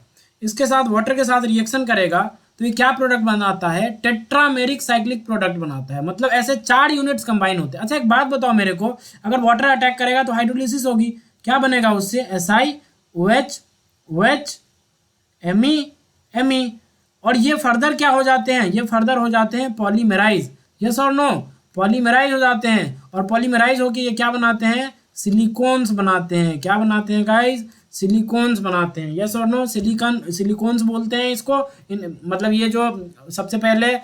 Speaker 1: इसके साथ वाटर के साथ रिएक्शन करेगा तो ये क्या प्रोडक्ट बनाता है, टेट्रामेरिक साइक्लिक प्रोडक्ट बनाता है, मतलब ऐसे 4 यूनिट्स कंबाइन होते हैं। अच्छा एक बात बताओ मेरे को, अगर वाटर अटैक करेगा तो हाइड्रोलिसिस होगी, क्या बनेगा उससे, SI OH OH Me Me, और ये फर्दर क्या हो जाते हैं, ये फर्दर हो जाते हैं पॉलीमेराइज, यस और नो, पॉलीमेराइज हो जाते हैं, और पॉलीमेराइज होकर ये क्या बनाते हैं, सिलिकॉन्स बनाते हैं, क्या बनाते हैं गाइज, सिलिकॉन्स बनाते हैं, यस और नो, सिलिकॉन्स बोलते हैं इसको। मतलब ये जो सबसे पहले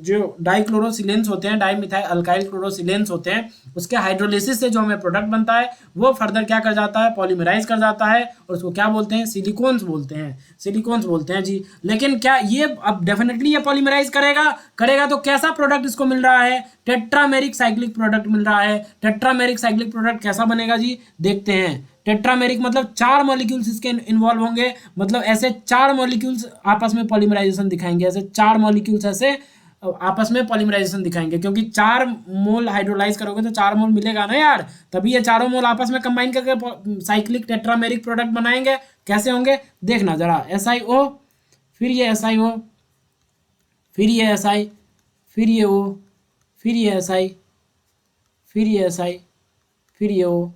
Speaker 1: जो डाइक्लोरोसिलेंस होते हैं, डाइमिथाइल अल्काइल क्लोरोसिलेंस होते हैं, उसके हाइड्रोलिसिस से जो हमें प्रोडक्ट बनता है वो फर्दर क्या कर जाता है, पॉलीमराइज कर जाता है, और उसको क्या बोलते हैं, सिलिकॉन्स बोलते हैं, सिलिकॉन्स बोलते हैं जी। लेकिन क्या ये अब डेफिनेटली ये पॉलीमराइज करेगा करेगा तो कैसा प्रोडक्ट इसको मिल रहा है, टेट्रामेरिक साइक्लिक प्रोडक्ट मिल रहा है। टेट्रामेरिक साइक्लिक प्रोडक्ट कैसा बनेगा जी, देखते हैं। टेट्रामेरिक मतलब 4 मॉलिक्यूल्स इसके इन्वॉल्व होंगे, मतलब ऐसे 4 मॉलिक्यूल्स आपस में पॉलीमराइजेशन दिखाएंगे, ऐसे 4 मॉलिक्यूल्स ऐसे आपस में पॉलीमराइजेशन दिखाएंगे, क्योंकि 4 मोल हाइड्रोलाइज करोगे तो 4 मोल मिलेगा ना यार, तभी ये चारों मोल आपस में कंबाइन करके साइक्लिक टेट्रामेरिक प्रोडक्ट बनाएंगे। कैसे होंगे देखना जरा, SiO, फिर ये SiO, फिर ये Si, फिर ये O, फिर ये Si, फिर ये Si, फिर ये O,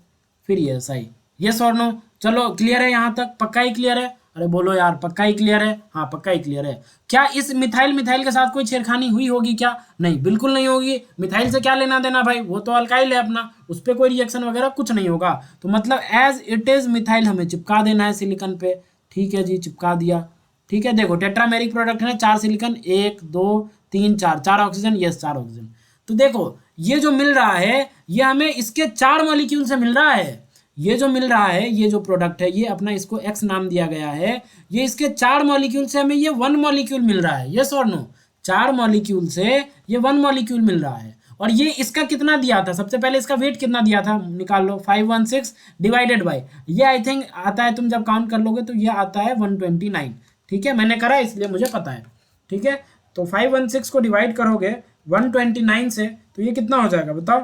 Speaker 1: फिर ये Si, यस और नो। चलो क्लियर है यहाँ तक, पक्का ही क्लियर है, अरे बोलो यार पक्का ही क्लियर है, हाँ पक्का ही क्लियर है। क्या इस मिथाइल मिथाइल के साथ कोई छेड़खानी हुई होगी क्या, नहीं बिल्कुल नहीं होगी, मिथाइल से क्या लेना देना भाई, वो तो अल्काइल है अपना, उस पर कोई रिएक्शन वगैरह कुछ नहीं होगा। तो मतलब एज इट इज मिथाइल हमें चिपका देना है सिलिकॉन पे, ठीक है जी, चिपका दिया, ठीक है। देखो टेट्रामेरिक प्रोडक्ट है, 4 सिलिकॉन, 1 2 3 4, 4 ऑक्सीजन, यस 4 ऑक्सीजन। तो देखो ये जो मिल रहा है ये हमें इसके 4 मॉलिक्यूल से मिल रहा है, ये जो मिल रहा है, ये जो प्रोडक्ट है, ये अपना इसको एक्स नाम दिया गया है, ये इसके 4 मॉलिक्यूल से हमें ये 1 मॉलिक्यूल मिल रहा है, यस और नो, 4 मॉलिक्यूल से ये 1 मॉलिक्यूल मिल रहा है। और ये इसका कितना दिया था, सबसे पहले इसका वेट कितना दिया था, निकाल लो, 516 डिवाइडेड बाई, ये आई थिंक आता है, तुम जब काउंट कर लोगे तो ये आता है 129, ठीक है, मैंने करा इसलिए मुझे पता है, ठीक है। तो 516 को डिवाइड करोगे 129 से तो ये कितना हो जाएगा, बताओ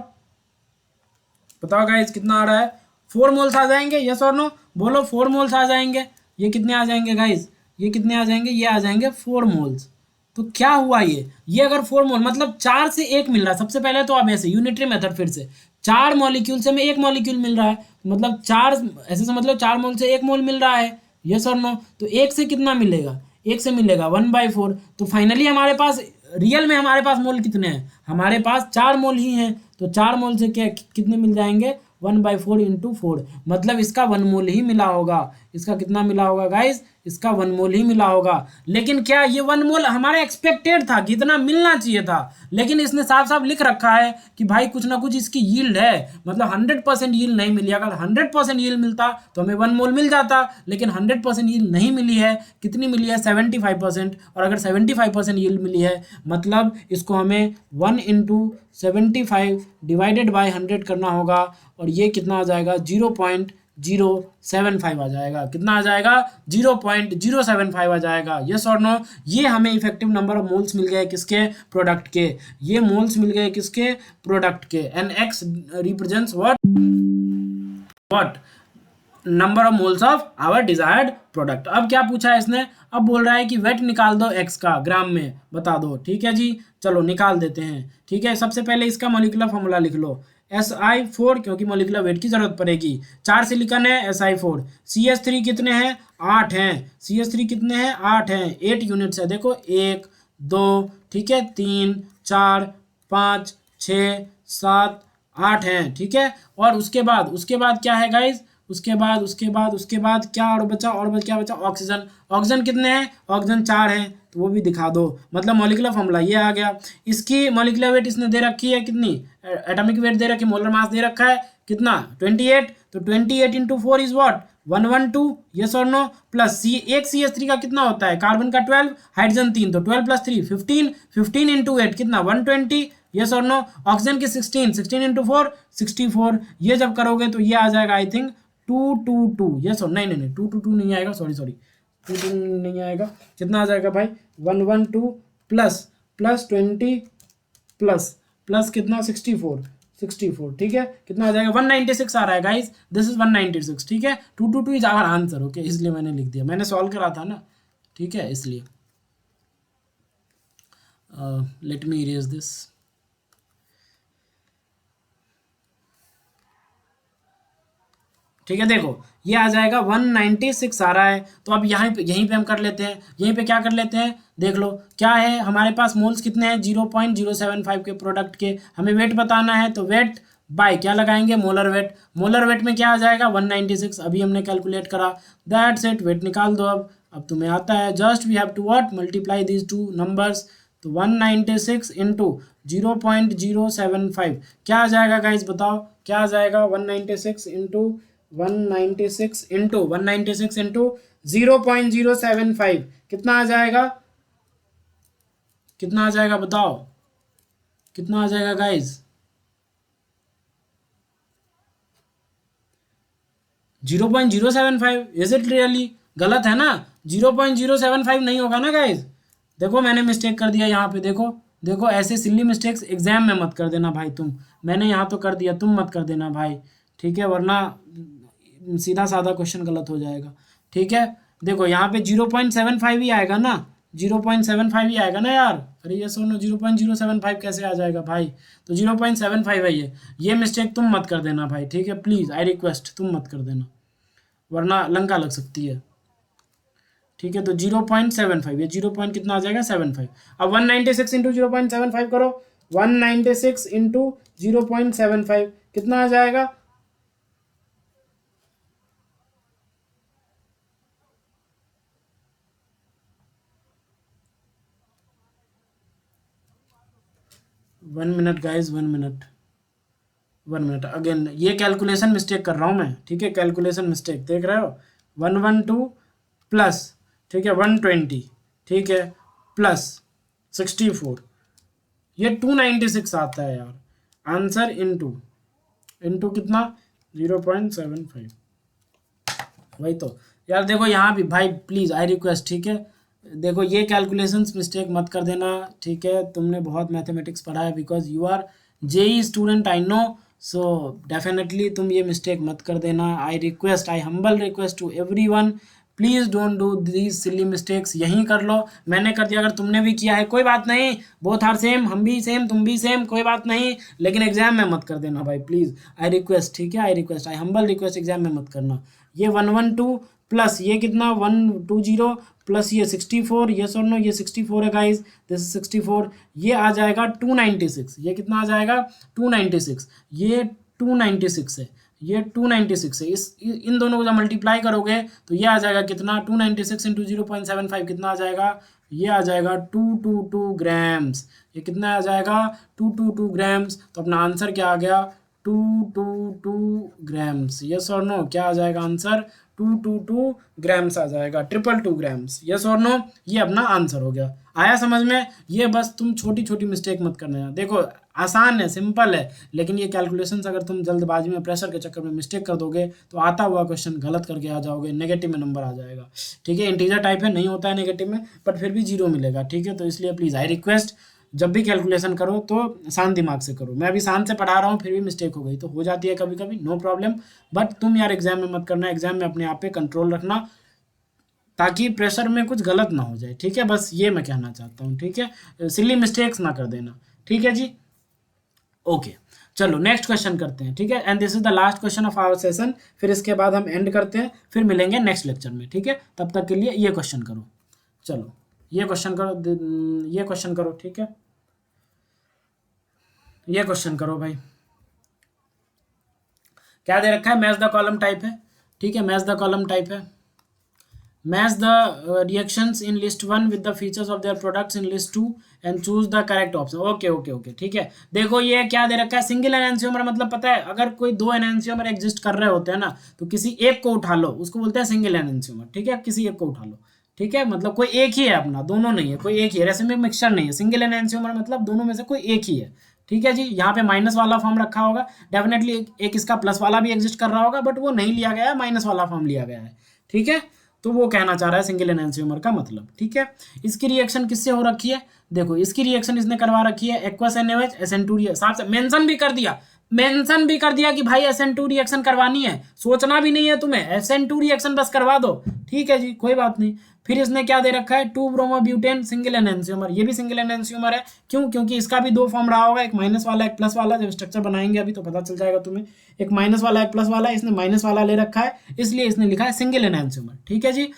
Speaker 1: बताओ गाइस, कितना आ रहा है, 4 मोल्स आ जाएंगे, यस और नो, बोलो 4 मोल्स आ जाएंगे। ये कितने आ जाएंगे गाइस, ये कितने आ जाएंगे, ये आ जाएंगे 4 मोल्स। तो क्या हुआ ये अगर 4 मोल मतलब 4 से 1 मिल रहा है, सबसे पहले तो अब ऐसे यूनिटरी मेथड, फिर से 4 मॉलिक्यूल से हमें 1 मॉलिक्यूल मिल रहा है, मतलब 4 ऐसे से मतलब 4 मोल से 1 मोल मिल रहा है, यस और नो। तो 1 से कितना मिलेगा, 1 से मिलेगा 1/4। तो फाइनली हमारे पास रियल में हमारे पास मोल कितने हैं, हमारे पास 4 मोल ही हैं, तो 4 मोल से क्या कितने मिल जाएंगे, 1/4 इंटू 4, मतलब इसका 1 मोल ही मिला होगा। इसका कितना मिला होगा गाइस, इसका 1 मोल ही मिला होगा। लेकिन क्या ये 1 मोल हमारा एक्सपेक्टेड था कि इतना मिलना चाहिए था, लेकिन इसने साफ साफ लिख रखा है कि भाई कुछ ना कुछ इसकी यील्ड है, मतलब 100% यील्ड नहीं मिली। अगर 100% यील्ड मिलता तो हमें 1 मोल मिल जाता, लेकिन 100% यील्ड नहीं मिली है। कितनी मिली है, 75%। और अगर 75% यील्ड मिली है मतलब इसको हमें 1 इंटू 75 डिवाइडेड बाई 100 करना होगा, और ये कितना आ जाएगा, 0.075 आ जाएगा। कितना आ जाएगा, 0.075 आ जाएगा, यस और नो। ये हमें इफेक्टिव नंबर ऑफ मोल्स मिल गए किसके, प्रोडक्ट के। ये मोल्स मिल गए किसके, प्रोडक्ट के। And X represents what, number of moles of our desired product. अब क्या पूछा है इसने, अब बोल रहा है कि वेट निकाल दो एक्स का ग्राम में बता दो। ठीक है जी, चलो निकाल देते हैं। ठीक है, सबसे पहले इसका मॉलिक्यूलर फॉर्मूला लिख लो, SI4, क्योंकि मॉलिक्यूलर वेट की जरूरत पड़ेगी। 4 सिलिकॉन है, SI4। CH3 कितने हैं, 8 हैं। CH3 कितने हैं, 8 हैं। 8 यूनिट्स है, देखो 1 2, ठीक है, 3 4 5 6 7 8 हैं। ठीक है, और उसके बाद क्या है गाइज, उसके बाद क्या और बचा, क्या बचा, ऑक्सीजन। ऑक्सीजन कितने हैं, ऑक्सीजन 4 हैं, तो वो भी दिखा दो। मतलब मॉलिक्यूलर फॉर्मूला ये आ गया। इसकी मॉलिक्यूलर वेट इसने दे रखी है कितनी, एटॉमिक वेट दे रखी, मोलर मास दे रखा है कितना, 28। तो 28 इंटू 4 इज वॉट, 112, यस और नो। प्लस एक CH3 का कितना होता है, कार्बन का 12, हाइड्रोजन 3, तो 12 प्लस 3 15, 15 इंटू 8 कितना, 120, यस और नो। ऑक्सीजन की 16, 16 इंटू 4 64। ये जब करोगे तो ये आ जाएगा आई थिंक 222, यस और, नहीं नहीं नहीं 222 नहीं आएगा, सॉरी 222 नहीं आएगा। कितना आ जाएगा भाई, 112 प्लस प्लस 20 प्लस प्लस कितना, 64, 64। ठीक है, कितना आ जाएगा, 196 आ रहा है गाइस, दिस इज 196। ठीक है, 222 इज आवर आंसर। ओके, इसलिए मैंने लिख दिया, मैंने सॉल्व करा था ना। ठीक है, इसलिए लेट मी इरेज दिस। ठीक है, देखो ये आ जाएगा 196 आ रहा है। तो अब यहीं पे हम कर लेते हैं, यहीं पे क्या कर लेते हैं, देख लो क्या है हमारे पास, मोल्स कितने हैं, 0.075 के प्रोडक्ट के। हमें वेट बताना है, तो वेट बाय क्या लगाएंगे, मोलर वेट। मोलर वेट में क्या आ जाएगा, 196, अभी हमने कैलकुलेट करा। दैट्स इट, वेट निकाल दो। अब तुम्हें आता है, just we have to what, multiply these two numbers. तो 196 इंटू 0.075 क्या आ जाएगा गाइज, बताओ क्या आ जाएगा, 196 इंटू 0.075 कितना आ जाएगा, कितना आ जाएगा बताओ, कितना आ जाएगा गाइज, 0.075। इज इट रियली, गलत है ना, 0.075 नहीं होगा ना गाइज। देखो मैंने मिस्टेक कर दिया यहाँ पे, देखो देखो, ऐसे सिल्ली मिस्टेक्स एग्जाम में मत कर देना भाई तुम। मैंने यहाँ तो कर दिया, तुम मत कर देना भाई। ठीक है, वरना सीधा साधा क्वेश्चन गलत हो जाएगा। ठीक है, देखो यहाँ पे 0.75 ही आएगा ना, 0.75 ही आएगा ना यार। अरे ये सुनो, 0.075 कैसे आ जाएगा भाई, तो 0.75 है ये मिस्टेक तुम मत कर देना भाई। ठीक है, प्लीज़ आई रिक्वेस्ट, तुम मत कर देना, वरना लंका लग सकती है। ठीक है, तो 0.75, ये 0 पॉइंट कितना आ जाएगा, 75। अब 196 इंटू 0.75 करो, 196 इंटू 0.75 कितना आ जाएगा, 1 मिनट गाइज, 1 मिनट अगेन, ये कैलकुलेशन मिस्टेक कर रहा हूँ मैं। ठीक है, कैलकुलेशन मिस्टेक देख रहे हो, 112 प्लस, ठीक है 120, ठीक है, प्लस 64, ये 296 आता है यार आंसर, इनटू इनटू कितना, 0.75। वही तो यार, देखो यहाँ भी भाई प्लीज़ आई रिक्वेस्ट। ठीक है, देखो ये कैलकुलेशंस मिस्टेक मत कर देना। ठीक है, तुमने बहुत मैथमेटिक्स पढ़ा है, because you are JEE student, I know. So definitely तुम ये मिस्टेक मत कर देना। I request, I humble request to everyone, please don't do these silly mistakes. यहीं कर लो, मैंने कर दिया, अगर तुमने भी किया है कोई बात नहीं, बोथ आर सेम, हम भी सेम तुम भी सेम, कोई बात नहीं, लेकिन एग्जाम में मत कर देना भाई प्लीज़, आई रिक्वेस्ट। ठीक है, आई request, I humble request, exam में मत करना। ये 112 प्लस ये कितना, 120 प्लस ये 64, ये और नो, ये 64 है गाइज, दिस 64, ये आ जाएगा 296। ये कितना आ जाएगा, 296, ये 296 है, ये 296 है। इन दोनों को जब मल्टीप्लाई करोगे तो ये आ जाएगा कितना, 296 इंटू 0.75 कितना आ जाएगा, ये आ जाएगा 222 ग्राम्स। ये कितना आ जाएगा, 222 ग्राम्स। तो अपना आंसर क्या आ गया, 222 ग्राम्स। यस और नो, क्या आ जाएगा आंसर, 222 ग्राम्स आ जाएगा, 222 ग्राम्स। यस और नो, ये अपना आंसर हो गया। आया समझ में, ये बस तुम छोटी छोटी मिस्टेक मत करना। देखो आसान है, सिंपल है, लेकिन ये कैलकुलेशंस अगर तुम जल्दबाजी में, प्रेशर के चक्कर में मिस्टेक कर दोगे तो आता हुआ क्वेश्चन गलत करके आ जाओगे, नेगेटिव में नंबर आ जाएगा। ठीक है, इंटीजर टाइप है, नहीं होता है नेगेटिव में, बट फिर भी जीरो मिलेगा। ठीक है, तो इसलिए प्लीज़ आई रिक्वेस्ट, जब भी कैलकुलेशन करो तो शांत दिमाग से करो। मैं अभी शांत से पढ़ा रहा हूँ फिर भी मिस्टेक हो गई तो हो जाती है कभी कभी, नो प्रॉब्लम। बट तुम यार एग्जाम में मत करना, एग्जाम में अपने आप पे कंट्रोल रखना ताकि प्रेशर में कुछ गलत ना हो जाए, ठीक है, बस ये मैं कहना चाहता हूँ, ठीक है, सिली मिस्टेक्स ना कर देना, ठीक है जी। ओके, चलो नेक्स्ट क्वेश्चन करते हैं, ठीक है, and this is the last question of our session. फिर इसके बाद हम एंड करते हैं, फिर मिलेंगे नेक्स्ट लेक्चर में, ठीक है। तब तक के लिए ये क्वेश्चन करो, चलो ये क्वेश्चन करो, ये क्वेश्चन करो, ठीक है, ये क्वेश्चन करो भाई। क्या दे रखा है? मैच द कॉलम टाइप है, ठीक है, मैच द कॉलम टाइप है। Match the reactions in list one with the features of their products in list two and choose the correct option. Okay okay okay, ठीक है। देखो ये क्या दे रखा है, सिंगल एनहांसियोमर, मतलब पता है अगर कोई दो एनहांसियोमर एग्जिस्ट कर रहे होते हैं ना तो किसी एक को उठा लो, उसको बोलते हैं सिंगल एनहांसियोमर, ठीक है, किसी एक को उठा लो, ठीक है, मतलब कोई एक ही है अपना, दोनों नहीं है, कोई एक ही है, रेसिमिक मिक्सचर नहीं है। सिंगल एनहांसियोमर मतलब दोनों में से कोई एक ही है, ठीक है जी। यहाँ पे माइनस वाला फॉर्म रखा होगा, डेफिनेटली एक इसका प्लस वाला भी एग्जिस्ट कर रहा होगा, बट वो नहीं लिया गया है, माइनस वाला फॉर्म लिया गया है, ठीक है। तो वो कहना चाह रहा है सिंगल एनहांसियोमर का मतलब, ठीक है। इसकी रिएक्शन किससे हो रखी है? देखो इसकी रिएक्शन इसने करवा रखी है एक्वस NaOH SN2 साहब से मेंशन भी कर दिया, मेंशन भी कर दिया कि भाई SN2 रिएक्शन करवानी है, सोचना भी नहीं है तुम्हें, SN2 रिएक्शन बस करवा दो, ठीक है जी, कोई बात नहीं। फिर इसने क्या दे रखा है, 2-ब्रोमोब्यूटेन सिंगल एनहांसियोमर, ये भी सिंगल एनहांसियोमर है, क्यों? क्योंकि इसका भी दो फॉर्म रहा होगा, एक माइनस वाला एक प्लस वाला, जब स्ट्रक्चर बनाएंगे अभी तो पता चल जाएगा तुम्हें, एक माइनस वाला एक प्लस वाला, इसने माइनस वाला ले रखा है इसलिए इसने लिखा है सिंगल एनहांसियोमर, ठीक है जी।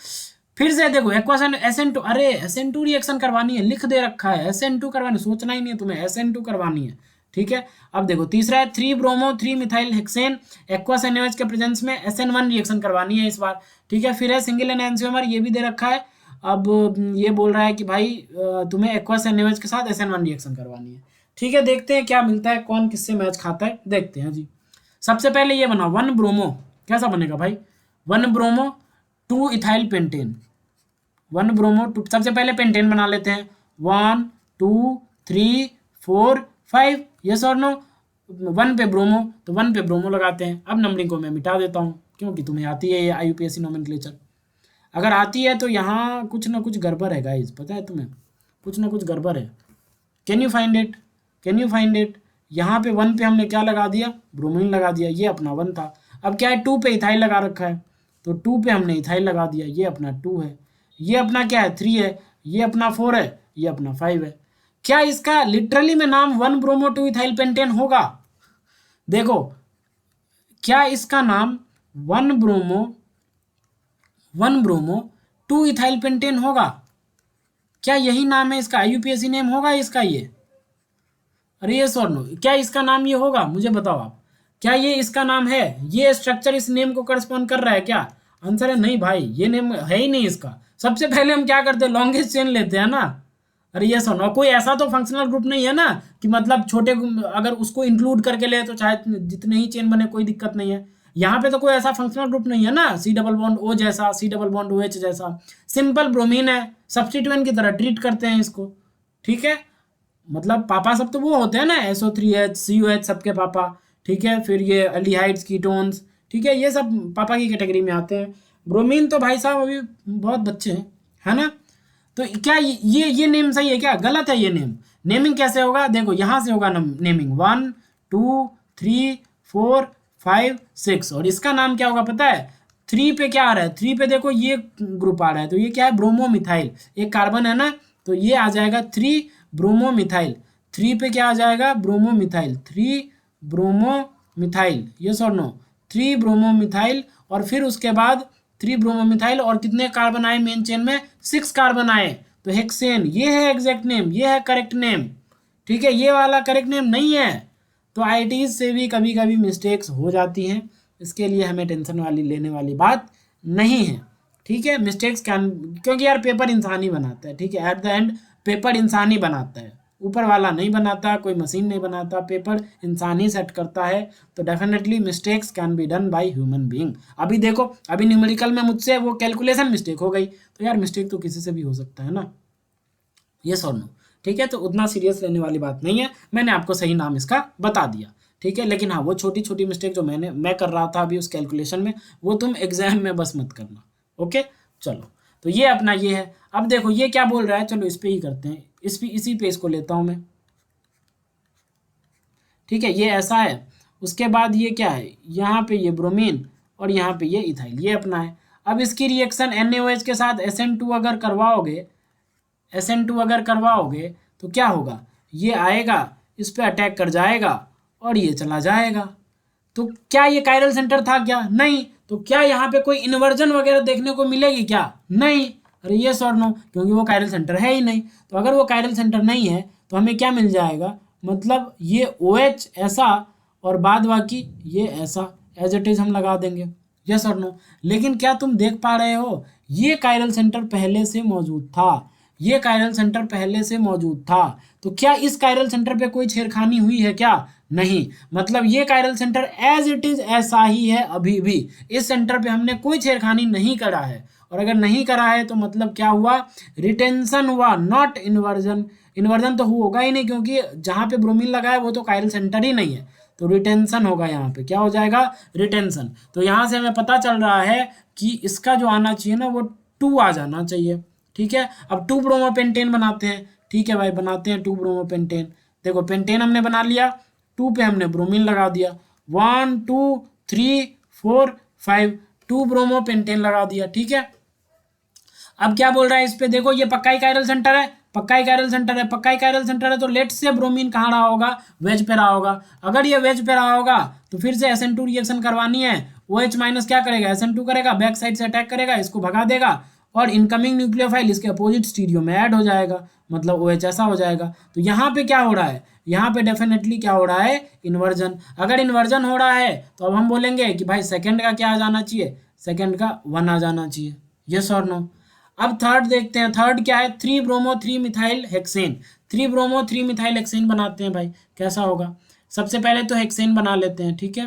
Speaker 1: फिर से देखो एक्वासन SN2, अरे SN2 रिएक्शन करवानी है, लिख दे रखा है SN2 करवानी, सोचना ही नहीं है तुम्हें, SN2 करवानी है, ठीक है। अब देखो तीसरा है 3-ब्रोमो 3-मिथाइल हेक्सेन एक्वस NaOH के प्रेजेंस में SN1 रिएक्शन करवानी है इस बार, ठीक है। फिर है सिंगल एनहांसियोमर, ये भी दे रखा है। अब ये बोल रहा है कि भाई तुम्हें एक्वस NaOH के साथ SN1 रिएक्शन करवानी है, ठीक है। देखते हैं क्या मिलता है, कौन किससे मैच खाता है, देखते हैं जी। सबसे पहले ये बनाओ 1-ब्रोमो, कैसा बनेगा भाई, 1-ब्रोमो 2-इथाइल पेंटेन, 1-ब्रोमो 2, सबसे पहले पेंटेन बना लेते हैं, 1 2 3 4 5, यस और नो, 1 पे ब्रोमो तो 1 पे ब्रोमो लगाते हैं। अब नंबरिंग को मैं मिटा देता हूँ क्योंकि तुम्हें आती है ये IUPAC नोमेनक्लेचर, अगर आती है तो यहाँ कुछ ना कुछ गड़बड़ है गाइज, पता है तुम्हें, कुछ ना कुछ गड़बड़ है। Can you find it, can you find it? यहाँ पे 1 पे हमने क्या लगा दिया, ब्रोमीन लगा दिया, ये अपना 1 था। अब क्या है 2 पे इथाइल लगा रखा है तो 2 पे हमने इथाइल लगा दिया, ये अपना 2 है, ये अपना क्या है 3 है, ये अपना 4 है, ये अपना 5 है। क्या इसका लिटरली में नाम 1-ब्रोमो 2-इथाइल पेंटेन होगा? देखो क्या इसका नाम 1-ब्रोमो 2-इथाइल पेंटेन होगा? क्या यही नाम है इसका, IUPAC नेम होगा इसका ये? अरे ये और नो, क्या इसका नाम ये होगा? मुझे बताओ आप, क्या ये इसका नाम है? ये स्ट्रक्चर इस नेम को करस्पॉन्ड कर रहा है क्या? आंसर है नहीं भाई, ये नेम है ही नहीं इसका। सबसे पहले हम क्या करते हैं, लॉन्गेस्ट चेन लेते हैं ना। अरे ये सुनो, कोई ऐसा तो फंक्शनल ग्रुप नहीं है ना कि मतलब छोटे अगर उसको इंक्लूड करके ले तो चाहे जितने ही चेन बने कोई दिक्कत नहीं है। यहाँ पे तो कोई ऐसा फंक्शनल ग्रुप नहीं है ना, C डबल बॉन्ड O जैसा, C डबल बॉन्ड OH जैसा, सिंपल ब्रोमीन है, सब्स्टिट्यूएंट की तरह ट्रीट करते हैं इसको, ठीक है। मतलब पापा सब तो वो होते हैं ना, SO3H COH सबके पापा, ठीक है। फिर ये अल्डिहाइड्स कीटोन्स, ठीक है, ये सब पापा की कैटेगरी में आते हैं। ब्रोमीन तो भाई साहब अभी बहुत बच्चे हैं, है ना। तो क्या ये नेम सही है क्या? गलत है ये नेम। नेमिंग कैसे होगा? देखो यहाँ से होगा नेमिंग 1 2 3 4 5 6, और इसका नाम क्या होगा पता है? 3 पे क्या आ रहा है? 3 पे देखो ये ग्रुप आ रहा है, तो ये क्या है? ब्रोमोमिथाइल, एक कार्बन है ना, तो ये आ जाएगा 3 ब्रोमोमिथाइल। 3 पे क्या आ जाएगा? ब्रोमोमिथाइल, 3 ब्रोमोमिथाइल, यस और नो, 3 ब्रोमोमिथाइल। और फिर उसके बाद 3 ब्रोमोमिथाइल और कितने कार्बन आए मेन चेन में? 6 कार्बन आए, तो हेक्सेन, ये है एग्जैक्ट नेम, ये है करेक्ट नेम, ठीक है। ये वाला करेक्ट नेम नहीं है। तो IITs से भी कभी कभी मिस्टेक्स हो जाती हैं, इसके लिए हमें टेंशन वाली लेने वाली बात नहीं है, ठीक है। मिस्टेक्स कैन, क्योंकि यार पेपर इंसान ही बनाता है, ठीक है, एट द एंड पेपर इंसान ही बनाता है, ऊपर वाला नहीं बनाता, कोई मशीन नहीं बनाता, पेपर इंसान ही सेट करता है। तो definitely mistakes can be done by human being. अभी देखो, अभी न्यूमेरिकल में मुझसे वो कैलकुलेशन मिस्टेक हो गई, तो यार मिस्टेक तो किसी से भी हो सकता है ना, यस और नो, ठीक है। तो उतना सीरियस लेने वाली बात नहीं है, मैंने आपको सही नाम इसका बता दिया, ठीक है। लेकिन हाँ, वो छोटी छोटी मिस्टेक जो मैं कर रहा था अभी उस कैलकुलेशन में, वो तुम एग्जाम में बस मत करना, ओके। चलो तो ये अपना ये है। अब देखो ये क्या बोल रहा है, चलो इस पे ही करते हैं, इसी पे इसको लेता हूँ मैं, ठीक है, ये ऐसा है। उसके बाद ये क्या है, यहाँ पे ये ब्रोमीन और यहाँ पे ये इथाइल, ये अपना है। अब इसकी रिएक्शन NaOH के साथ SN2 अगर करवाओगे, SN2 अगर करवाओगे तो क्या होगा, ये आएगा, इस पे अटैक कर जाएगा और ये चला जाएगा। तो क्या ये कायरल सेंटर था क्या? नहीं। तो क्या यहाँ पे कोई इन्वर्जन वगैरह देखने को मिलेगी क्या? नहीं। अरे ये और नो, क्योंकि वो कायरल सेंटर है ही नहीं। तो अगर वो कायरल सेंटर नहीं है तो हमें क्या मिल जाएगा, मतलब ये OH ऐसा और बाद बाकी ये ऐसा, एज इट इज हम लगा देंगे। यस और नो। लेकिन क्या तुम देख पा रहे हो, ये कायरल सेंटर पहले से मौजूद था, ये कायरल सेंटर पहले से मौजूद था। तो क्या इस कायरल सेंटर पे कोई छेड़खानी हुई है क्या? नहीं। मतलब ये chiral centre as it is ऐसा ही है अभी भी, इस सेंटर पे हमने कोई छेड़खानी नहीं करा है। और अगर नहीं करा है तो मतलब क्या हुआ, रिटेंशन हुआ, नॉट इन्वर्जन। इन्वर्जन तो होगा ही नहीं, क्योंकि जहाँ पे ब्रोमीन लगा है वो तो कायरल सेंटर ही नहीं है, तो रिटेंशन होगा। यहाँ पे क्या हो जाएगा, रिटेंशन। तो यहाँ से हमें पता चल रहा है कि इसका जो आना चाहिए ना वो 2 आ जाना चाहिए। ठीक है, अब 2 ब्रोमोपेंटेन बनाते हैं। ठीक है भाई, बनाते हैं 2 ब्रोमोपेंटेन। देखो पेंटेन हमने बना लिया, 2 पे हमने ब्रोमीन लगा दिया, 1 2 3 4 5, 2 ब्रोमोपेंटेन लगा दिया। ठीक है, अब क्या बोल रहा है इस पे, देखो ये पक्का ही कायरल सेंटर है, पक्का ही कायरल सेंटर है, पक्का ही कायरल सेंटर है। तो लेट से ब्रोमीन कहाँ रहा होगा, वेज पे रहा होगा। अगर ये वेज पे रहा होगा तो फिर से SN2 रिएक्शन करवानी है। OH माइनस क्या करेगा, SN2 करेगा, बैक साइड से अटैक करेगा, इसको भगा देगा और इनकमिंग न्यूक्लियोफाइल इसके अपोजिट स्टीरियो में ऐड हो जाएगा, मतलब OH ऐसा हो जाएगा। तो यहाँ पे क्या हो रहा है, यहाँ पे डेफिनेटली क्या हो रहा है, इन्वर्जन। अगर इन्वर्जन हो रहा है तो अब हम बोलेंगे कि भाई सेकंड का क्या आ जाना चाहिए, सेकंड का 1 आ जाना चाहिए। यस और नो। अब थर्ड देखते हैं, थर्ड क्या है, 3 bromo 3 methyl hexane. 3 bromo 3 methyl hexane बनाते हैं भाई, कैसा होगा। सबसे पहले तो हेक्सेन बना लेते हैं। ठीक है,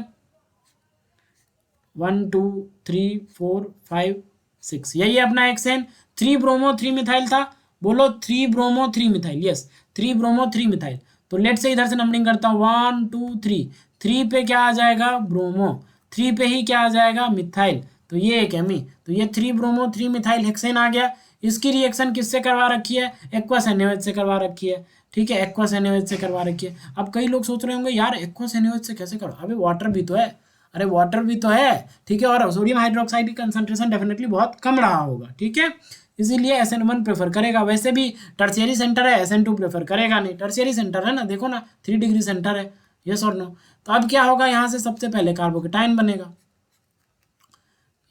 Speaker 1: 1 2 3 4 5 6, यही है अपना हेक्सेन। 3 ब्रोमो 3 मिथाइल था, बोलो 3 bromo 3 methyl, yes 3 bromo 3 methyl. तो लेट से इधर से नंबरिंग करता हूँ, 1 2 3, 3 पे क्या आ जाएगा, ब्रोमो, 3 पे ही क्या आ जाएगा, मिथाइल। तो ये एक एमी, तो ये 3 ब्रोमो 3 मिथाइल हेक्सेन आ गया। इसकी रिएक्शन किससे करवा रखी है, एक्वस NaOH से करवा रखी है। ठीक है, एक्वस NaOH से करवा रखी है। अब कई लोग सोच रहे होंगे यार एक्वस NaOH से कैसे करो, अबे वाटर भी तो है। अरे वाटर भी तो है, ठीक है, और सोडियम हाइड्रोक्साइड की कंसंट्रेशन डेफिनेटली बहुत कम रहा होगा। ठीक है, इसीलिए SN1 प्रेफर करेगा। वैसे भी टर्शियरी सेंटर है, SN2 प्रेफर करेगा नहीं, टर्शियरी सेंटर है ना, देखो ना 3 डिग्री सेंटर है। यस और नो। तो अब क्या होगा, यहाँ से सबसे पहले कार्बोकेटाइन बनेगा।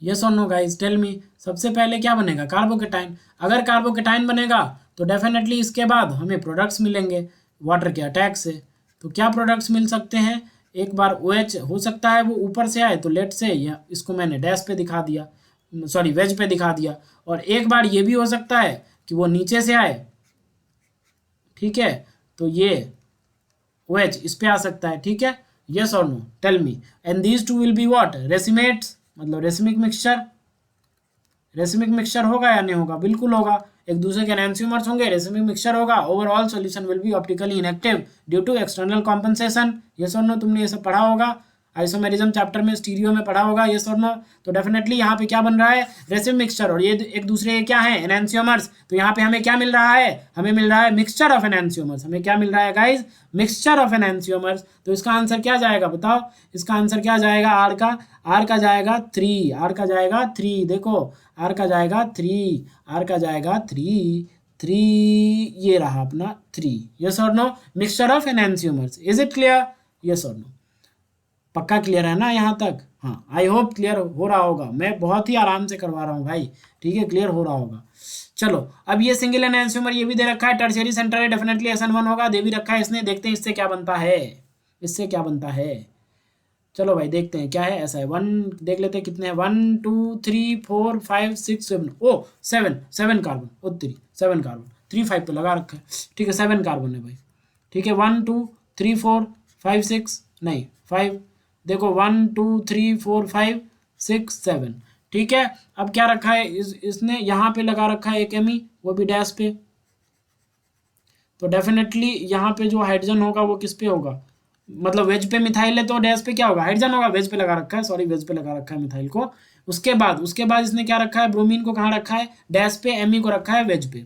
Speaker 1: यस और नो गाइस, टेल मी, सबसे पहले क्या बनेगा, कार्बोकेटाइन। अगर कार्बोकेटाइन बनेगा तो डेफिनेटली इसके बाद हमें प्रोडक्ट्स मिलेंगे वाटर के अटैक से। तो क्या प्रोडक्ट्स मिल सकते हैं, एक बार OH हो सकता है वो ऊपर से आए, तो लेट से या इसको मैंने डैश पे दिखा दिया, सॉरी वेज पे दिखा दिया। और एक बार ये भी हो सकता है कि वो नीचे से आए। ठीक है, तो ये OH इस पे आ सकता है। ठीक है, यस और no, tell me. And these two will be what, racemates, मतलब रेसिमिक मिक्सचर। रेसिमिक मिक्सचर होगा या नहीं होगा, बिल्कुल होगा, एक दूसरे के एनेंसियोमर्स होंगे, रेसिमिक मिक्सचर होगा। Overall solution will be optically inactive due to external compensation. Yes और नो, तुमने ये सब पढ़ा होगा, आइसोमेरिज्म चैप्टर में, स्टीरियो में पढ़ा होगा। यस और नो। तो डेफिनेटली यहाँ पे क्या बन रहा है, रेसिमिक मिक्सचर, और ये एक दूसरे के क्या है, एनेंसियोमर्स। तो यहाँ पे हमें क्या मिल रहा है, हमें मिल रहा है मिक्सचर ऑफ एनेंसियोमर्स। हमें क्या मिल रहा है गाइज, मिक्सचर ऑफ एनेंसियोमर्स। तो इसका आंसर क्या जाएगा बताओ, इसका आंसर क्या जाएगा, आर का जाएगा 3, आर का जाएगा 3, देखो आर का जाएगा 3, आर का जाएगा 3 3, ये रहा अपना 3। यस और no, mixture of enantiomers. Is it clear, yes और नो, पक्का क्लियर है ना यहाँ तक। हाँ, आई होप क्लियर हो रहा होगा, मैं बहुत ही आराम से करवा रहा हूँ भाई। ठीक है, क्लियर हो रहा होगा। चलो, अब ये सिंगल एनेंसियोमर ये भी दे रखा है, टर्शियरी सेंटर है, डेफिनेटली SN1 होगा, दे भी रखा है इसने। देखते हैं इससे क्या बनता है, इससे क्या बनता है। चलो भाई देखते हैं क्या है, ऐसा है 1, देख लेते हैं कितने हैं, 1 2 3 4 5 6 7, ओ 7 कार्बन, ओ 3 7 कार्बन, 3 5 तो लगा रखा है। ठीक है, 7 कार्बन है भाई। ठीक है, 1 2 3 4 5 6, नहीं 5, देखो 1 2 3 4 5 6 7। ठीक है, अब क्या रखा है इसने यहाँ पे लगा रखा है एक एमी, वो भी डैश पे। तो डेफिनेटली यहाँ पे जो हाइड्रोजन होगा वो किस पे होगा, मतलब वेज पे मिथाइल है तो डैश पे क्या होगा, हाइड्रोजन होगा, वेज पे लगा रखा है, सॉरी वेज पे लगा रखा है मिथाइल को। उसके बाद इसने क्या रखा है, ब्रोमीन को कहाँ रखा है, डैश पे, एमी को रखा है वेज पे।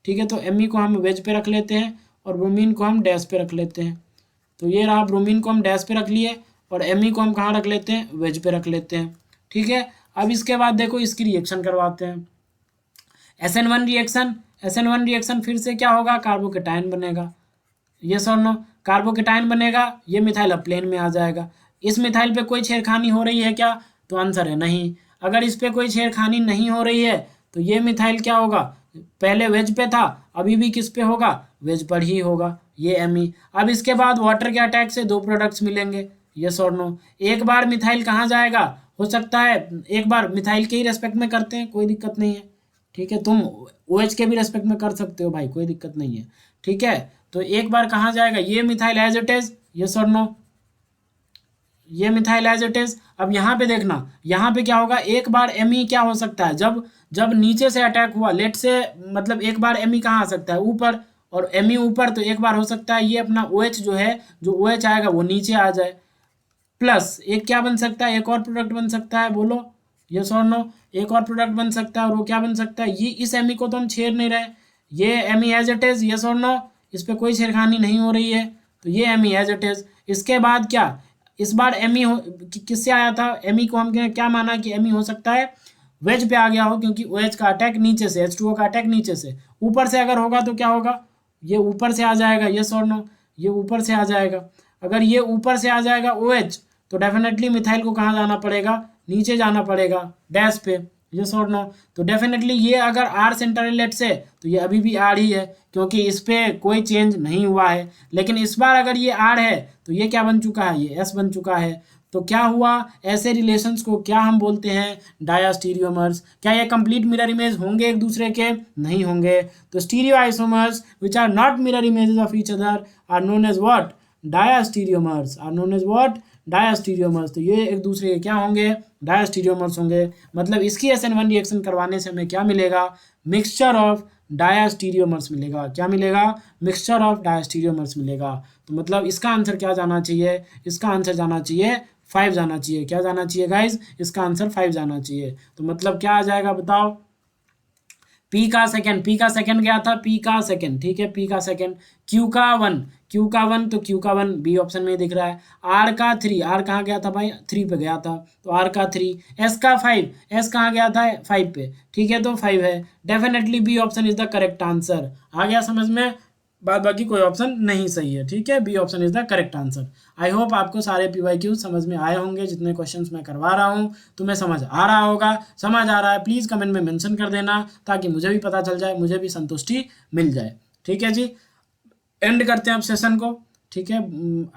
Speaker 1: ठीक है, तो एमी को हम वेज पे रख लेते हैं और ब्रोमीन को हम डैश पे रख लेते हैं। तो ये रहा, ब्रोमीन को हम डैश पे रख लिए और एमी को हम कहाँ रख लेते हैं, वेज पे रख लेते हैं। ठीक है, अब इसके बाद देखो इसकी रिएक्शन करवाते हैं। SN1 रिएक्शन फिर से क्या होगा, कार्बोकेटाइन बनेगा। यस और नो, कार्बोकेटाइन बनेगा, ये मिथाइल अब प्लेन में आ जाएगा। इस मिथाइल पे कोई छेड़खानी हो रही है क्या, तो आंसर है नहीं। अगर इस पे कोई छेड़खानी नहीं हो रही है तो ये मिथाइल क्या होगा, पहले वेज पे था, अभी भी किस पे होगा, वेज पर ही होगा, ये एमी। अब इसके बाद वाटर के अटैक से दो प्रोडक्ट्स मिलेंगे। यस और नो, एक बार मिथाइल कहाँ जाएगा, हो सकता है एक बार मिथाइल के ही रेस्पेक्ट में करते हैं, कोई दिक्कत नहीं है। ठीक है, तुम OH के भी रेस्पेक्ट में कर सकते हो भाई, कोई दिक्कत नहीं है। ठीक है, तो एक बार कहाँ जाएगा, ये methyl as it is, yes और नो, ये मिथाइल एज इट इज। अब यहाँ पे देखना, यहाँ पे क्या होगा, एक बार एमी क्या हो सकता है, जब जब नीचे से अटैक हुआ, लेट से मतलब एक बार एमी कहाँ आ सकता है, ऊपर, और एमी ऊपर, तो एक बार हो सकता है ये अपना OH जो है, जो OH आएगा वो नीचे आ जाए। प्लस एक क्या बन सकता है, एक और प्रोडक्ट बन सकता है, बोलो यस और नो, एक और प्रोडक्ट बन सकता है, और वो क्या बन सकता है, ये इस एमी को तो हम छेड़ नहीं रहे, ये Me as it is, yes और नो, इस पर कोई छेड़खानी नहीं हो रही है, तो ये एमी एज इट इज। इसके बाद क्या, इस बार एमी किससे आया था, एमी को हम क्या माना कि एमी हो सकता है वेज पे आ गया हो, क्योंकि OH का अटैक नीचे से, H2O का अटैक नीचे से, ऊपर से अगर होगा तो क्या होगा, ये ऊपर से आ जाएगा, यस और नो, ये ऊपर से आ जाएगा। अगर ये ऊपर से आ जाएगा OH, तो डेफिनेटली मिथाइल को कहाँ जाना पड़ेगा, नीचे जाना पड़ेगा, डैश पे, यस और नो। तो डेफिनेटली ये अगर R सेंटर है लेट से, तो ये अभी भी R ही है, क्योंकि इस पर कोई चेंज नहीं हुआ है। लेकिन इस बार अगर ये R है तो ये क्या बन चुका है, ये S बन चुका है। तो क्या हुआ, ऐसे रिलेशंस को क्या हम बोलते हैं, डायास्टीरियोमर्स। क्या ये कंप्लीट मिरर इमेज होंगे एक दूसरे के, नहीं होंगे। तो stereo isomers which are not mirror images of each other are known as what, diastereomers, are known as what, diastereomers. तो ये एक दूसरे के क्या होंगे, डायास्टीरियोमर्स होंगे। मतलब इसकी SN1 रिएक्शन करवाने से हमें क्या मिलेगा, मिक्सचर ऑफ डायास्टीरियोमर्स मिलेगा। क्या मिलेगा, मिक्सचर ऑफ डायास्टीरियोमर्स मिलेगा। तो मतलब इसका आंसर क्या जाना चाहिए, इसका आंसर जाना चाहिए 5 जाना चाहिए। क्या जाना चाहिए गाइज, इसका आंसर 5 जाना चाहिए। तो मतलब क्या आ जाएगा बताओ, पी का सेकंड गया था, पी का सेकंड, ठीक है, पी का सेकंड, क्यू का वन, तो क्यू का वन बी ऑप्शन में दिख रहा है। आर का 3, आर कहाँ गया था भाई, 3 पे गया था, तो आर का 3। एस का 5, एस कहाँ गया था, 5 पे, ठीक है, तो 5 है। Definitely B option is the correct answer. आ गया समझ में, बाद बाकी कोई ऑप्शन नहीं सही है, ठीक है, B option is the correct answer. I hope आपको सारे PYQ समझ में आए होंगे, जितने क्वेश्चंस मैं करवा रहा हूँ तुम्हें समझ आ रहा होगा। समझ आ रहा है प्लीज़ कमेंट में मेंशन कर देना, ताकि मुझे भी पता चल जाए, मुझे भी संतुष्टि मिल जाए। ठीक है जी, एंड करते हैं अब सेशन को। ठीक है,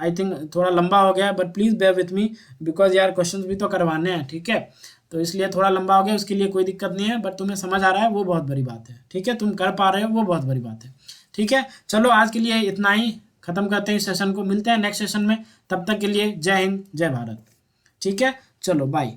Speaker 1: आई थिंक थोड़ा लंबा हो गया है, but please bear with me, because यार क्वेश्चंस भी तो करवाने हैं, ठीक है, तो इसलिए थोड़ा लंबा हो गया, उसके लिए कोई दिक्कत नहीं है, बट तुम्हें समझ आ रहा है वो बहुत बड़ी बात है। ठीक है, तुम कर पा रहे हो वो बहुत बड़ी बात है। ठीक है, चलो आज के लिए इतना ही, खत्म करते हैं इस सेशन को, मिलते हैं नेक्स्ट सेशन में, तब तक के लिए जय हिंद जय भारत। ठीक है, चलो बाय।